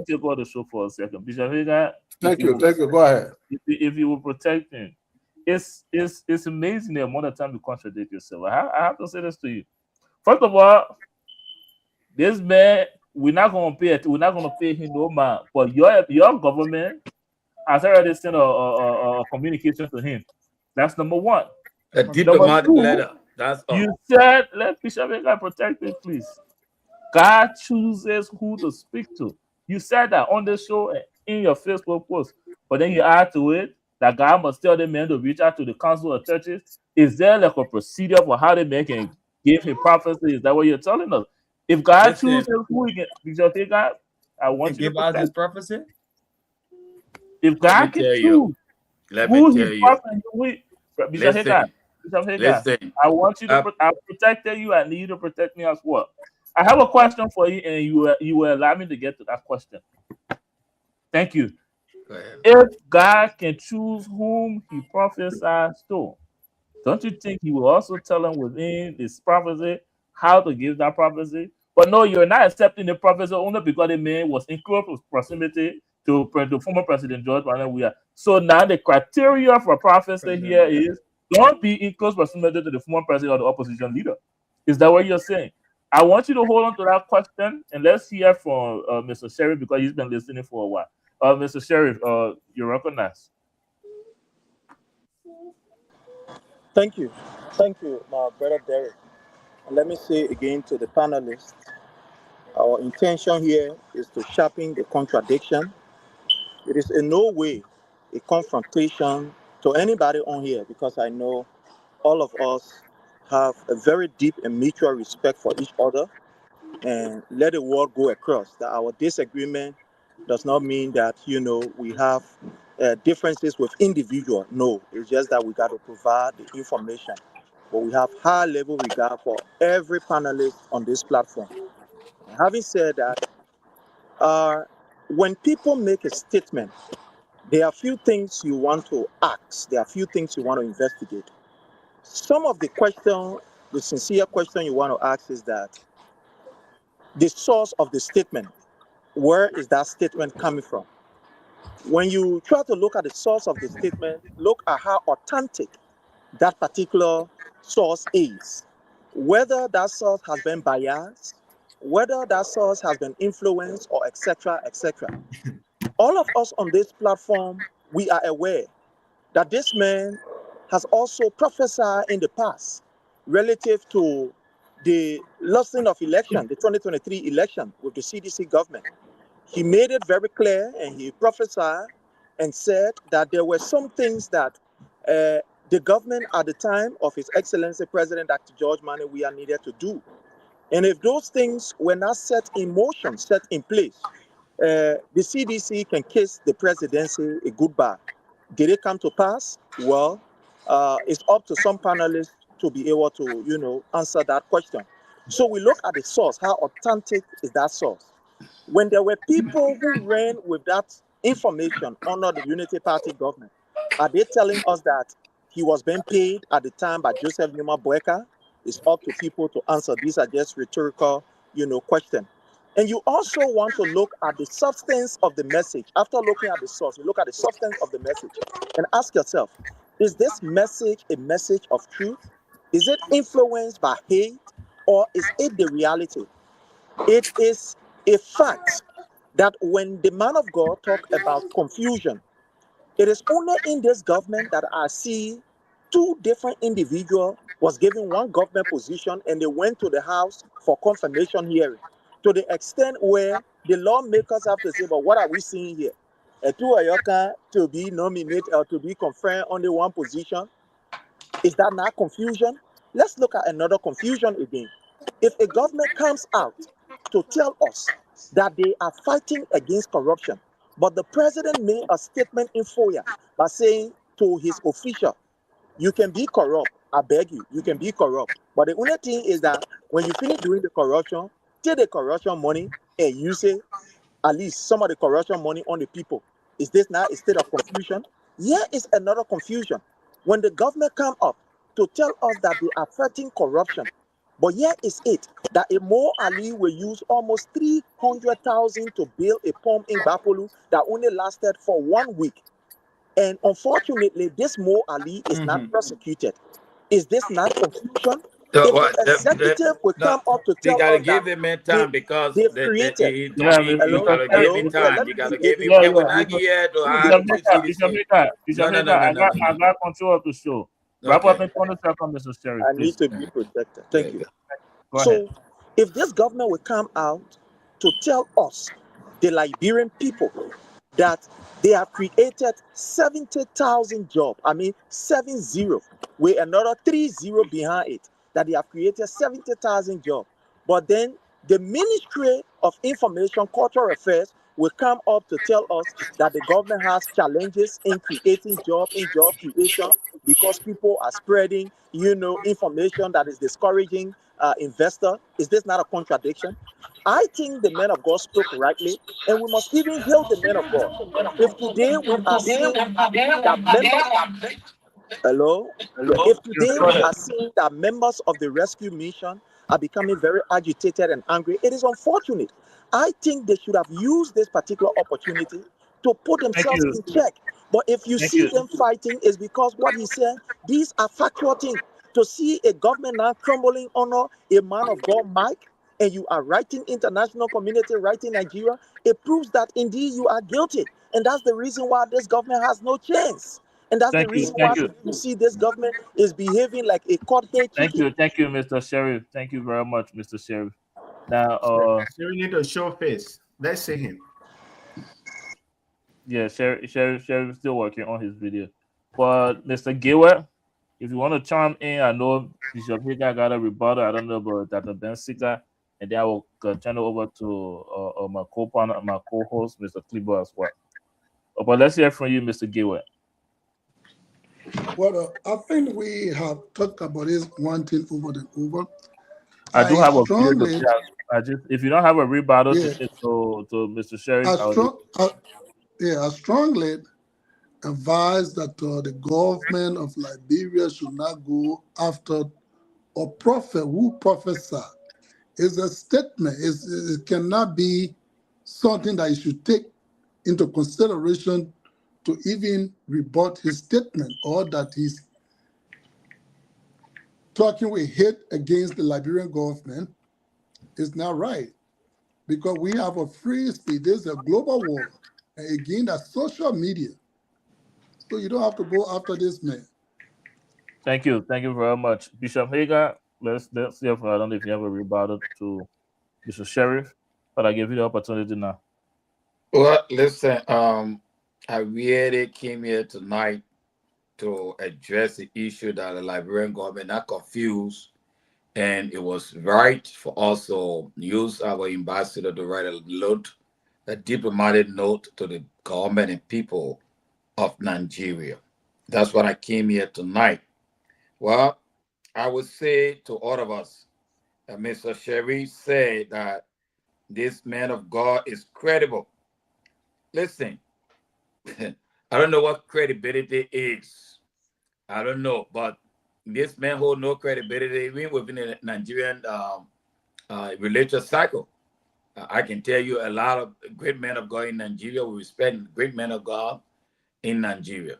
take over the show for a second. Bishop Hager, thank you. Go ahead. If you will protect him, it's amazing the amount of time you contradict yourself. I have to say this to you. First of all, this man, we're not gonna pay him no man, but your government has already sent a communication to him. That's number one. A diplomatic letter. That's all. You said let Bishop Hager protect him, please. God chooses who to speak to. You said that on the show and in your Facebook post, but then you add to it that God must tell the man to reach out to the council of churches. Is there like a procedure for how the man can give him prophecy? Is that what you're telling us? If God chooses who he can, Bishop Hager, I want you to give out his prophecy. If God can choose let me tell you. Bishop Hager, Bishop Hagar, Listen. I want you to. I protected you. I need you to protect me as well. I have a question for you, and you will allow me to get to that question. Thank you. Go ahead. If God can choose whom He prophesies to, don't you think He will also tell them within this prophecy how to give that prophecy? But no, you're not accepting the prophecy only because the man was in close proximity to former President George Manuel Weah. So now the criteria for prophecy here is don't be in close proximity to the former president or the opposition leader. Is that what you're saying? I want you to hold on to that question, and let's hear from Mr. Sheriff because he's been listening for a while. Mr. Sheriff, you're recognized. Thank you, my brother Derek. And let me say again to the panelists, our intention here is to sharpen the contradiction. It is in no way a confrontation to anybody on here, because I know all of us have a very deep and mutual respect for each other, and let the word go across that our disagreement does not mean that we have differences with individual. No, it's just that we got to provide the information, but we have high level regard for every panelist on this platform. And having said that, when people make a statement, there are a few things you want to ask, there are a few things you want to investigate. Some of the sincere question you want to ask is that the source of the statement, where is that statement coming from? When you try to look at the source of the statement, look at how authentic that particular source is. Whether that source has been biased, whether that source has been influenced, or etc., etc. All of us on this platform, we are aware that this man has also prophesied in the past relative to the losing of election, the 2023 election with the CDC government. He made it very clear, and he prophesied and said that there were some things that the government at the time of His Excellency President Dr. George Manuel Weah needed to do. And if those things were not set in motion, set in place, the CDC can kiss the presidency a goodbye. Did it come to pass? Well, it's up to some panelists to be able to, answer that question. So we look at the source. How authentic is that source? When there were people who ran with that information under the Unity Party government, are they telling us that he was being paid at the time by Joseph Numa Boyka? It's up to people to answer. These are just rhetorical, questions. And you also want to look at the substance of the message. After looking at the source, you look at the substance of the message and ask yourself, is this message a message of truth? Is it influenced by hate, or is it the reality? It is a fact that when the man of God talk about confusion, it is only in this government that I see two different individuals was given one government position, and they went to the House for confirmation hearing, to the extent where the lawmakers have to say, but what are we seeing here? Two Ayoka to be nominated or to be confirmed only one position. Is that not confusion? Let's look at another confusion again. If a government comes out to tell us that they are fighting against corruption, but the president made a statement in FOIA by saying to his official, you can be corrupt, I beg you, you can be corrupt. But the only thing is that when you finish doing the corruption, take the corruption money and use it, at least some of the corruption money on the people. Is this not a state of confusion? Here is another confusion. When the government come up to tell us that they are fighting corruption, but here is it, that a Mo Ali will use almost 300,000 to build a pump in Bapolu that only lasted for 1 week. And unfortunately, this Mo Ali is not prosecuted. Is this not confusion? If the executive will come up to tell us give that him time because they've created. you gotta give him time. You gotta give him. We're not here to hide. I got control of the show. Wrap up in 20 seconds, Mr. Sterry. I need to be protected. Thank you. So, if this government will come out to tell us, the Liberian people, that they have created 70,000 jobs, 70, with another 30 behind it, that they have created 70,000 jobs. But then the Ministry of Information, Cultural Affairs will come up to tell us that the government has challenges in creating jobs, in job creation. because people are spreading, information that is discouraging investor. Is this not a contradiction? I think the men of God spoke rightly, and we must even hail the men of God. If today we are seeing that members, hello, yeah, if today we are seeing that members of the rescue mission are becoming very agitated and angry, it is unfortunate. I think they should have used this particular opportunity to put themselves in check. But if you see them fighting, is because what he said, these are factual things. To see a government now crumbling honor a man of God, Mike, and you are writing international community, writing Nigeria, it proves that indeed you are guilty. And that's the reason why this government has no chance. And that's the reason why you see this government is behaving like a court-head chicken. Thank you, Mr. Sheriff. Thank you very much, Mr. Sheriff. Now, we need to show face. Let's see him. Yeah, Sheriff still working on his video. But Mr. Gilbert, if you want to chime in, I know Bishop Higa got a rebuttal. I don't know about Dr. Bensika, and then I will turn it over to my co-partner, my co-host, Mr. Kleber as well. But let's hear from you, Mr. Gilbert. Well, I think we have talked about this one thing over and over. I do have a few. If you don't have a rebuttal to Mr. Sheriff, I strongly advise that the government of Liberia should not go after a prophet who prophesied. It's a statement. It cannot be something that you should take into consideration to even rebut his statement, or that he's talking with hate against the Liberian government. Is not right, because we have a free speech. There's a global war, and again, that's social media. So you don't have to go after this man. Thank you very much, Bishop Hager. Let's see if I don't know if you have a rebuttal to Mr. Sheriff, but I give you the opportunity now. Well, listen, I really came here tonight to address the issue that the Liberian government not confused. And it was right for us to use our ambassador to write a diplomatic note to the government and people of Nigeria. That's what I came here tonight. Well, I would say to all of us, that Mr. Sherry said that this man of God is credible. Listen, I don't know what credibility is. I don't know, but this man holds no credibility even within the Nigerian religious cycle. I can tell you a lot of great men of God in Nigeria. We respect great men of God in Nigeria.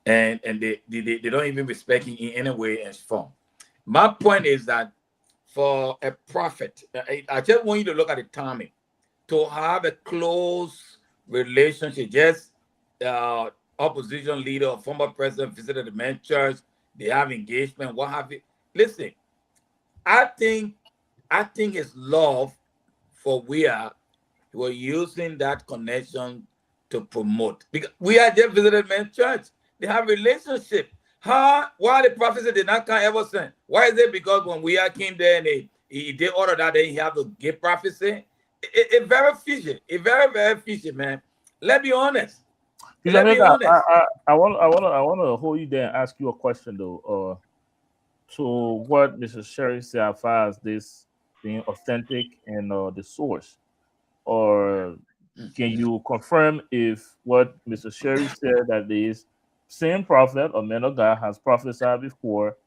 And they don't even respect him in any way and form. My point is that for a prophet, I just want you to look at the timing. To have a close relationship, just opposition leader or former president visited the men's church, they have engagement, what have you. Listen, I think his love for we are using that connection to promote. Because we are just visited men's church. They have relationship. Why the prophecy did not come ever send? Why is it because when we are came there and he did order that then he have to give prophecy? It's very fishy. It's very, very fishy, man. Let's be honest. I want to hold you there and ask you a question though. To what Mr. Sherry said as far as this being authentic and the source, or can you confirm if what Mr. Sherry said that this same prophet or man of God has prophesied before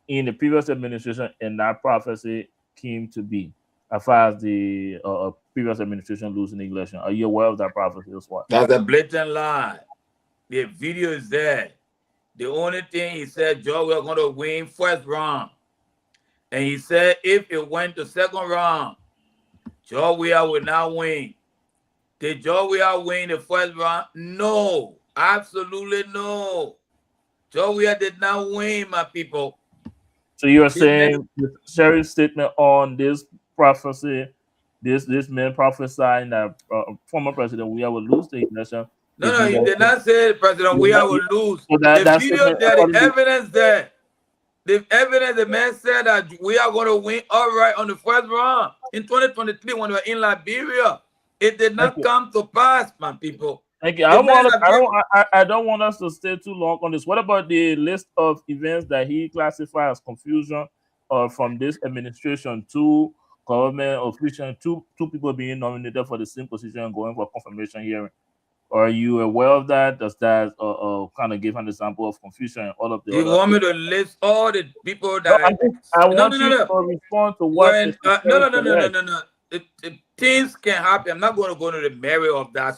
in the previous administration and that prophecy came to be as far as the previous administration losing the election? Are you aware of that prophecy as well? That's a blatant lie. The video is there. The only thing he said, Joe, we're going to win first round. And he said, if it went to second round, Joe, we will not win. Did Joe win the first round? No, absolutely no. Joe did not win, my people. So you are saying the Sheriff's statement on this prophecy, this man prophesying that former President Weah will lose the election. No, he did not say President Weah will lose. So the video there, the evidence there. The evidence, the man said that we are going to win all right on the first round in 2023 when we were in Liberia. It did not come to pass, my people. Thank you. I don't want us to stay too long on this. What about the list of events that he classified as confusion from this administration? Two government officials, two people being nominated for the same position and going for confirmation hearing. Are you aware of that? Does that kind of give an example of confusion and all of the You want me to list all the people that I want you to respond to what when, no. Things can happen. I'm not going to go into the merit of that.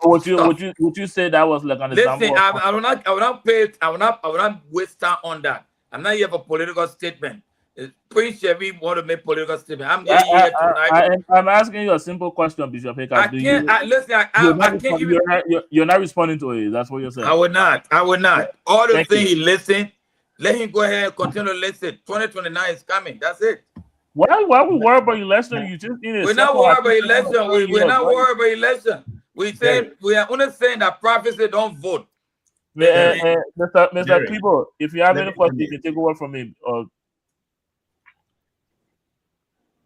But would you say that was like an example? Listen, I will not waste time on that. I'm not here for political statement. Prince Chevy want to make political statement. I'm getting here tonight. I'm asking you a simple question, Bishop Hiccup. You're not responding to it. That's what you're saying. I would not. All the things he listen, let him go ahead and continue to listen. 2029 is coming. That's it. Why we worry about election? You just need We're not worried about election. We're not worried about election. We are only saying that prophecy don't vote. Mr. People, if you have any questions, you can take over from me.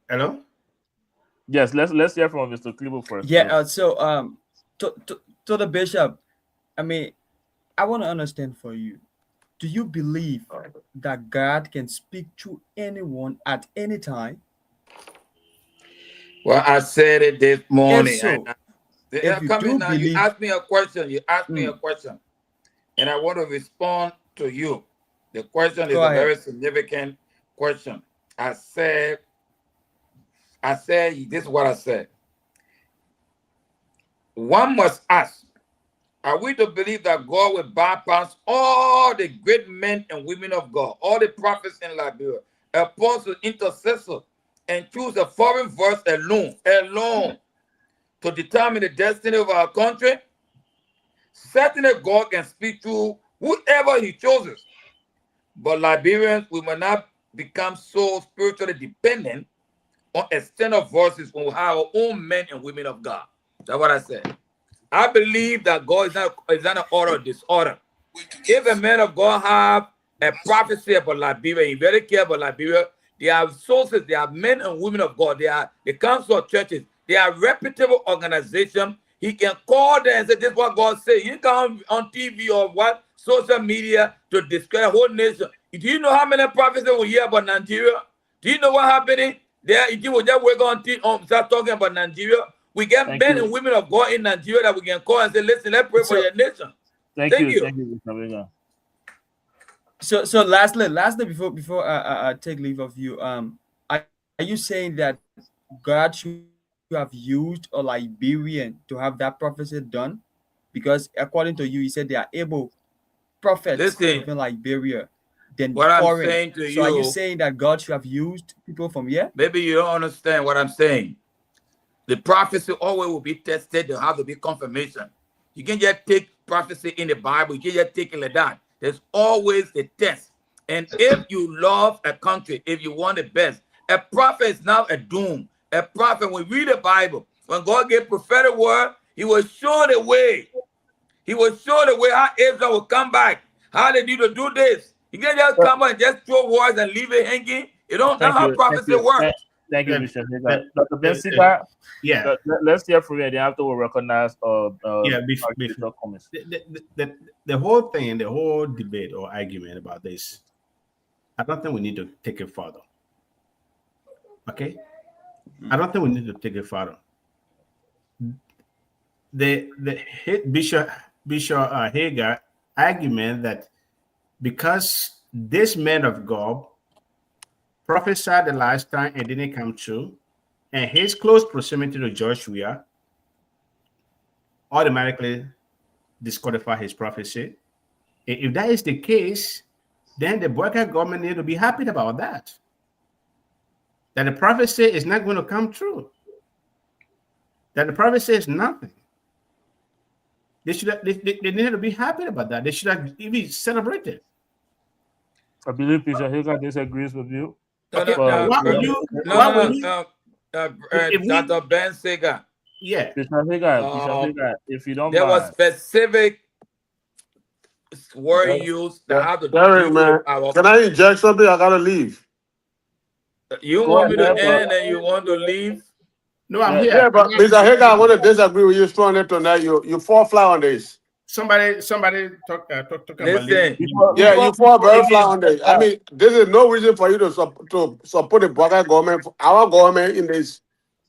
Hello. Yes, let's hear from Mr. Klebo first. Yeah. To the bishop, I mean, I want to understand for you. Do you believe that God can speak to anyone at any time? Well, I said it this morning. If you asked me a question. And I want to respond to you. The question is a very significant question. I said, this is what I said. One must ask, are we to believe that God will bypass all the great men and women of God, all the prophets in Liberia, apostles, intercessors, and choose a foreign voice alone to determine the destiny of our country? Certainly God can speak to whoever he chooses. But Liberians, we will not become so spiritually dependent on external voices when we have our own men and women of God. That's what I said. I believe that God is not an order or disorder. If a man of God have a prophecy about Liberia, he very care about Liberia, they have sources, they are men and women of God, they are the council of churches, they are reputable organization. He can call them and say, this is what God said. You come on TV or what social media to discredit the whole nation. Do you know how many prophecies we hear about Nigeria? Do you know what happening there? If you will just work on start talking about Nigeria, we get men and women of God in Nigeria that we can call and say, listen, let's pray for your nation. Thank you. So lastly, before I take leave of you, are you saying that God should have used a Liberian to have that prophecy done? Because according to you, he said they are able prophets in Liberia than what foreign. I'm saying to so are you saying that God should have used people from here? Maybe you don't understand what I'm saying. The prophecy always will be tested. There have to be confirmation. You can't just take prophecy in the Bible. You can't just take it like that. There's always a test. And if you love a country, if you want the best, a prophet is not a doom. A prophet, when we read the Bible, when God gave prophetic word, he will show the way. He will show the way how Israel will come back, how they need to do this. You can't just come and just throw words and leave it hanging. You don't know how prophecy works. Thank you, Bishop. Dr. Ben-Sika, let's hear from you. Then after we recognize before comments. The whole thing, the whole debate or argument about this, I don't think we need to take it further. Okay? I don't think we need to take it further. The Bishop Hagar argument that because this man of God prophesied the last time and didn't come true, and his close proximity to Joshua automatically disqualify his prophecy. If that is the case, then the Boyka government need to be happy about that. That the prophecy is not going to come true. That the prophecy is nothing. They need to be happy about that. They should have even celebrated. I believe Bishop Hagar disagrees with you. Dr. Ben-Sika. Yeah. Bishop Hagar, if you don't there mind. was specific word used that have to do with man. Can I inject something? I gotta leave. You want me to end and you want to leave? No, I'm Yeah. here. Yeah, but Mr. Hager, I want to disagree with you strongly tonight. You fall flat on this. Somebody talk about Listen, Yeah, you fall very flat on this. I mean, this is no reason for you to support the Baka government. Our government in this,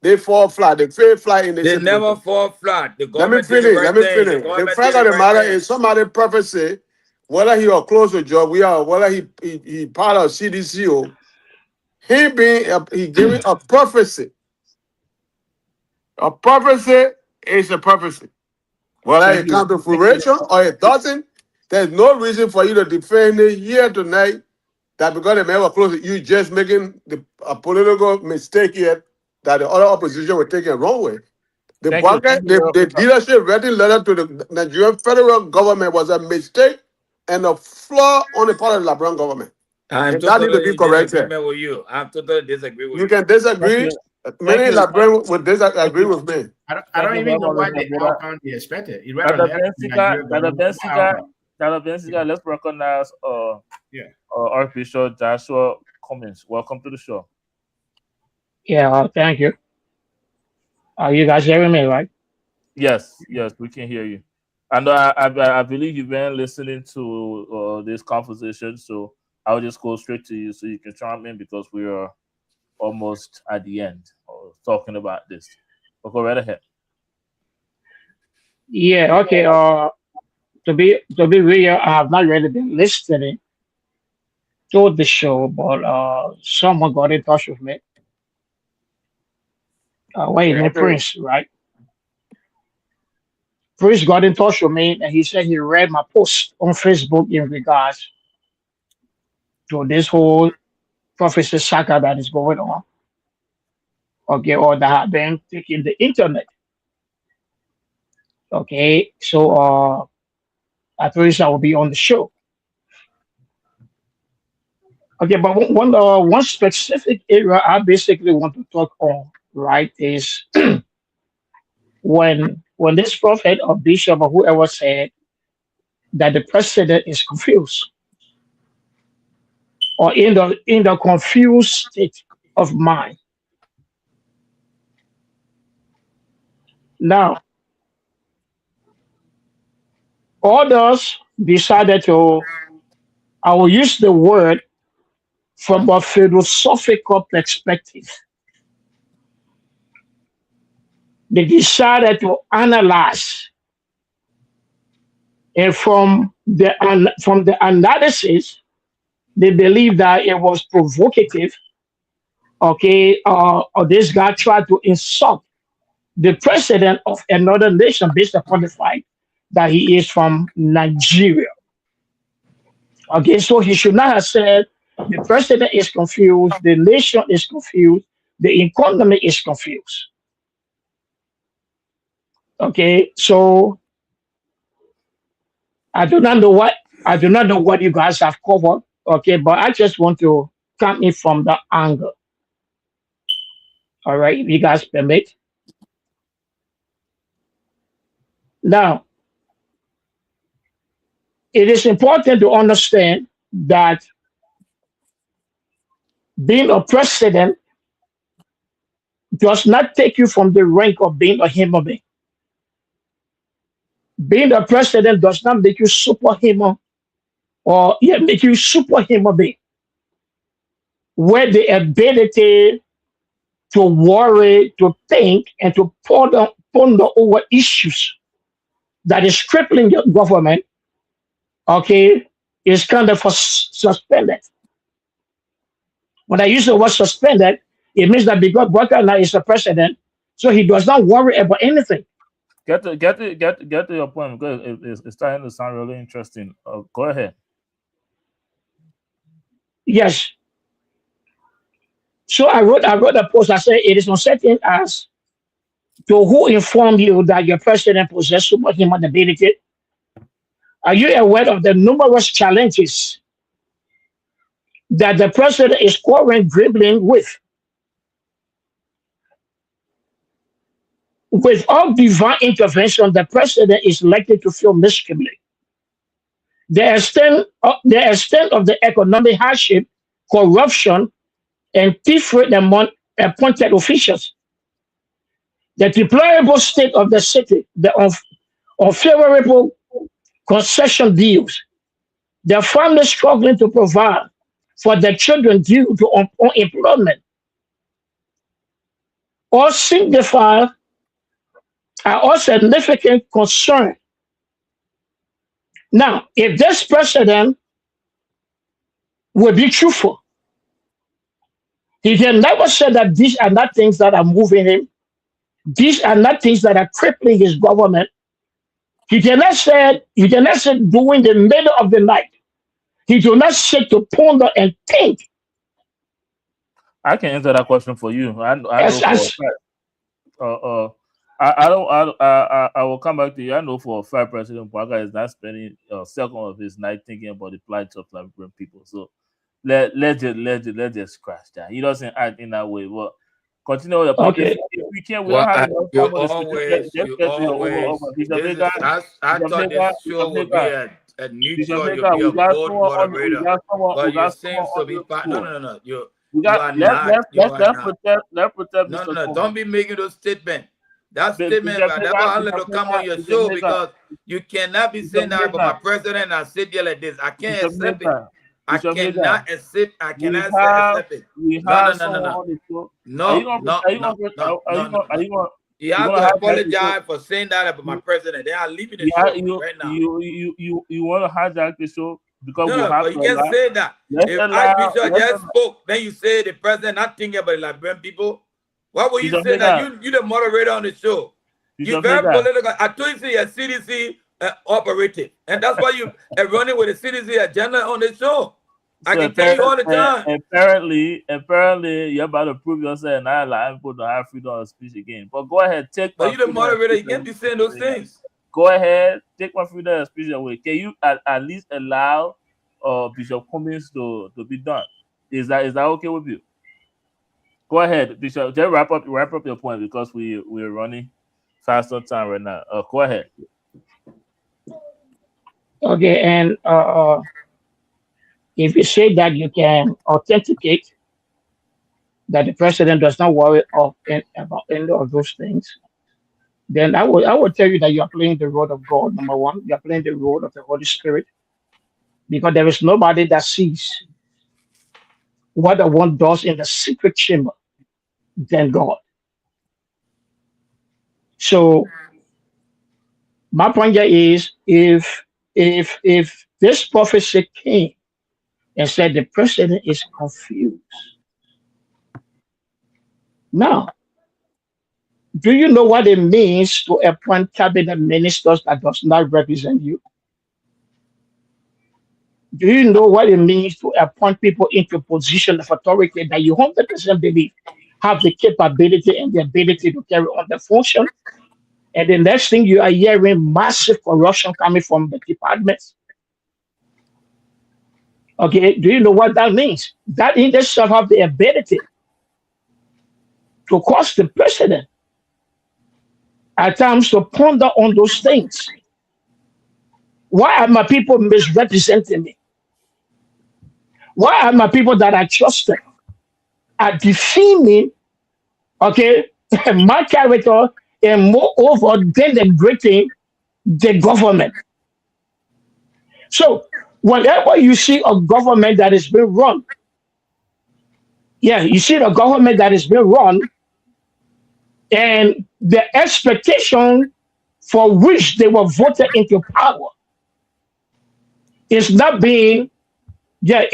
they fall flat. They fail flat in this. they never fall flat. The Let me government did the finish. right Let me thing. finish. The government fact did of the right matter thing. is, somebody prophecy, whether he or close to job, whether he part of CDCO, he giving a prophecy. A prophecy is a prophecy. Whether it comes to fruition or it doesn't, there's no reason for you to defend it here tonight that because the man was close, you just making a political mistake here that the other opposition were taking wrong way. The leadership writing letter to the Nigerian federal government was a mistake and a flaw on the part of the LeBron government. I'm And that need to totally be in corrected. disagreement with you. I'm totally disagree with You you. can disagree. Many LeBron would disagree with me. I don't even know what the outcome they expected. It rather Dr. Benzica, let's recognize Archbishop Joshua Cummings. Welcome to the show. Yeah, thank you. Are you guys hearing me, right? Yes, we can hear you. And I believe you've been listening to this conversation, so I'll just go straight to you so you can chime in because we are almost at the end of talking about this. But go right ahead. Yeah, okay. To be real, I have not really been listening to the show, but someone got in touch with me. Wait, name Prince, right? Prince got in touch with me and he said he read my post on Facebook in regards to this whole prophecy saga that is going on. Okay, or that have been taking the internet. Okay, so at least I will be on the show. Okay, but one specific area I basically want to talk on, right, is when this prophet or bishop or whoever said that the president is confused or in the confused state of mind. Now, others decided I will use the word from a philosophical perspective. They decided to analyze, and from the analysis, they believe that it was provocative. Okay, or this guy tried to insult the president of another nation based upon the fact that he is from Nigeria. Okay, so he should not have said the president is confused, the nation is confused, the economy is confused. Okay, so I do not know what you guys have covered. Okay, but I just want to come in from the angle. All right, if you guys permit. Now, it is important to understand that being a president does not take you from the rank of being a human being. Being a president does not make you superhuman or make you superhuman being. Where the ability to worry, to think, and to ponder over issues that is crippling your government, okay, is kind of suspended. When I use the word suspended, it means that because Baka now is the president, so he does not worry about anything. Get to your point because it's starting to sound really interesting. Go ahead. Yes. So I wrote a post. I said it is uncertain as to who informed you that your president possesses superhuman ability. Are you aware of the numerous challenges that the president is currently grappling with? Without divine intervention, the president is likely to fail miserably. The extent of the economic hardship, corruption, and theft among appointed officials the deplorable state of the city, the unfavorable concession deals, the families struggling to provide for their children due to unemployment, all signify a significant concern. Now, if this president will be truthful, he can never say that these are not things that are moving him. These are not things that are crippling his government. He cannot say during the middle of the night. He do not sit to ponder and think. I can answer that question for you. I know for a fact. I will come back to you. I know for a fact President Parker is not spending a second of his night thinking about the plight of Liberian people. So let's just scratch that. He doesn't act in that way. But continue with the point. Okay. If we can't, we don't have enough time on I thought this show would be a neutral, you'll be a bold moderator. But you seem to be no. No, don't be making those statements. That statement never only to come on your show because you cannot be saying that about my president and sit there like this. I can't accept it. I cannot accept. I cannot accept it. No. You have to apologize for saying that about my president. They are leaving the show right now. You want to hijack the show because but you can't say that. If Archbishop just spoke, then you say the president not thinking about the Liberian people. Why would you say that? You the moderator on the show. You're very political. I told you to your CDC operative, and that's why you are running with the CDC agenda on the show. I can tell you all the time. Apparently, you're about to prove yourself, and I like people don't have freedom of speech again. But go ahead, But you the moderator, you can't be saying those things. Go ahead, take my freedom of speech away. Can you at least allow Bishop Cummings to be done? Is that okay with you? Go ahead, Bishop. Just wrap up your point because we're running fast on time right now. Go ahead. Okay, and if you say that you can authenticate that the president does not worry about any of those things, then I would tell you that you are playing the role of God. Number one, you are playing the role of the Holy Spirit, because there is nobody that sees what the one does in the secret chamber than God. So my point here is, if this prophecy came and said the president is confused, now, do you know what it means to appoint cabinet ministers that does not represent you? Do you know what it means to appoint people into position of authority that you 100% believe have the capability and the ability to carry on the function? And the next thing you are hearing, massive corruption coming from the departments. Okay, do you know what that means? That in itself have the ability to cause the president at times to ponder on those things. Why are my people misrepresenting me? Why are my people that I trusted are defaming, okay, my character, and moreover denigrating the government? So whenever you see a government that is being run, you see the government that is being run, and the expectation for which they were voted into power is not being, I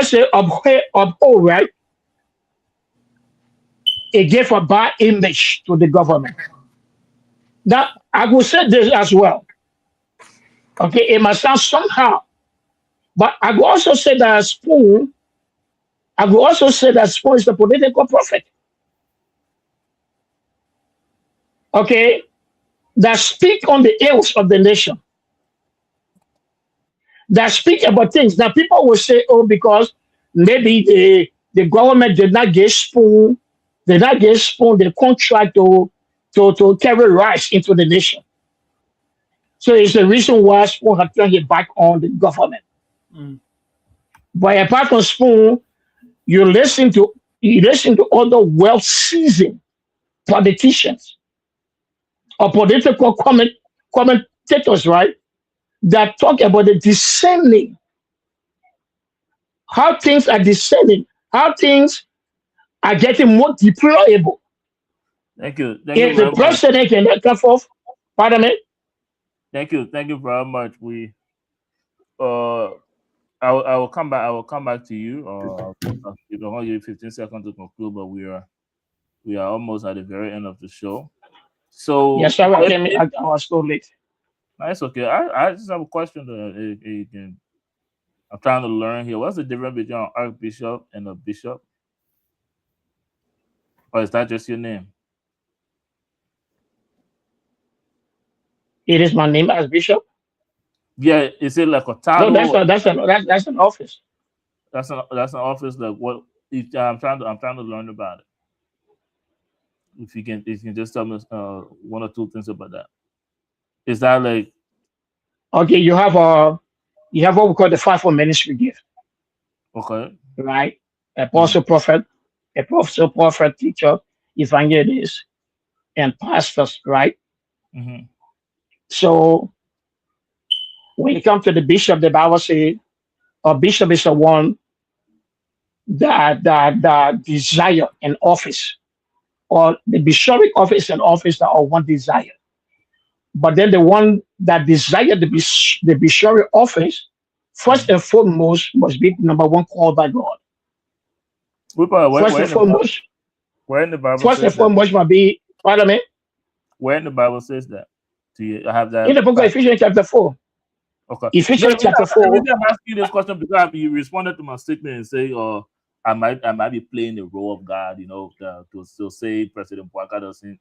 say uphold, right? It gave a bad image to the government. Now, I will say this as well. Okay, it must sound somehow, but I will also say that Spoon is the political prophet. Okay, that speak on the ills of the nation. That speak about things. Now people will say, oh, because maybe the government did not give Spoon the contract to carry rice into the nation. So it's the reason why Spoon had turned his back on the government. But apart from Spoon, you listen to You listen to other well-seasoned politicians or political commentators, right? That talk about the descending, how things are descending, how things are getting more deployable. Thank you. Thank you If the very much. president can come forth, pardon me. Thank you. Thank you very much. We I will come back. I will come back to you. I'll give you 15 seconds to conclude, but we are almost at the very end of the show. So Yes, sir. I was so late. That's okay. I just have a question. I'm trying to learn here. What's the difference between an archbishop and a bishop? Or is that just your name? It is my name as bishop. Yeah, is it like a title? No, that's an office. That's an office. Like what? I'm trying to learn about it. If you can just tell me one or two things about that. Is that like? Okay, you have what we call the fivefold ministry gift. Okay. Right, apostle, prophet, teacher, evangelist, and pastors. Right. Mm-hmm. So when you come to the bishop, the Bible says a bishop is the one that desire an office, or the bishopric office and office that are one desire. But then the one that desire the bishopric office, first and foremost, must be number one called by God. First and foremost, where in the Bible? First and foremost must be. Pardon me. Where in the Bible says that? Do you have that? In the book of Ephesians chapter 4. Okay. Ephesians chapter 4. I'm asking you this question because you responded to my statement and say, I might be playing the role of God, to still say President Boakai doesn't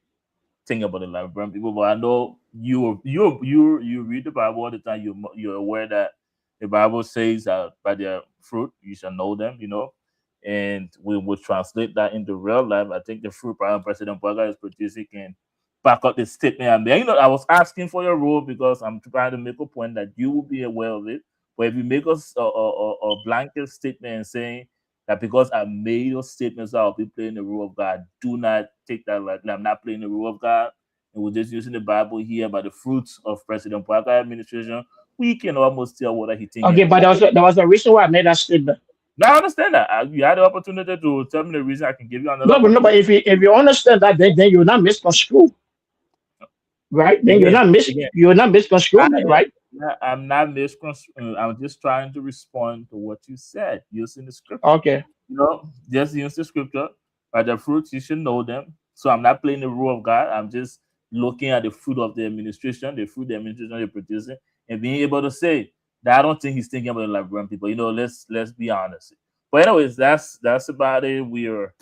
think about the Liberian people. But I know you read the Bible all the time. You're aware that the Bible says that by their fruit you shall know them, and we will translate that into real life. I think the fruit President Boakai is producing can back up the statement. And then, I was asking for your role because I'm trying to make a point that you will be aware of it. But if you make us a blanket statement and saying that because I made those statements, I'll be playing the role of God, do not take that like I'm not playing the role of God. And we're just using the Bible here by the fruits of President Boakai administration. We can almost tell what he thinks. Okay, but there was a reason why I made that statement. Now I understand that. You had the opportunity to tell me the reason. I can give you another. No, but if you understand that, then you're not misconstrued. Right? Then you're not misconstrued, right? Yeah, I'm not misconstrued. I'm just trying to respond to what you said using the scripture. Okay. Just use the scripture. By the fruits you should know them. So I'm not playing the role of God. I'm just looking at the fruit of the administration, the fruit the administration they're producing, and being able to say that I don't think he's thinking about the Liberian people. Let's be honest. But anyways, that's about it. We are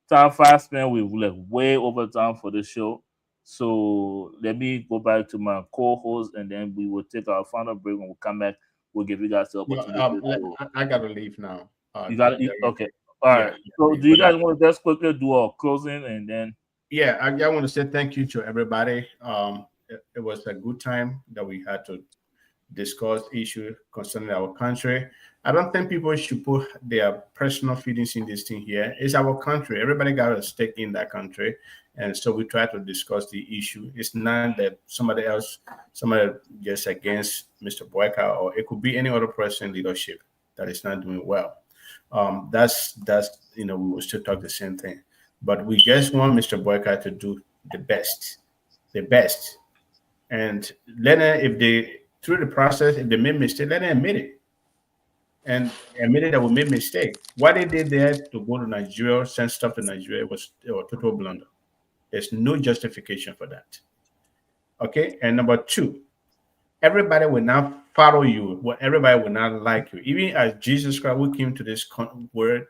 time fast spent. We're like way over time for the show. So let me go back to my co-host, and then we will take our final break. When we come back, we'll give you guys the opportunity. I gotta leave now. You got it. Okay. All right. So do you guys want to just quickly do our closing and then? Yeah, I want to say thank you to everybody. It was a good time that we had to discuss issues concerning our country. I don't think people should put their personal feelings in this thing here. It's our country. Everybody got a stake in that country. And so we try to discuss the issue. It's not that somebody just against Mr. Boakai, or it could be any other person in leadership that is not doing well. That's we will still talk the same thing. But we just want Mr. Boakai to do the best. And let them, through the process, if they made mistake, let them admit it. And admitted that we made mistake. What they did there to go to Nigeria, send stuff to Nigeria, was a total blunder. There's no justification for that. Okay, and number two, everybody will not follow you. Everybody will not like you. Even as Jesus Christ, who came to this word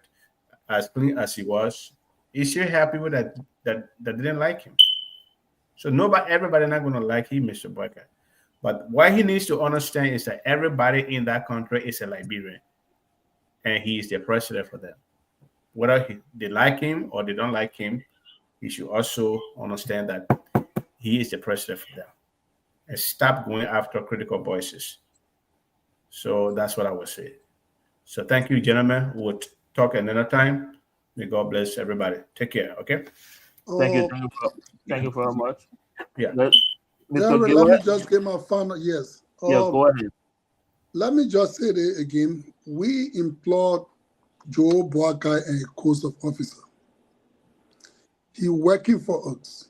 as clean as he was, is still happy with that didn't like him. So everybody not going to like him, Mr. Boakai. But what he needs to understand is that everybody in that country is a Liberian, and he is the president for them. Whether they like him or they don't like him, he should also understand that he is the president for them, and stop going after critical voices. So that's what I would say. So thank you, gentlemen. We'll talk another time. May God bless everybody. Take care. Okay. Thank you. Oh, Thank you very much. Yeah. Mr. Darren, let me Gilbert, just get my final. Yes. yeah, go ahead. Let me just say it again. We implored Joe Boakai and a course of officer. He working for us.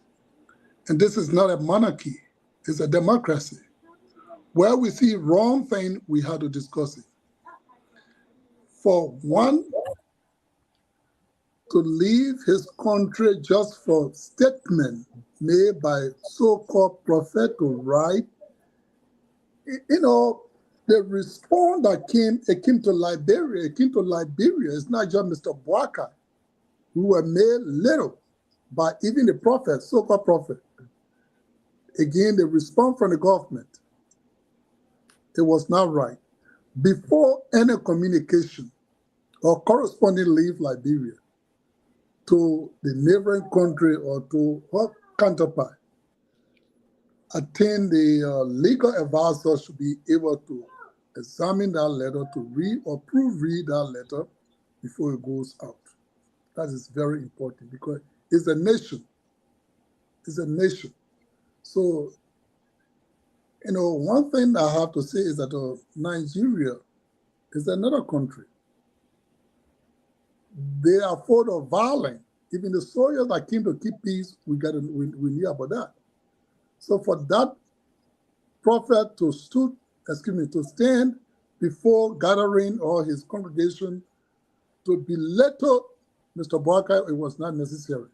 And this is not a monarchy. It's a democracy. Where we see wrong thing, we have to discuss it. For one to leave his country just for statement made by so-called prophet to write, you know, the response that came to Liberia. It's not just Mr. Boakai, who were made little by even the prophet, so-called prophet. Again, the response from the government, it was not right. Before any communication or corresponding leave Liberia to the neighboring country or to her counterpart, I think the legal advisor should be able to examine that letter, to read or proofread that letter before it goes out. That is very important because it's a nation. It's a nation. So, you know, one thing I have to say is that Nigeria is another country. They are full of violence. Even the soldiers that came to keep peace, we knew about that. So for that prophet to stand before gathering or his congregation to belittle Mr. Boakai, it was not necessary.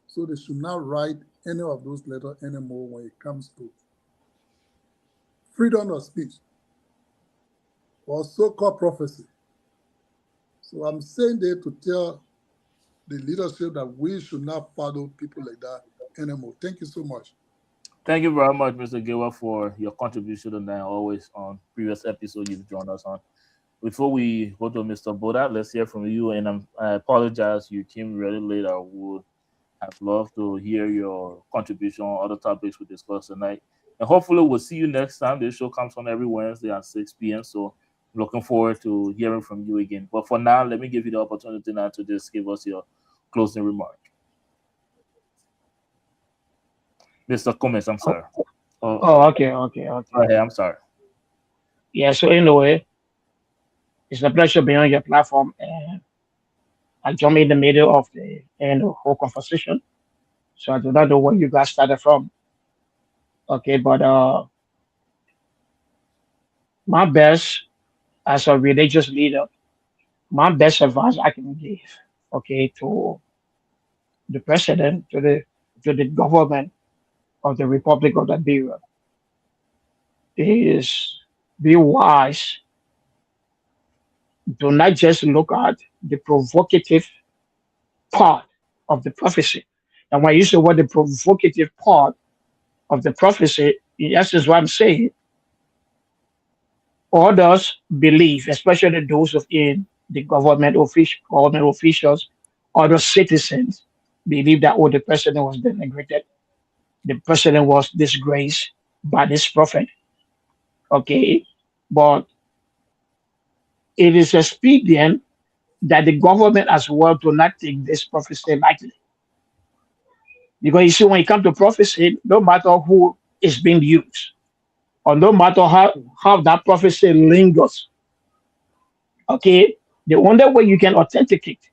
So they should not write any of those letters anymore when it comes to freedom of speech or so-called prophecy. So I'm saying there to tell the leadership that we should not follow people like that anymore. Thank you so much. Thank you very much, Mr. Gilbert, for your contribution tonight. Always on previous episodes you've joined us on. Before we go to Mr. Boda, let's hear from you. And I apologize, you came really late. I would have loved to hear your contribution on other topics we discussed tonight. And hopefully we'll see you next time. This show comes on every Wednesday at 6 p.m. So I'm looking forward to hearing from you again. But for now, let me give you the opportunity now to just give us your closing remark. Mr. Cummins, I'm sorry. Okay. Okay, I'm sorry. Yeah, so anyway, it's a pleasure being on your platform. And I jumped in the middle of the whole conversation. So I do not know where you guys started from. Okay, but my best as a religious leader, my best advice I can give, okay, to the president, to the government of the Republic of Liberia is be wise. Do not just look at the provocative part of the prophecy. And when you say what the provocative part of the prophecy, in essence, what I'm saying, others believe, especially those in the government officials, other citizens believe that the president was denigrated, the president was disgraced by this prophet. Okay, but it is expedient that the government as well do not take this prophecy lightly. Because you see, when it comes to prophecy, no matter who is being used, or no matter how that prophecy lingers, okay, the only way you can authenticate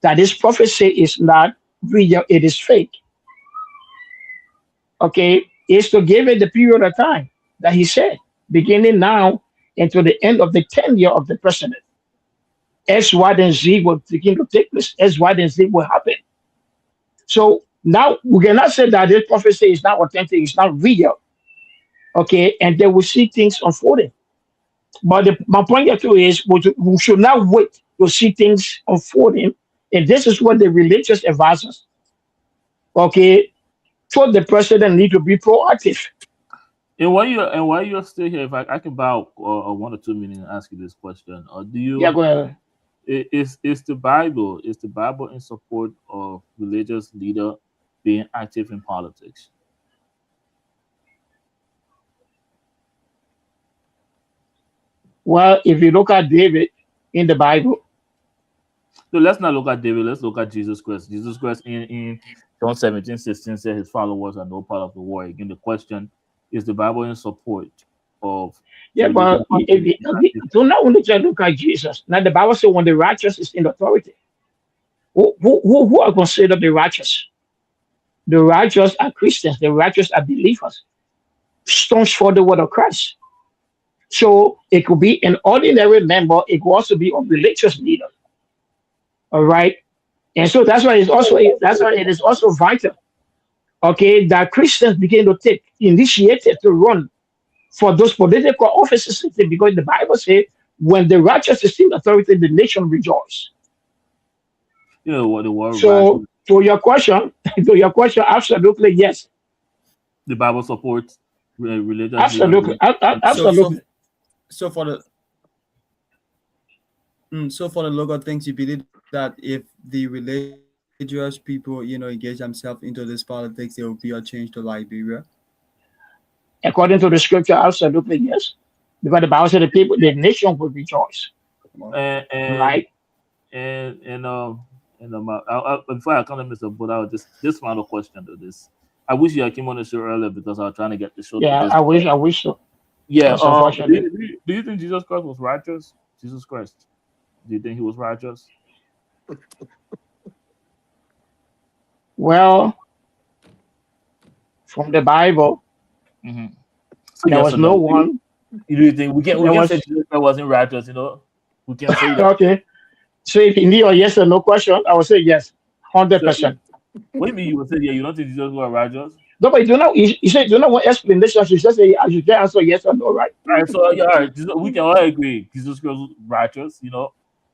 that this prophecy is not real, it is fake, okay, is to give it the period of time that he said, beginning now until the end of the tenure of the president. X, Y, and Z will begin to take place. X, Y, and Z will happen. So now we cannot say that this prophecy is not authentic, it's not real. Okay, and they will see things unfolding. But my point here too is we should not wait to see things unfolding. And this is what the religious advisors, okay, told the president need to be proactive. And while you're still here, if I can borrow 1 or 2 minutes and ask you this question, do you? Yeah, go ahead. Is the Bible in support of religious leader being active in politics? Well, if you look at David in the Bible, So let's not look at David. Let's look at Jesus Christ. Jesus Christ in John 17:16 said his followers are no part of the war. Again, the question is the Bible in support of Yeah, but do not only just look at Jesus. Now the Bible says when the righteous is in authority, who are considered the righteous? The righteous are Christians. The righteous are believers. Staunch for the word of Christ. So it could be an ordinary member. It could also be a religious leader. All right, and so that's why it is also vital. Okay, that Christians begin to take initiative to run for those political offices, because the Bible says when the righteous is in authority, the nation rejoices. You know what the word. So to your question, absolutely yes. The Bible supports religion. Absolutely, absolutely. So for the local things, you believe that if the religious people, engage themselves into this politics, there will be a change to Liberia? According to the scripture, absolutely yes. Because the Bible said the nation will rejoice. Right? Before I come to Mr. Buddha, this final question to this. I wish you came on the show earlier because I was trying to get the show. Yeah, I wish so. Yeah. Do you think Jesus Christ was righteous? Jesus Christ. Do you think he was righteous? Well, from the Bible, there was no one. You think we can't say Jesus Christ wasn't righteous? We can't say that. Okay. So if you need a yes or no question, I would say yes, 100%. What do you mean you would say yeah? You don't think Jesus was righteous? No, but you said you don't want explanation. You just say you can answer yes or no, right? All right. So all right, we can all agree Jesus Christ was righteous,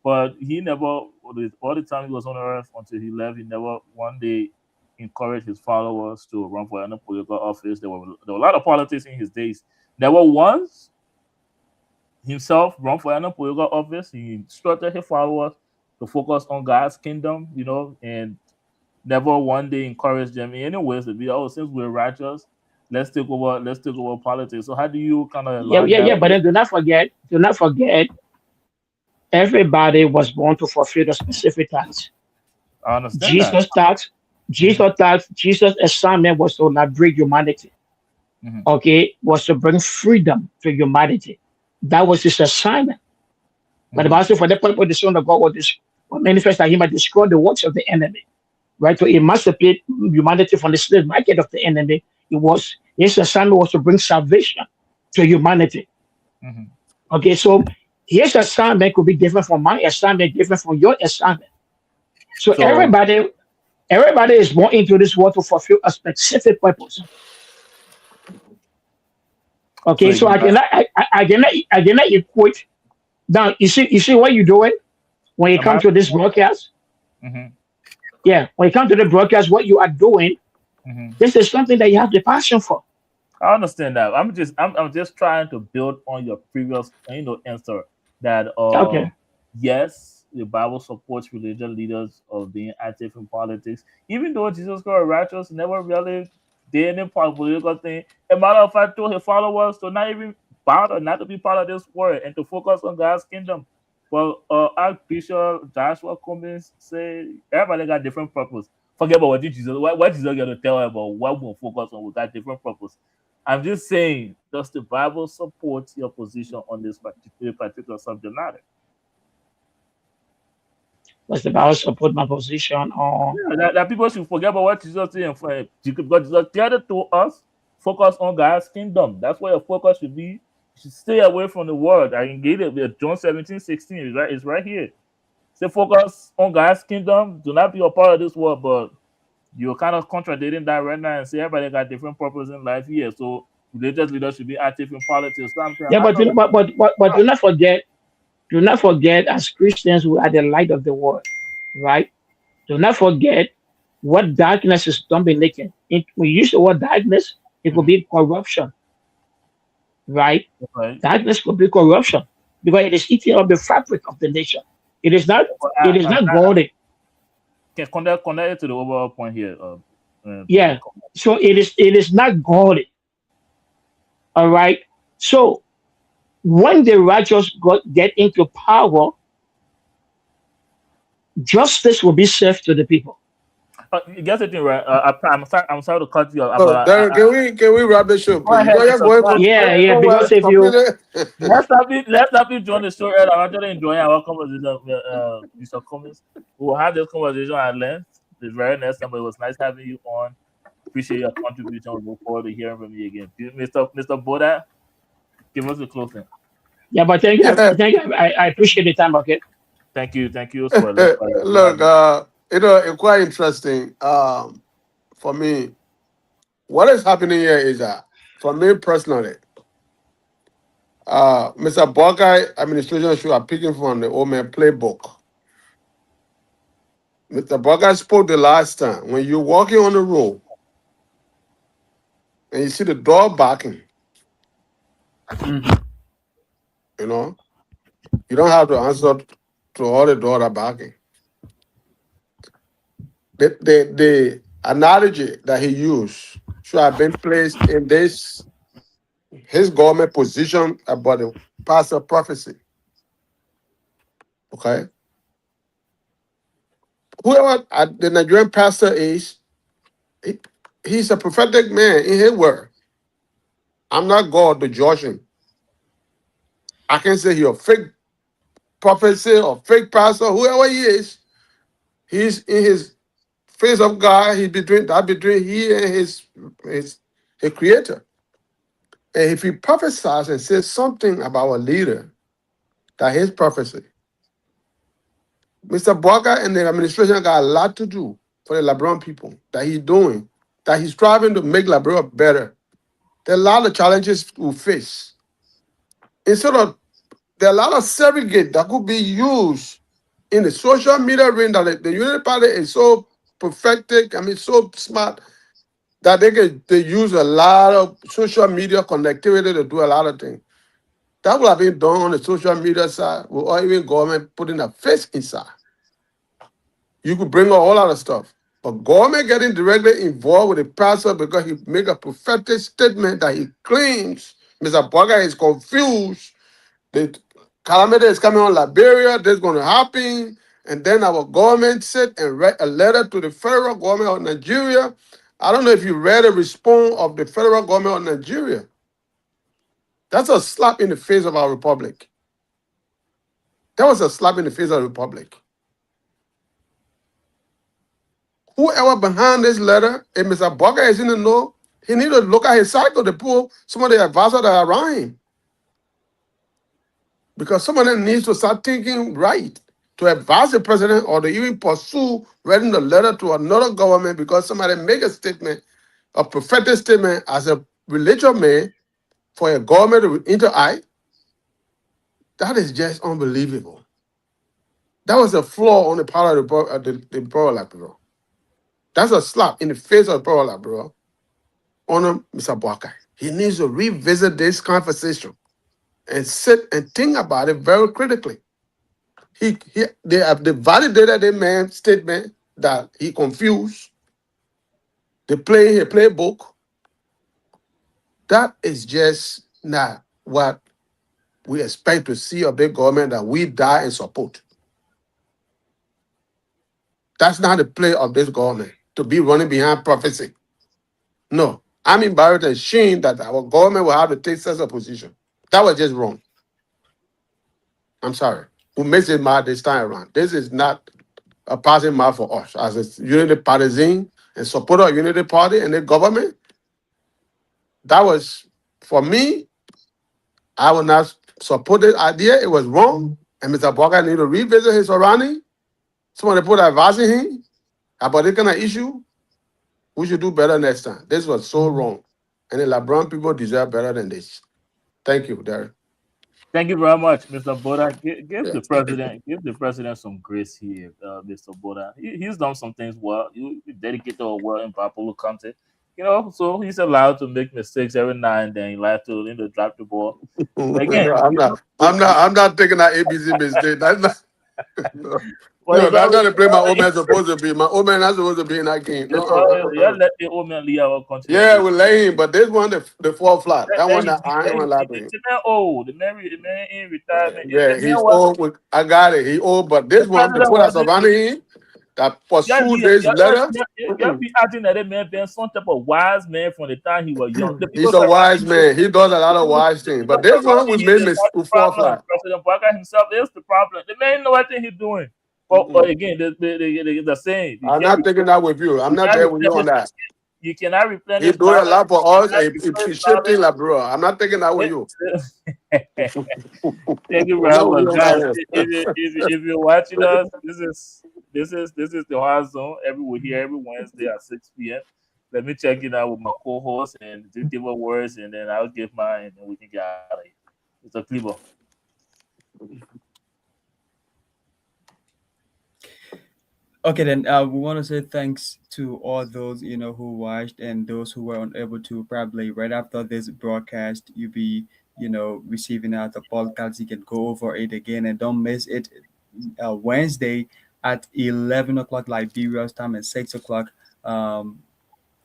but he never, all the time he was on earth until he left, he never one day encouraged his followers to run for any political office. There were a lot of politics in his days. Never once himself run for any political office. He instructed his followers to focus on God's kingdom, and never one day encouraged them in any ways to be, since we're righteous, let's take over politics. So how do you kind of but then do not forget, everybody was born to fulfill the specific task. I understand Jesus' assignment was to liberate humanity. Okay, was to bring freedom to humanity. That was his assignment. But the Bible says, for the purpose the Son of God was manifest that he might destroy the works of the enemy. Right, to emancipate humanity from the slave market of the enemy. His assignment was to bring salvation to humanity. Okay, so his assignment could be different from my assignment, different from your assignment. So everybody is born into this world to fulfill a specific purpose. Okay, so I cannot equate. Now you see what you're doing when you come to this broadcast. Yeah, when you come to the broadcast, what you are doing, this is something that you have the passion for. I understand that. I'm just trying to build on your previous answer that yes, the Bible supports religious leaders of being active in politics. Even though Jesus Christ righteous, never really did any political thing. A matter of fact, told his followers to not even bother, not to be part of this world and to focus on God's kingdom. Well, Archbishop Joshua Cummings said everybody got different purpose. Forget about what Jesus got to tell about what we'll focus on. We got different purpose. I'm just saying, does the Bible support your position on this particular subject matter? Does the Bible support my position on? Yeah, that people should forget about what Jesus said. God Jesus tell to us, focus on God's kingdom. That's where your focus should be. You should stay away from the world. I can get it with John 17:16. It's right here. Say focus on God's kingdom. Do not be a part of this world, but you're kind of contradicting that right now and say everybody got different purpose in life here. So religious leaders should be active in politics. So but do not forget. Do not forget, as Christians, we are the light of the world, right? Do not forget what darkness is dominating. We use the word darkness, it could be corruption, right? Darkness could be corruption because it is eating up the fabric of the nation. It is not godly. Can connect it to the overall point here. Yeah, so it is not godly. All right, so when the righteous get into power, justice will be served to the people. You get the thing right. I'm sorry to cut you off, Oh, but Darren, can we wrap the show, go please? ahead, You're Mr. going Clark. for Yeah, because if you Let's not be join the story. I'm actually enjoying our conversation, Mr. Cummins. We'll have this conversation at length the very next time. But it was nice having you on. Appreciate your contribution. We look forward to hearing from you again. Mr. Boda, give us the closing. Yeah, but thank you. I appreciate the time. Okay. Thank you as well. Look, it's quite interesting. For me, what is happening here is that, for me personally, Mr. Buckeye administration should have picking from the old man playbook. Mr. Buckeye spoke the last time. When you're walking on the road and you see the door backing, you know, you don't have to answer to all the doors are backing. The analogy that he used should have been placed in his government position about the pastor prophecy. Okay? Whoever the Nigerian pastor is, he's a prophetic man in his word. I'm not God to judge him. I can say he's a fake prophecy or fake pastor, whoever he is, he's in his face of God. He's between he and his creator. And if he prophesies and says something about a leader, that his prophecy. Mr. Bwaga and the administration got a lot to do for the Labrador people that he's doing, that he's striving to make Labrador better. There are a lot of challenges we face. There are a lot of surrogate that could be used in the social media ring that the Unity Party is so perfected, so smart, that they use a lot of social media connectivity to do a lot of things. That would have been done on the social media side, or even government putting a face inside. You could bring a whole lot of stuff. But government getting directly involved with the pastor because he make a prophetic statement that he claims Mr. Bwaga is confused. The calamity is coming on Liberia, this is going to happen. And then our government sit and write a letter to the federal government of Nigeria. I don't know if you read the response of the federal government of Nigeria. That's a slap in the face of our republic. That was a slap in the face of the republic. Whoever behind this letter, if Mr. Bwaga is in the know, he need to look at his cycle to pull some of the advisors that are around him. Because some of them needs to start thinking right to advise the president or to even pursue writing the letter to another government because somebody make a statement, a prophetic statement as a religious man for a government to interact. That is just unbelievable. That was a flaw on the part of the Borough Labrador. That's a slap in the face of the Borough Labrador on Mr. Bwaga. He needs to revisit this conversation and sit and think about it very critically. They have validated the man's statement that he confused. They play a playbook. That is just not what we expect to see of the government that we die and support. That's not the play of this government, to be running behind prophecy. No. I'm embarrassed and ashamed that our government will have to take such a position. That was just wrong. I'm sorry. We missed it mad this time around. This is not a passing mark for us as a Unity Partisan and supporter of Unity Party and the government. That was, for me, I will not support this idea. It was wrong. And Mr. Bwaga need to revisit his surrounding. Somebody put advising him about this kind of issue. We should do better next time. This was so wrong. And the LeBron people deserve better than this. Thank you, Derek. Thank you very much, Mr. Boda. Give the president some grace here, Mr. Boda. He's done some things well. He dedicated well in Papalo County. So he's allowed to make mistakes every now and then. He likes to drop the ball. Again, I'm not taking that ABC mistake. That's not. Well, No, it's that's always, not the play my old man supposed to be. My old man not supposed to be in that game. No, yeah, let the old man leave our country. yeah, we lay him, but this one the fall flat. That one that I ain't gonna lie to him. The man old. The man in retirement. Yeah, The man he's was old. I got it. He old, but this the one, the president one that's was surrounding him, that pursued this letter. you be acting that man been some type of wise man from the time he was young. The people He's a wise surrounding man. He does a lot of wise things. But this one we made him, me that's the fall problem. flat. President Barack himself is the problem. The man know what he's doing. But again, the saying. I'm not thinking that with you. I'm not there with you on that. You cannot replenish. He doing a lot for us. He shifting like bro. I'm not thinking that with you. Thank you very much, guys. If you're watching us, this is the Hard Zone. We're here every Wednesday at 6 p.m. Let me check it out with my co-host and just give her words, and then I'll give mine, and then we can get out of here. It's a Cleaver. Okay, then we want to say thanks to all those who watched and those who were unable to. Probably right after this broadcast, you'll be receiving out the podcast. You can go over it again and don't miss it. Wednesday at 11 o'clock Liberia's time and 6 o'clock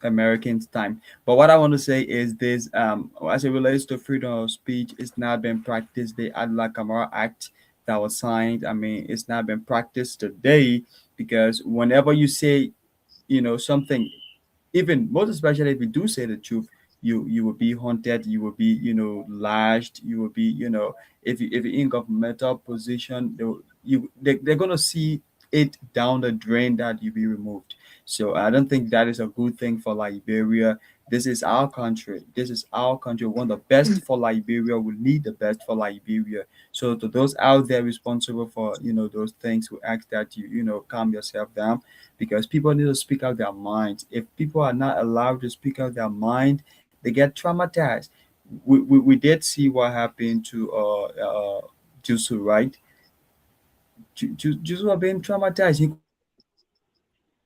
Americans time. But what I want to say is this: as it relates to freedom of speech, it's not been practiced. The Adla Camara Act that was signed, I mean, it's not been practiced today, because whenever you say something, even most especially if you do say the truth, you will be haunted, you will be lashed, you will be if you're in governmental position, they're gonna see it down the drain that you be removed. So I don't think that is a good thing for Liberia. This is our country. This is our country. We want the best for Liberia. We need the best for Liberia. So to those out there responsible for those things, we ask that you calm yourself down, because people need to speak out their minds. If people are not allowed to speak out their mind, they get traumatized. We did see what happened to Jusu, right? Jusu being traumatized. He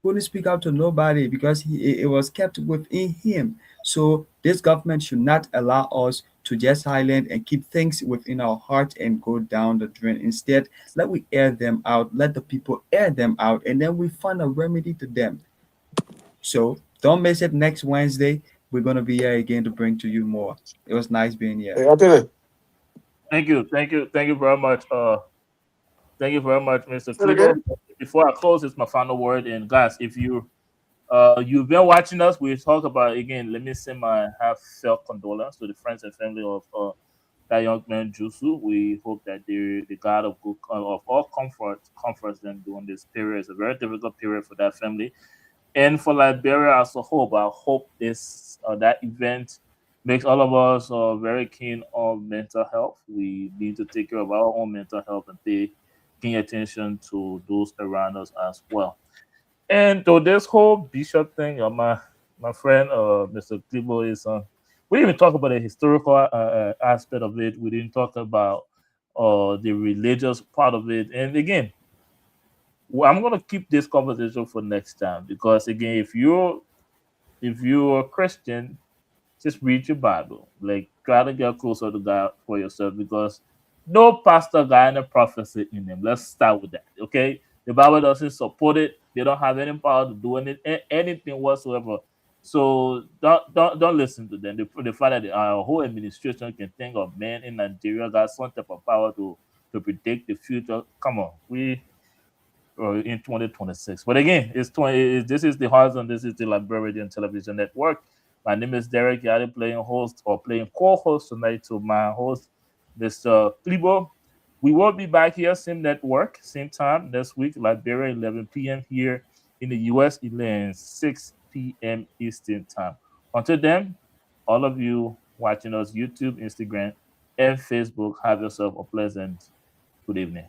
couldn't speak out to nobody because it was kept within him. So this government should not allow us to just silent and keep things within our heart and go down the drain. Instead, let we air them out, let the people air them out, and then we find a remedy to them. So don't miss it next Wednesday. We're gonna be here again to bring to you more. It was nice being here. Thank you very much. Thank you very much, Mr. Cleaver. Before I close, it's my final word. And guys, if you've been watching us, we talk about again. Let me send my heartfelt condolence to the friends and family of that young man Jusu. We hope that the God of good of all comforts them during this period. It's a very difficult period for that family and for Liberia as a whole. But I hope this that event makes all of us very keen on mental health. We need to take care of our own mental health and pay attention to those around us as well. And to this whole bishop thing, my friend Mr. Cleaver is we didn't even talk about the historical aspect of it. We didn't talk about the religious part of it. And again, I'm gonna keep this conversation for next time, because again, if you're a Christian, just read your Bible. Like, try to get closer to God for yourself, because no pastor got any prophecy in them. Let's start with that, okay? The Bible doesn't support it. They don't have any power to do anything whatsoever. So don't listen to them. The fact that our whole administration can think of men in Nigeria got some type of power to predict the future. Come on, we are in 2026. But again, this is the Hard Zone. This is the Liberian Television Network. My name is Derek Yadi, playing co-host tonight to my host, Mr. Cleaver. We will be back here, same network, same time next week, Liberia, 11 p.m. here in the U.S., 6 p.m. Eastern time. Until then, all of you watching us, YouTube, Instagram, and Facebook, have yourself a pleasant good evening.